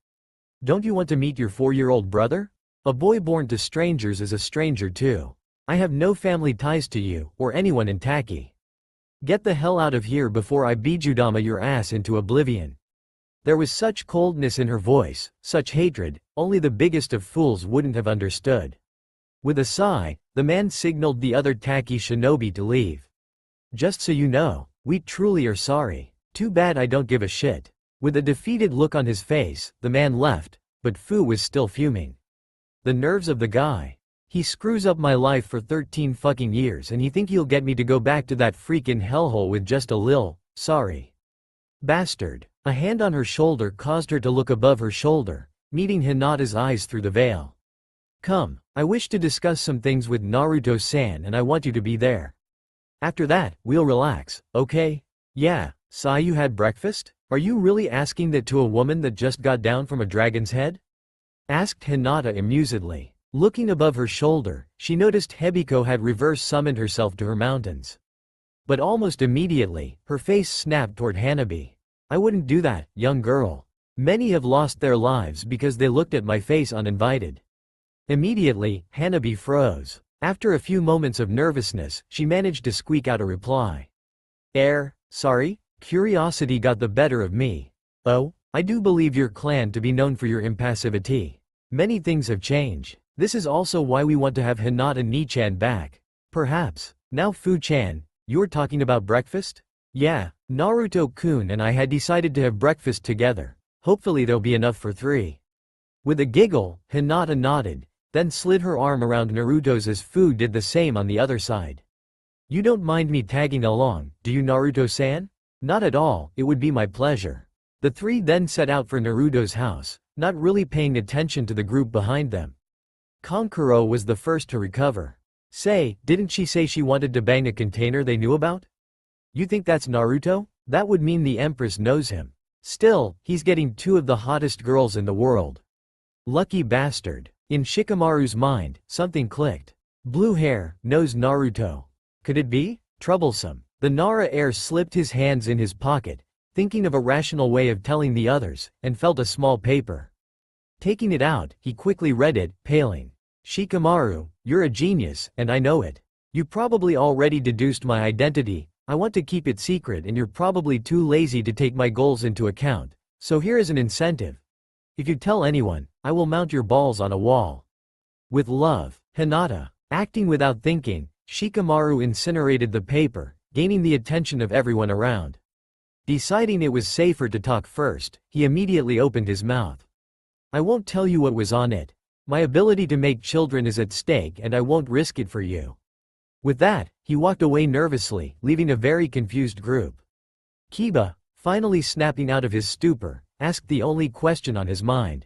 Don't you want to meet your 4-year-old brother? A boy born to strangers is a stranger too. I have no family ties to you, or anyone in Taki. Get the hell out of here before I bijudama your ass into oblivion." There was such coldness in her voice, such hatred, only the biggest of fools wouldn't have understood. With a sigh, the man signaled the other Taki shinobi to leave. "Just so you know, we truly are sorry. Too bad I don't give a shit." With a defeated look on his face, the man left, but Fu was still fuming. The nerves of the guy. He screws up my life for 13 fucking years and he think he'll get me to go back to that freaking hellhole with just a lil, sorry. Bastard. A hand on her shoulder caused her to look above her shoulder, meeting Hinata's eyes through the veil. "Come, I wish to discuss some things with Naruto-san and I want you to be there. After that, we'll relax, okay?" "Yeah, Sai, you had breakfast? Are you really asking that to a woman that just got down from a dragon's head?" asked Hinata amusedly. Looking above her shoulder, she noticed Hebiko had reverse summoned herself to her mountains. But almost immediately, her face snapped toward Hanabi. "I wouldn't do that, young girl. Many have lost their lives because they looked at my face uninvited." Immediately, Hanabi froze. After a few moments of nervousness, she managed to squeak out a reply. Sorry? Curiosity got the better of me. Oh, I do believe your clan to be known for your impassivity. Many things have changed. This is also why we want to have Hinata Ni-chan back. Perhaps. Now Fu-chan, you're talking about breakfast? Yeah, Naruto-kun and I had decided to have breakfast together. Hopefully there'll be enough for 3. With a giggle, Hinata nodded, then slid her arm around Naruto's as Fu did the same on the other side. "You don't mind me tagging along, do you, Naruto-san?" "Not at all, it would be my pleasure." The 3 then set out for Naruto's house, not really paying attention to the group behind them. Kankuro was the first to recover. "Say, didn't she say she wanted to bang a container they knew about? You think that's Naruto? That would mean the Empress knows him. Still, he's getting 2 of the hottest girls in the world. Lucky bastard." In Shikamaru's mind, something clicked. Blue hair, knows Naruto. Could it be? Troublesome. The Nara heir slipped his hands in his pocket, thinking of a rational way of telling the others, and felt a small paper. Taking it out, he quickly read it, paling. "Shikamaru, you're a genius, and I know it. You probably already deduced my identity. I want to keep it secret and you're probably too lazy to take my goals into account, so here is an incentive. If you tell anyone, I will mount your balls on a wall. With love, Hinata." Acting without thinking, Shikamaru incinerated the paper, gaining the attention of everyone around. Deciding it was safer to talk first, he immediately opened his mouth. "I won't tell you what was on it. My ability to make children is at stake and I won't risk it for you." With that, he walked away nervously, leaving a very confused group. Kiba, finally snapping out of his stupor, asked the only question on his mind.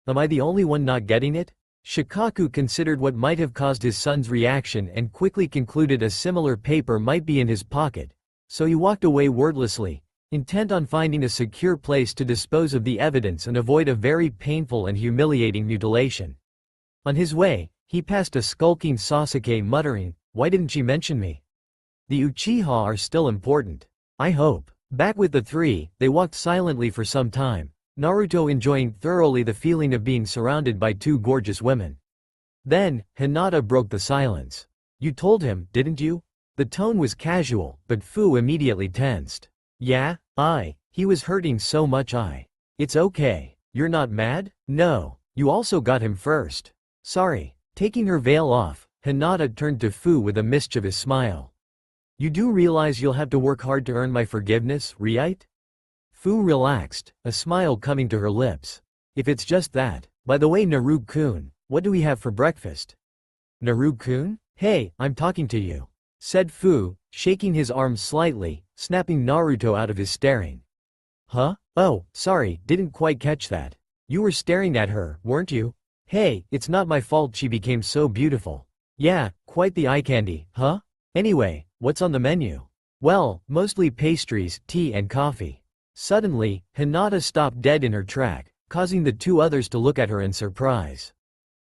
"Am I the only one not getting it?" Shikaku considered what might have caused his son's reaction and quickly concluded a similar paper might be in his pocket, so he walked away wordlessly, intent on finding a secure place to dispose of the evidence and avoid a very painful and humiliating mutilation. On his way, he passed a skulking Sasuke muttering, "Why didn't she mention me? The Uchiha are still important. I hope." Back with the three, they walked silently for some time, Naruto enjoying thoroughly the feeling of being surrounded by two gorgeous women. Then, Hinata broke the silence. You told him, didn't you? The tone was casual, but Fu immediately tensed. Yeah, he was hurting so much. It's okay. You're not mad? No. You also got him first. Sorry. Taking her veil off, Hinata turned to Fu with a mischievous smile. You do realize you'll have to work hard to earn my forgiveness, right? Fu relaxed, a smile coming to her lips. If it's just that. By the way, Naruto-kun, what do we have for breakfast? Naruto-kun? Hey, I'm talking to you, said Fu, shaking his arm slightly, snapping Naruto out of his staring. Huh? Oh, sorry, didn't quite catch that. You were staring at her, weren't you? Hey, it's not my fault she became so beautiful. Yeah, quite the eye candy, huh? Anyway, what's on the menu? Well, mostly pastries, tea and coffee. Suddenly, Hinata stopped dead in her track, causing the two others to look at her in surprise.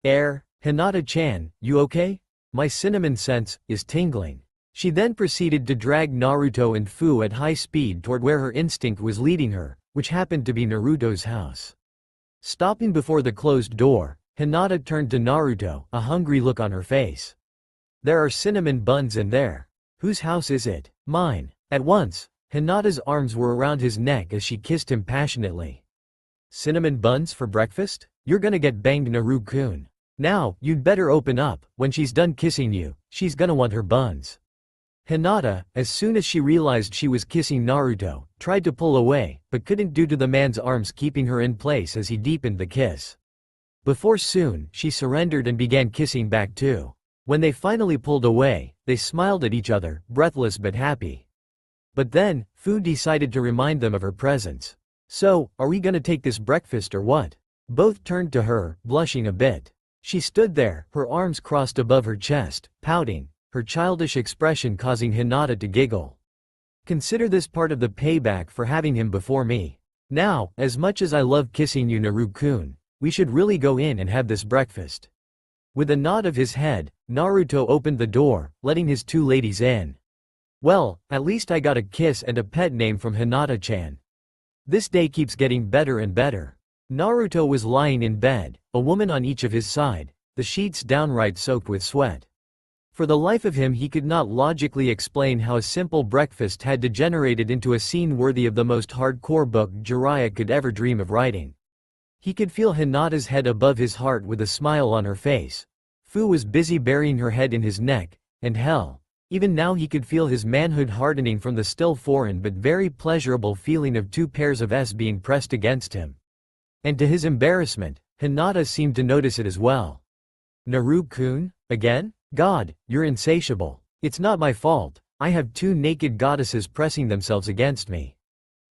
Hinata-chan, you okay? My cinnamon sense is tingling. She then proceeded to drag Naruto and Fu at high speed toward where her instinct was leading her, which happened to be Naruto's house. Stopping before the closed door, Hinata turned to Naruto, a hungry look on her face. There are cinnamon buns in there. Whose house is it? Mine. At once, Hinata's arms were around his neck as she kissed him passionately. Cinnamon buns for breakfast? You're gonna get banged, Naruto-kun. Now, you'd better open up. When she's done kissing you, she's gonna want her buns. Hinata, as soon as she realized she was kissing Naruto, tried to pull away, but couldn't due to the man's arms keeping her in place as he deepened the kiss. Before soon, she surrendered and began kissing back too. When they finally pulled away, they smiled at each other, breathless but happy. But then, Fu decided to remind them of her presence. So, are we gonna take this breakfast or what? Both turned to her, blushing a bit. She stood there, her arms crossed above her chest, pouting, her childish expression causing Hinata to giggle. Consider this part of the payback for having him before me. Now, as much as I love kissing you, Naruto-kun, we should really go in and have this breakfast. With a nod of his head, Naruto opened the door, letting his two ladies in. Well, at least I got a kiss and a pet name from Hinata-chan. This day keeps getting better and better. Naruto was lying in bed, a woman on each of his side, the sheets downright soaked with sweat. For the life of him he could not logically explain how a simple breakfast had degenerated into a scene worthy of the most hardcore book Jiraiya could ever dream of writing. He could feel Hinata's head above his heart with a smile on her face. Fu was busy burying her head in his neck, and hell, even now he could feel his manhood hardening from the still foreign but very pleasurable feeling of two pairs of S being pressed against him. And to his embarrassment, Hinata seemed to notice it as well. Naruto-kun? Again? God, you're insatiable. It's not my fault. I have two naked goddesses pressing themselves against me.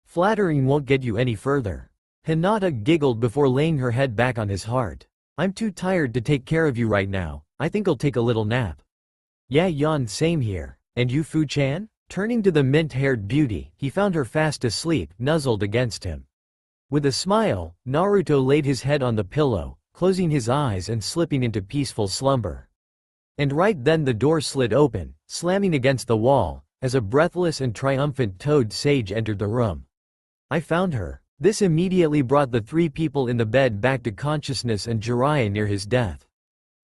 Flattering won't get you any further. Hinata giggled before laying her head back on his heart. I'm too tired to take care of you right now. I think I'll take a little nap. Yeah, yawn, same here. And you, Fu-chan? Turning to the mint-haired beauty, he found her fast asleep, nuzzled against him. With a smile, Naruto laid his head on the pillow, closing his eyes and slipping into peaceful slumber. And right then the door slid open, slamming against the wall, as a breathless and triumphant Toad Sage entered the room. I found her. This immediately brought the three people in the bed back to consciousness and Jiraiya near his death.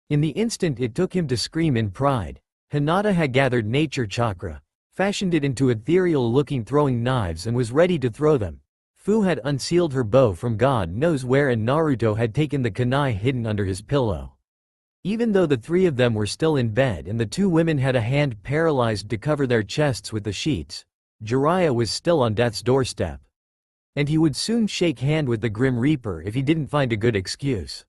In the instant it took him to scream in pride, Hinata had gathered nature chakra, fashioned it into ethereal-looking throwing knives and was ready to throw them. Fu had unsealed her bow from God knows where and Naruto had taken the kunai hidden under his pillow. Even though the three of them were still in bed and the two women had a hand paralyzed to cover their chests with the sheets, Jiraiya was still on death's doorstep. And he would soon shake hand with the Grim Reaper if he didn't find a good excuse.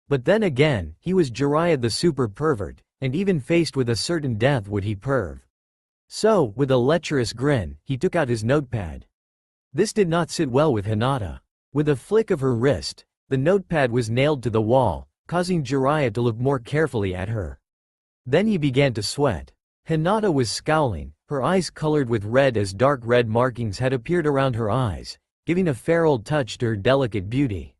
But then again, he was Jiraiya the super pervert, and even faced with a certain death would he perv. So, with a lecherous grin, he took out his notepad. This did not sit well with Hinata. With a flick of her wrist, the notepad was nailed to the wall, causing Jiraiya to look more carefully at her. Then he began to sweat. Hinata was scowling, her eyes colored with red as dark red markings had appeared around her eyes, giving a feral touch to her delicate beauty.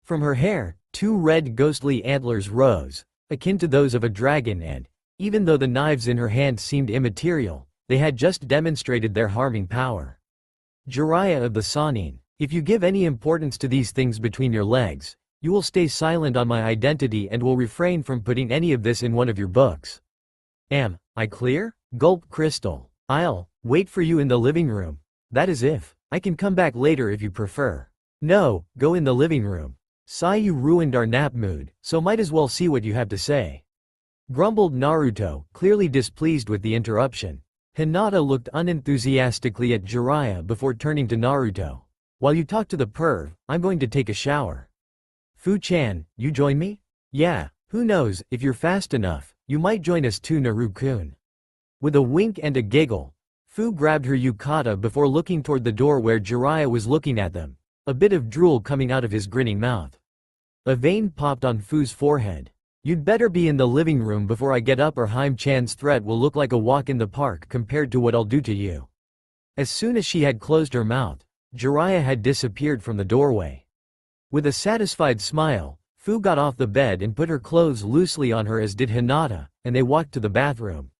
From her hair, two red ghostly antlers rose, akin to those of a dragon and, even though the knives in her hand seemed immaterial, they had just demonstrated their harming power. Jiraiya of the Sannin, if you give any importance to these things between your legs, you will stay silent on my identity and will refrain from putting any of this in one of your books. Am I clear? Gulp Crystal. I'll wait for you in the living room. That is if I can come back later if you prefer. No, go in the living room. Sigh, you ruined our nap mood, so might as well see what you have to say. Grumbled Naruto, clearly displeased with the interruption. Hinata looked unenthusiastically at Jiraiya before turning to Naruto. While you talk to the perv, I'm going to take a shower. Fu-chan, you join me? Yeah, who knows, if you're fast enough, you might join us too, Naru-kun. With a wink and a giggle, Fu grabbed her yukata before looking toward the door where Jiraiya was looking at them, a bit of drool coming out of his grinning mouth. A vein popped on Fu's forehead. You'd better be in the living room before I get up or Haim-chan's threat will look like a walk in the park compared to what I'll do to you. As soon as she had closed her mouth, Jiraiya had disappeared from the doorway. With a satisfied smile, Fu got off the bed and put her clothes loosely on her, as did Hinata, and they walked to the bathroom.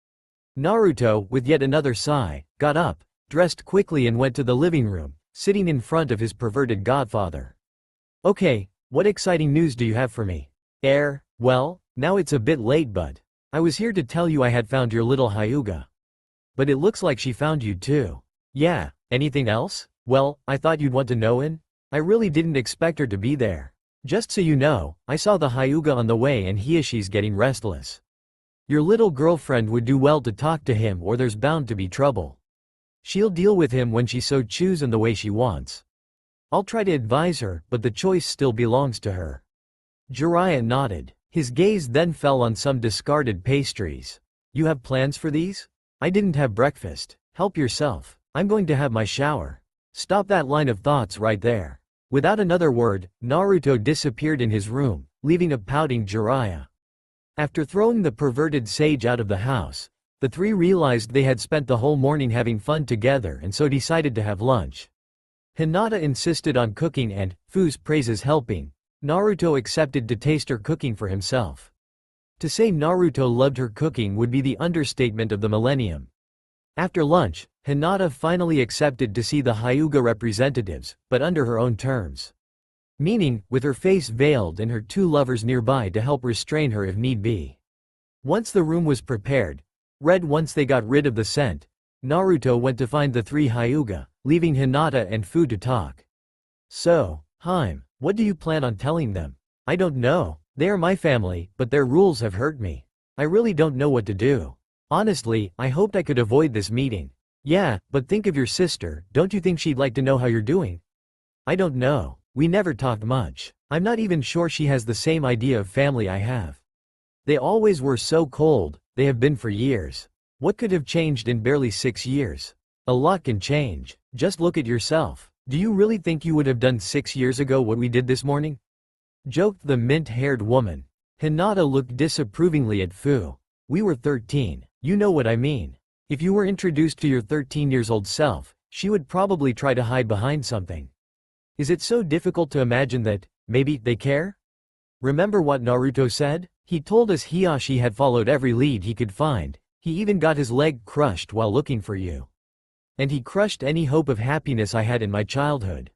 Naruto, with yet another sigh, got up, dressed quickly and went to the living room, sitting in front of his perverted godfather. Okay, what exciting news do you have for me? Well, now it's a bit late, but I was here to tell you I had found your little Hyuga. But it looks like she found you too. Yeah, anything else? Well, I thought you'd want to know in. I really didn't expect her to be there. Just so you know, I saw the Hyuga on the way and she's getting restless. Your little girlfriend would do well to talk to him or there's bound to be trouble. She'll deal with him when she so chooses and the way she wants. I'll try to advise her, but the choice still belongs to her. Jiraiya nodded. His gaze then fell on some discarded pastries. You have plans for these? I didn't have breakfast. Help yourself. I'm going to have my shower. Stop that line of thoughts right there. Without another word, Naruto disappeared in his room, leaving a pouting Jiraiya. After throwing the perverted sage out of the house, the three realized they had spent the whole morning having fun together and so decided to have lunch. Hinata insisted on cooking and, Fu's praises helping, Naruto accepted to taste her cooking for himself. To say Naruto loved her cooking would be the understatement of the millennium. After lunch, Hinata finally accepted to see the Hyuga representatives, but under her own terms. Meaning, with her face veiled and her two lovers nearby to help restrain her if need be. Once the room was prepared, once they got rid of the scent, Naruto went to find the three Hyuga, leaving Hinata and Fu to talk. So, Haim, what do you plan on telling them? I don't know. They are my family, but their rules have hurt me. I really don't know what to do. Honestly, I hoped I could avoid this meeting. Yeah, but think of your sister, don't you think she'd like to know how you're doing? I don't know. We never talked much. I'm not even sure she has the same idea of family I have. They always were so cold, they have been for years. What could have changed in barely 6 years? A lot can change. Just look at yourself. Do you really think you would have done 6 years ago what we did this morning? Joked the mint-haired woman. Hinata looked disapprovingly at Fu. We were 13. You know what I mean. If you were introduced to your 13-years-old self, she would probably try to hide behind something. Is it so difficult to imagine that, maybe, they care? Remember what Naruto said? He told us Hiashi had followed every lead he could find. He even got his leg crushed while looking for you. And he crushed any hope of happiness I had in my childhood.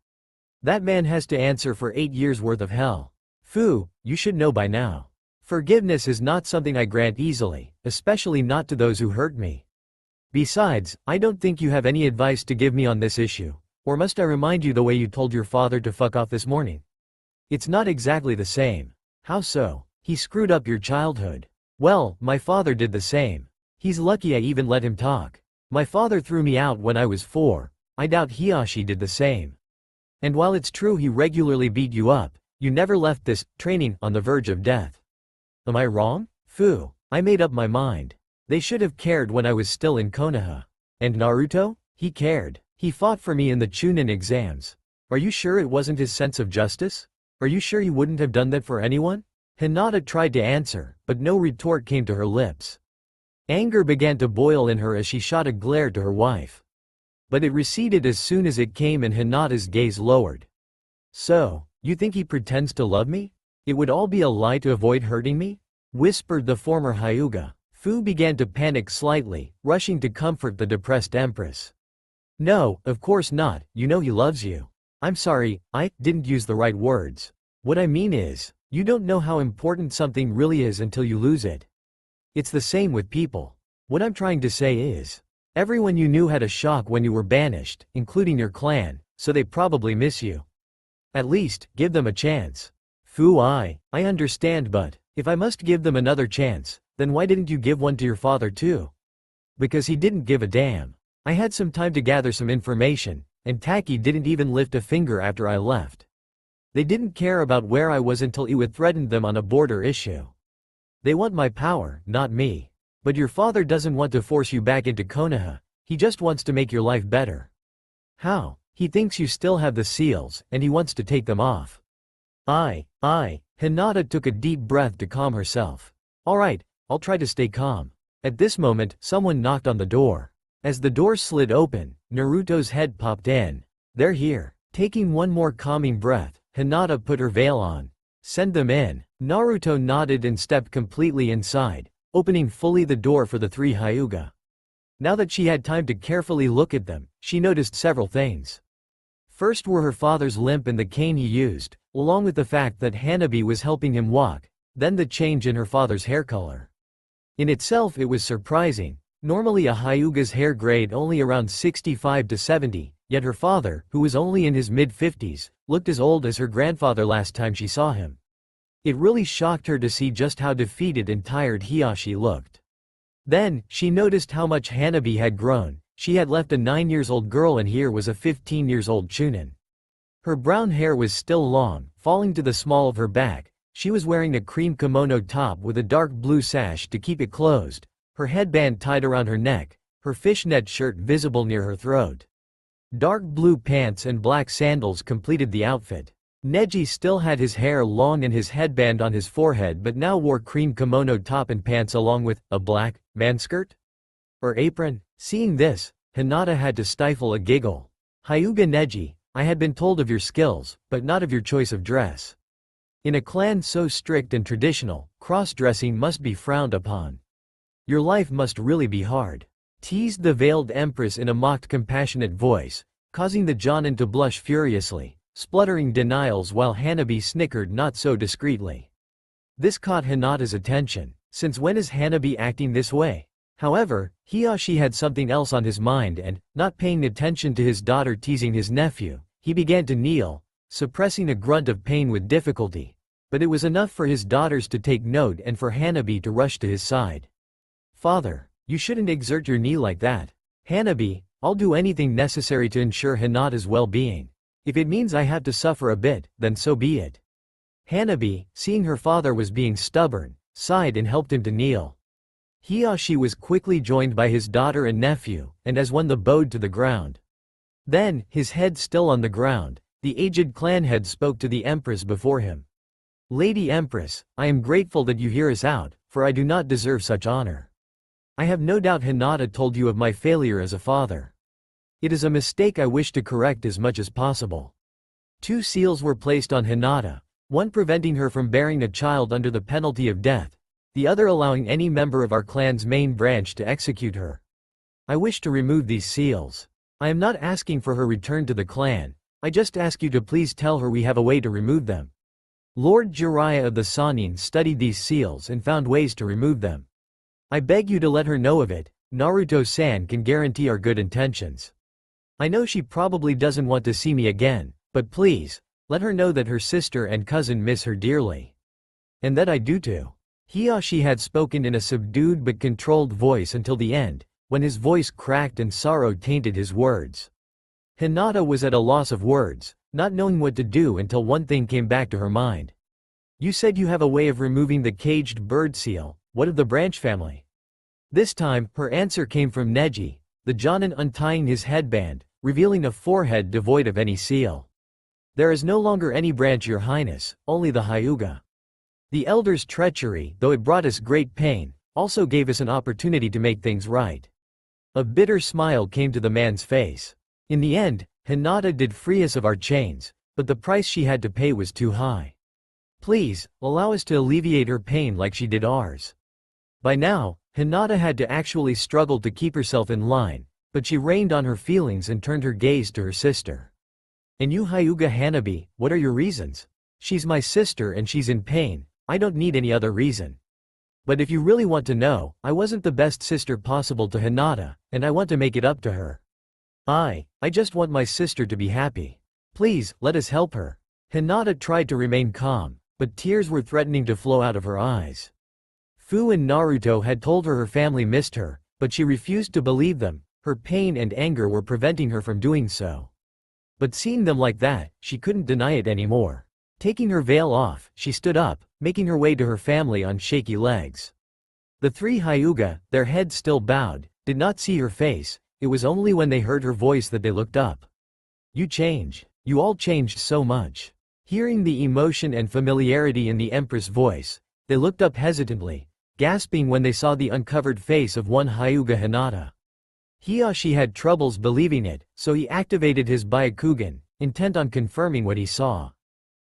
That man has to answer for 8 years' worth of hell. Fu, you should know by now. Forgiveness is not something I grant easily, especially not to those who hurt me. Besides, I don't think you have any advice to give me on this issue. Or must I remind you the way you told your father to fuck off this morning? It's not exactly the same. How so? He screwed up your childhood. Well, my father did the same. He's lucky I even let him talk. My father threw me out when I was 4. I doubt Hiashi did the same. And while it's true he regularly beat you up, you never left this training on the verge of death. Am I wrong? Fu, I made up my mind. They should have cared when I was still in Konoha. And Naruto? He cared. He fought for me in the Chunin exams. Are you sure it wasn't his sense of justice? Are you sure he wouldn't have done that for anyone? Hinata tried to answer, but no retort came to her lips. Anger began to boil in her as she shot a glare to her wife. But it receded as soon as it came and Hinata's gaze lowered. So, you think he pretends to love me? It would all be a lie to avoid hurting me? Whispered the former Hyuga. Fu began to panic slightly, rushing to comfort the depressed empress. No, of course not, you know he loves you. I'm sorry, I didn't use the right words. What I mean is, you don't know how important something really is until you lose it. It's the same with people. What I'm trying to say is, everyone you knew had a shock when you were banished, including your clan, so they probably miss you. At least, give them a chance. I understand, but if I must give them another chance, then why didn't you give one to your father too? Because he didn't give a damn. I had some time to gather some information, and Taki didn't even lift a finger after I left. They didn't care about where I was until Iwa threatened them on a border issue. They want my power, not me. But your father doesn't want to force you back into Konoha, he just wants to make your life better. How? He thinks you still have the seals, and he wants to take them off. Hinata took a deep breath to calm herself. Alright, I'll try to stay calm. At this moment, someone knocked on the door. As the door slid open, Naruto's head popped in. They're here. Taking one more calming breath, Hinata put her veil on. Send them in. Naruto nodded and stepped completely inside, opening fully the door for the three Hyuga. Now that she had time to carefully look at them, she noticed several things. First were her father's limp and the cane he used, along with the fact that Hanabi was helping him walk, then the change in her father's hair color. In itself it was surprising. Normally a Hyuga's hair grade only around 65 to 70, yet her father, who was only in his mid-50s, looked as old as her grandfather last time she saw him. It really shocked her to see just how defeated and tired Hiashi looked. Then, she noticed how much Hanabi had grown. She had left a 9-year-old girl and here was a 15-year-old chunin. Her brown hair was still long, falling to the small of her back. She was wearing a cream kimono top with a dark blue sash to keep it closed, her headband tied around her neck, her fishnet shirt visible near her throat. Dark blue pants and black sandals completed the outfit. Neji still had his hair long and his headband on his forehead but now wore cream kimono top and pants along with a black manskirt or apron. Seeing this, Hinata had to stifle a giggle. Hyuga Neji, I had been told of your skills, but not of your choice of dress. In a clan so strict and traditional, cross-dressing must be frowned upon. Your life must really be hard. Teased the veiled empress in a mocked compassionate voice, causing the Jonin to blush furiously, spluttering denials while Hanabi snickered not so discreetly. This caught Hinata's attention. Since when is Hanabi acting this way? However, Hiashi had something else on his mind and, not paying attention to his daughter teasing his nephew, he began to kneel, suppressing a grunt of pain with difficulty. But it was enough for his daughters to take note and for Hanabi to rush to his side. Father, you shouldn't exert your knee like that. Hanabi, I'll do anything necessary to ensure Hinata's well-being. If it means I have to suffer a bit, then so be it. Hanabi, seeing her father was being stubborn, sighed and helped him to kneel. Hiashi was quickly joined by his daughter and nephew, and as one they bowed to the ground. Then, his head still on the ground, the aged clan head spoke to the Empress before him. Lady Empress, I am grateful that you hear us out, for I do not deserve such honor. I have no doubt Hinata told you of my failure as a father. It is a mistake I wish to correct as much as possible. 2 seals were placed on Hinata, one preventing her from bearing a child under the penalty of death, the other allowing any member of our clan's main branch to execute her. I wish to remove these seals. I am not asking for her return to the clan, I just ask you to please tell her we have a way to remove them. Lord Jiraiya of the Sannin studied these seals and found ways to remove them. I beg you to let her know of it. Naruto-san can guarantee our good intentions. I know she probably doesn't want to see me again, but please, let her know that her sister and cousin miss her dearly. And that I do too. Hiashi had spoken in a subdued but controlled voice until the end, when his voice cracked and sorrow tainted his words. Hinata was at a loss of words, not knowing what to do until one thing came back to her mind. You said you have a way of removing the caged bird seal, what of the branch family? This time, her answer came from Neji, the Jonin untying his headband, revealing a forehead devoid of any seal. There is no longer any branch, your highness, only the Hyuga. The elder's treachery, though it brought us great pain, also gave us an opportunity to make things right. A bitter smile came to the man's face. In the end, Hinata did free us of our chains, but the price she had to pay was too high. Please, allow us to alleviate her pain like she did ours. By now, Hinata had to actually struggle to keep herself in line, but she reined on her feelings and turned her gaze to her sister. "And you Hyuga Hanabi, what are your reasons? She's my sister and she's in pain, I don't need any other reason. But if you really want to know, I wasn't the best sister possible to Hinata, and I want to make it up to her. I just want my sister to be happy. Please, let us help her." Hinata tried to remain calm, but tears were threatening to flow out of her eyes. Fu and Naruto had told her family missed her, but she refused to believe them. Her pain and anger were preventing her from doing so. But seeing them like that, she couldn't deny it anymore. Taking her veil off, she stood up, making her way to her family on shaky legs. The three Hyuga, their heads still bowed, did not see her face. It was only when they heard her voice that they looked up. "You change. You all changed so much." Hearing the emotion and familiarity in the Empress' voice, they looked up hesitantly, gasping when they saw the uncovered face of one Hyuga Hinata. Hiyashi had troubles believing it, so he activated his Byakugan, intent on confirming what he saw.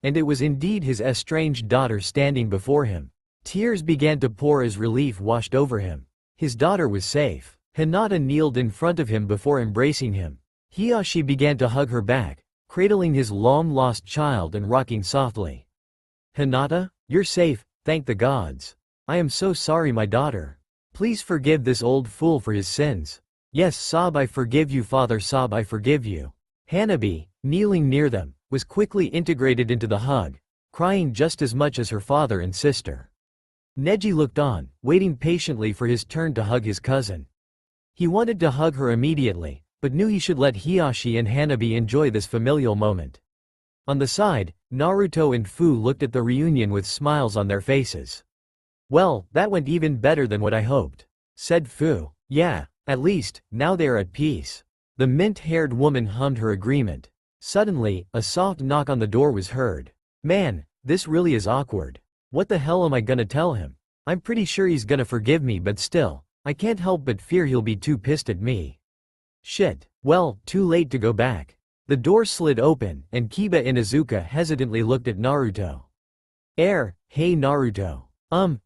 And it was indeed his estranged daughter standing before him. Tears began to pour as relief washed over him. His daughter was safe. Hinata kneeled in front of him before embracing him. Hiyashi began to hug her back, cradling his long-lost child and rocking softly. "Hinata, you're safe, thank the gods. I am so sorry, my daughter. Please forgive this old fool for his sins." "Yes, Sob, I forgive you, father, Sob, I forgive you." Hanabi, kneeling near them, was quickly integrated into the hug, crying just as much as her father and sister. Neji looked on, waiting patiently for his turn to hug his cousin. He wanted to hug her immediately, but knew he should let Hiyashi and Hanabi enjoy this familial moment. On the side, Naruto and Fu looked at the reunion with smiles on their faces. "Well, that went even better than what I hoped," said Fu. "Yeah, at least, now they are at peace." The mint-haired woman hummed her agreement. Suddenly, a soft knock on the door was heard. "Man, this really is awkward. What the hell am I gonna tell him? I'm pretty sure he's gonna forgive me, but still, I can't help but fear he'll be too pissed at me. Shit, well, too late to go back." The door slid open, and Kiba Inuzuka hesitantly looked at Naruto. Hey Naruto.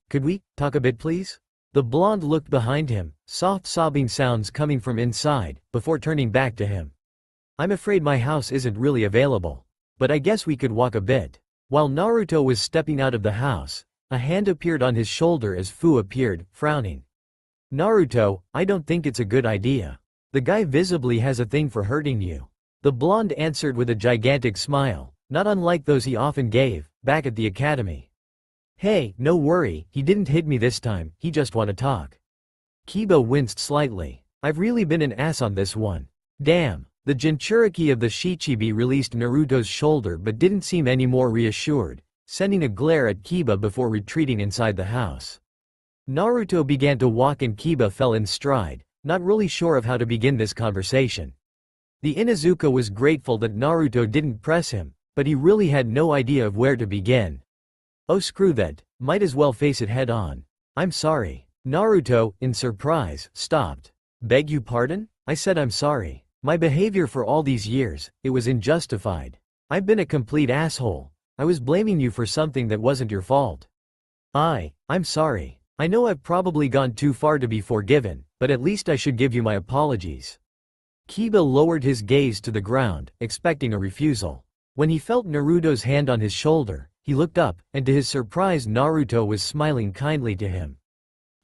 Could we talk a bit please?" The blonde looked behind him, soft sobbing sounds coming from inside, before turning back to him. "I'm afraid my house isn't really available. But I guess we could walk a bit." While Naruto was stepping out of the house, a hand appeared on his shoulder as Fu appeared, frowning. "Naruto, I don't think it's a good idea. The guy visibly has a thing for hurting you." The blonde answered with a gigantic smile, not unlike those he often gave, back at the academy. "Hey, no worry, he didn't hit me this time, he just wanna talk." Kiba winced slightly. "I've really been an ass on this one. Damn." The Jinchuriki of the Shichibi released Naruto's shoulder but didn't seem any more reassured, sending a glare at Kiba before retreating inside the house. Naruto began to walk and Kiba fell in stride, not really sure of how to begin this conversation. The Inuzuka was grateful that Naruto didn't press him, but he really had no idea of where to begin. "Oh screw that, might as well face it head on. I'm sorry." Naruto, in surprise, stopped. "Beg you pardon? I said I'm sorry. My behavior for all these years, it was unjustified. I've been a complete asshole. I was blaming you for something that wasn't your fault. I'm sorry. I know I've probably gone too far to be forgiven, but at least I should give you my apologies." Kiba lowered his gaze to the ground, expecting a refusal. When he felt Naruto's hand on his shoulder, he looked up, and to his surprise Naruto was smiling kindly to him.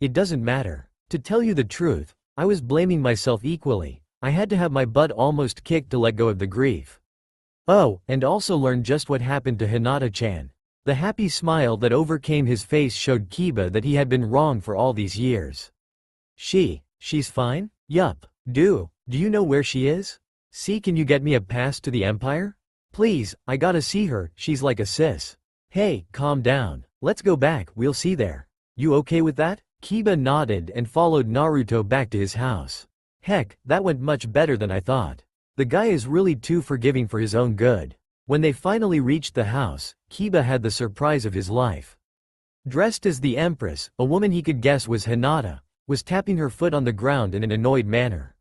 "It doesn't matter. To tell you the truth, I was blaming myself equally. I had to have my butt almost kicked to let go of the grief. Oh, and also learn just what happened to Hinata-chan." The happy smile that overcame his face showed Kiba that he had been wrong for all these years. She's fine? Yup. Do you know where she is? See, can you get me a pass to the Empire? Please, I gotta see her, she's like a sis. Hey, calm down. Let's go back, we'll see there. You okay with that? Kiba nodded and followed Naruto back to his house. Heck, that went much better than I thought. The guy is really too forgiving for his own good. When they finally reached the house, Kiba had the surprise of his life. Dressed as the Empress, a woman he could guess was Hinata, was tapping her foot on the ground in an annoyed manner.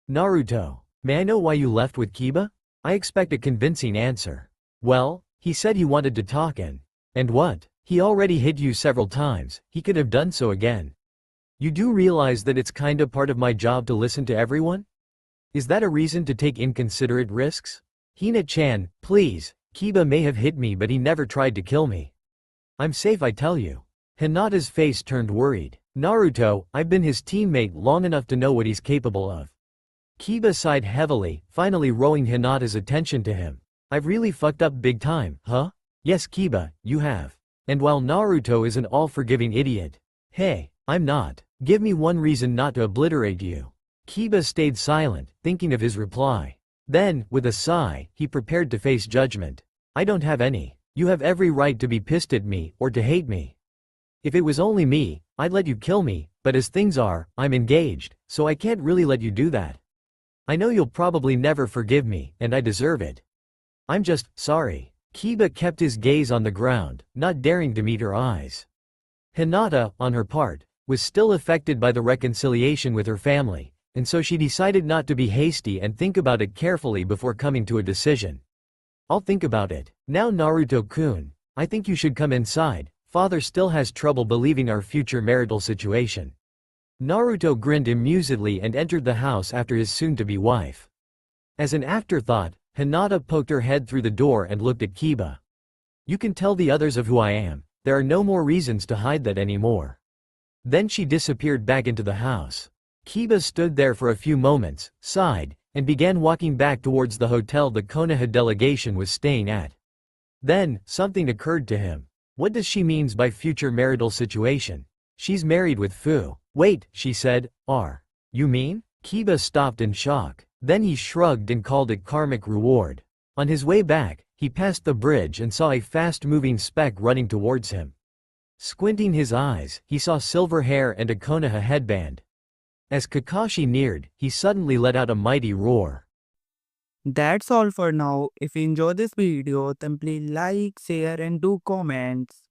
"Naruto, may I know why you left with Kiba? I expect a convincing answer." "Well, he said he wanted to talk and what? He already hit you several times, he could have done so again. You do realize that it's kinda part of my job to listen to everyone? Is that a reason to take inconsiderate risks? Hina-chan, please, Kiba may have hit me but he never tried to kill me. I'm safe, I tell you. Hinata's face turned worried. Naruto, I've been his teammate long enough to know what he's capable of. Kiba sighed heavily, finally rowing Hinata's attention to him. I've really fucked up big time, huh? Yes Kiba, you have. And while Naruto is an all-forgiving idiot. Hey, I'm not. Give me one reason not to obliterate you. Kiba stayed silent, thinking of his reply. Then, with a sigh, he prepared to face judgment. I don't have any. You have every right to be pissed at me, or to hate me. If it was only me, I'd let you kill me, but as things are, I'm engaged, so I can't really let you do that. I know you'll probably never forgive me, and I deserve it. I'm just sorry. Kiba kept his gaze on the ground, not daring to meet her eyes. Hinata, on her part, was still affected by the reconciliation with her family, and so she decided not to be hasty and think about it carefully before coming to a decision. I'll think about it. Now Naruto-kun, I think you should come inside. Father still has trouble believing our future marital situation. Naruto grinned amusedly and entered the house after his soon-to-be wife. As an afterthought, Hinata poked her head through the door and looked at Kiba. You can tell the others of who I am. There are no more reasons to hide that anymore. Then she disappeared back into the house. Kiba stood there for a few moments, sighed, and began walking back towards the hotel the Konoha delegation was staying at. Then, something occurred to him. What does she means by future marital situation? She's married with Fu. Wait, she said, you mean? Kiba stopped in shock. Then he shrugged and called it karmic reward. On his way back, he passed the bridge and saw a fast-moving speck running towards him. Squinting his eyes, he saw silver hair and a Konoha headband. As Kakashi neared, he suddenly let out a mighty roar. That's all for now. If you enjoy this video, then please like, share and do comments.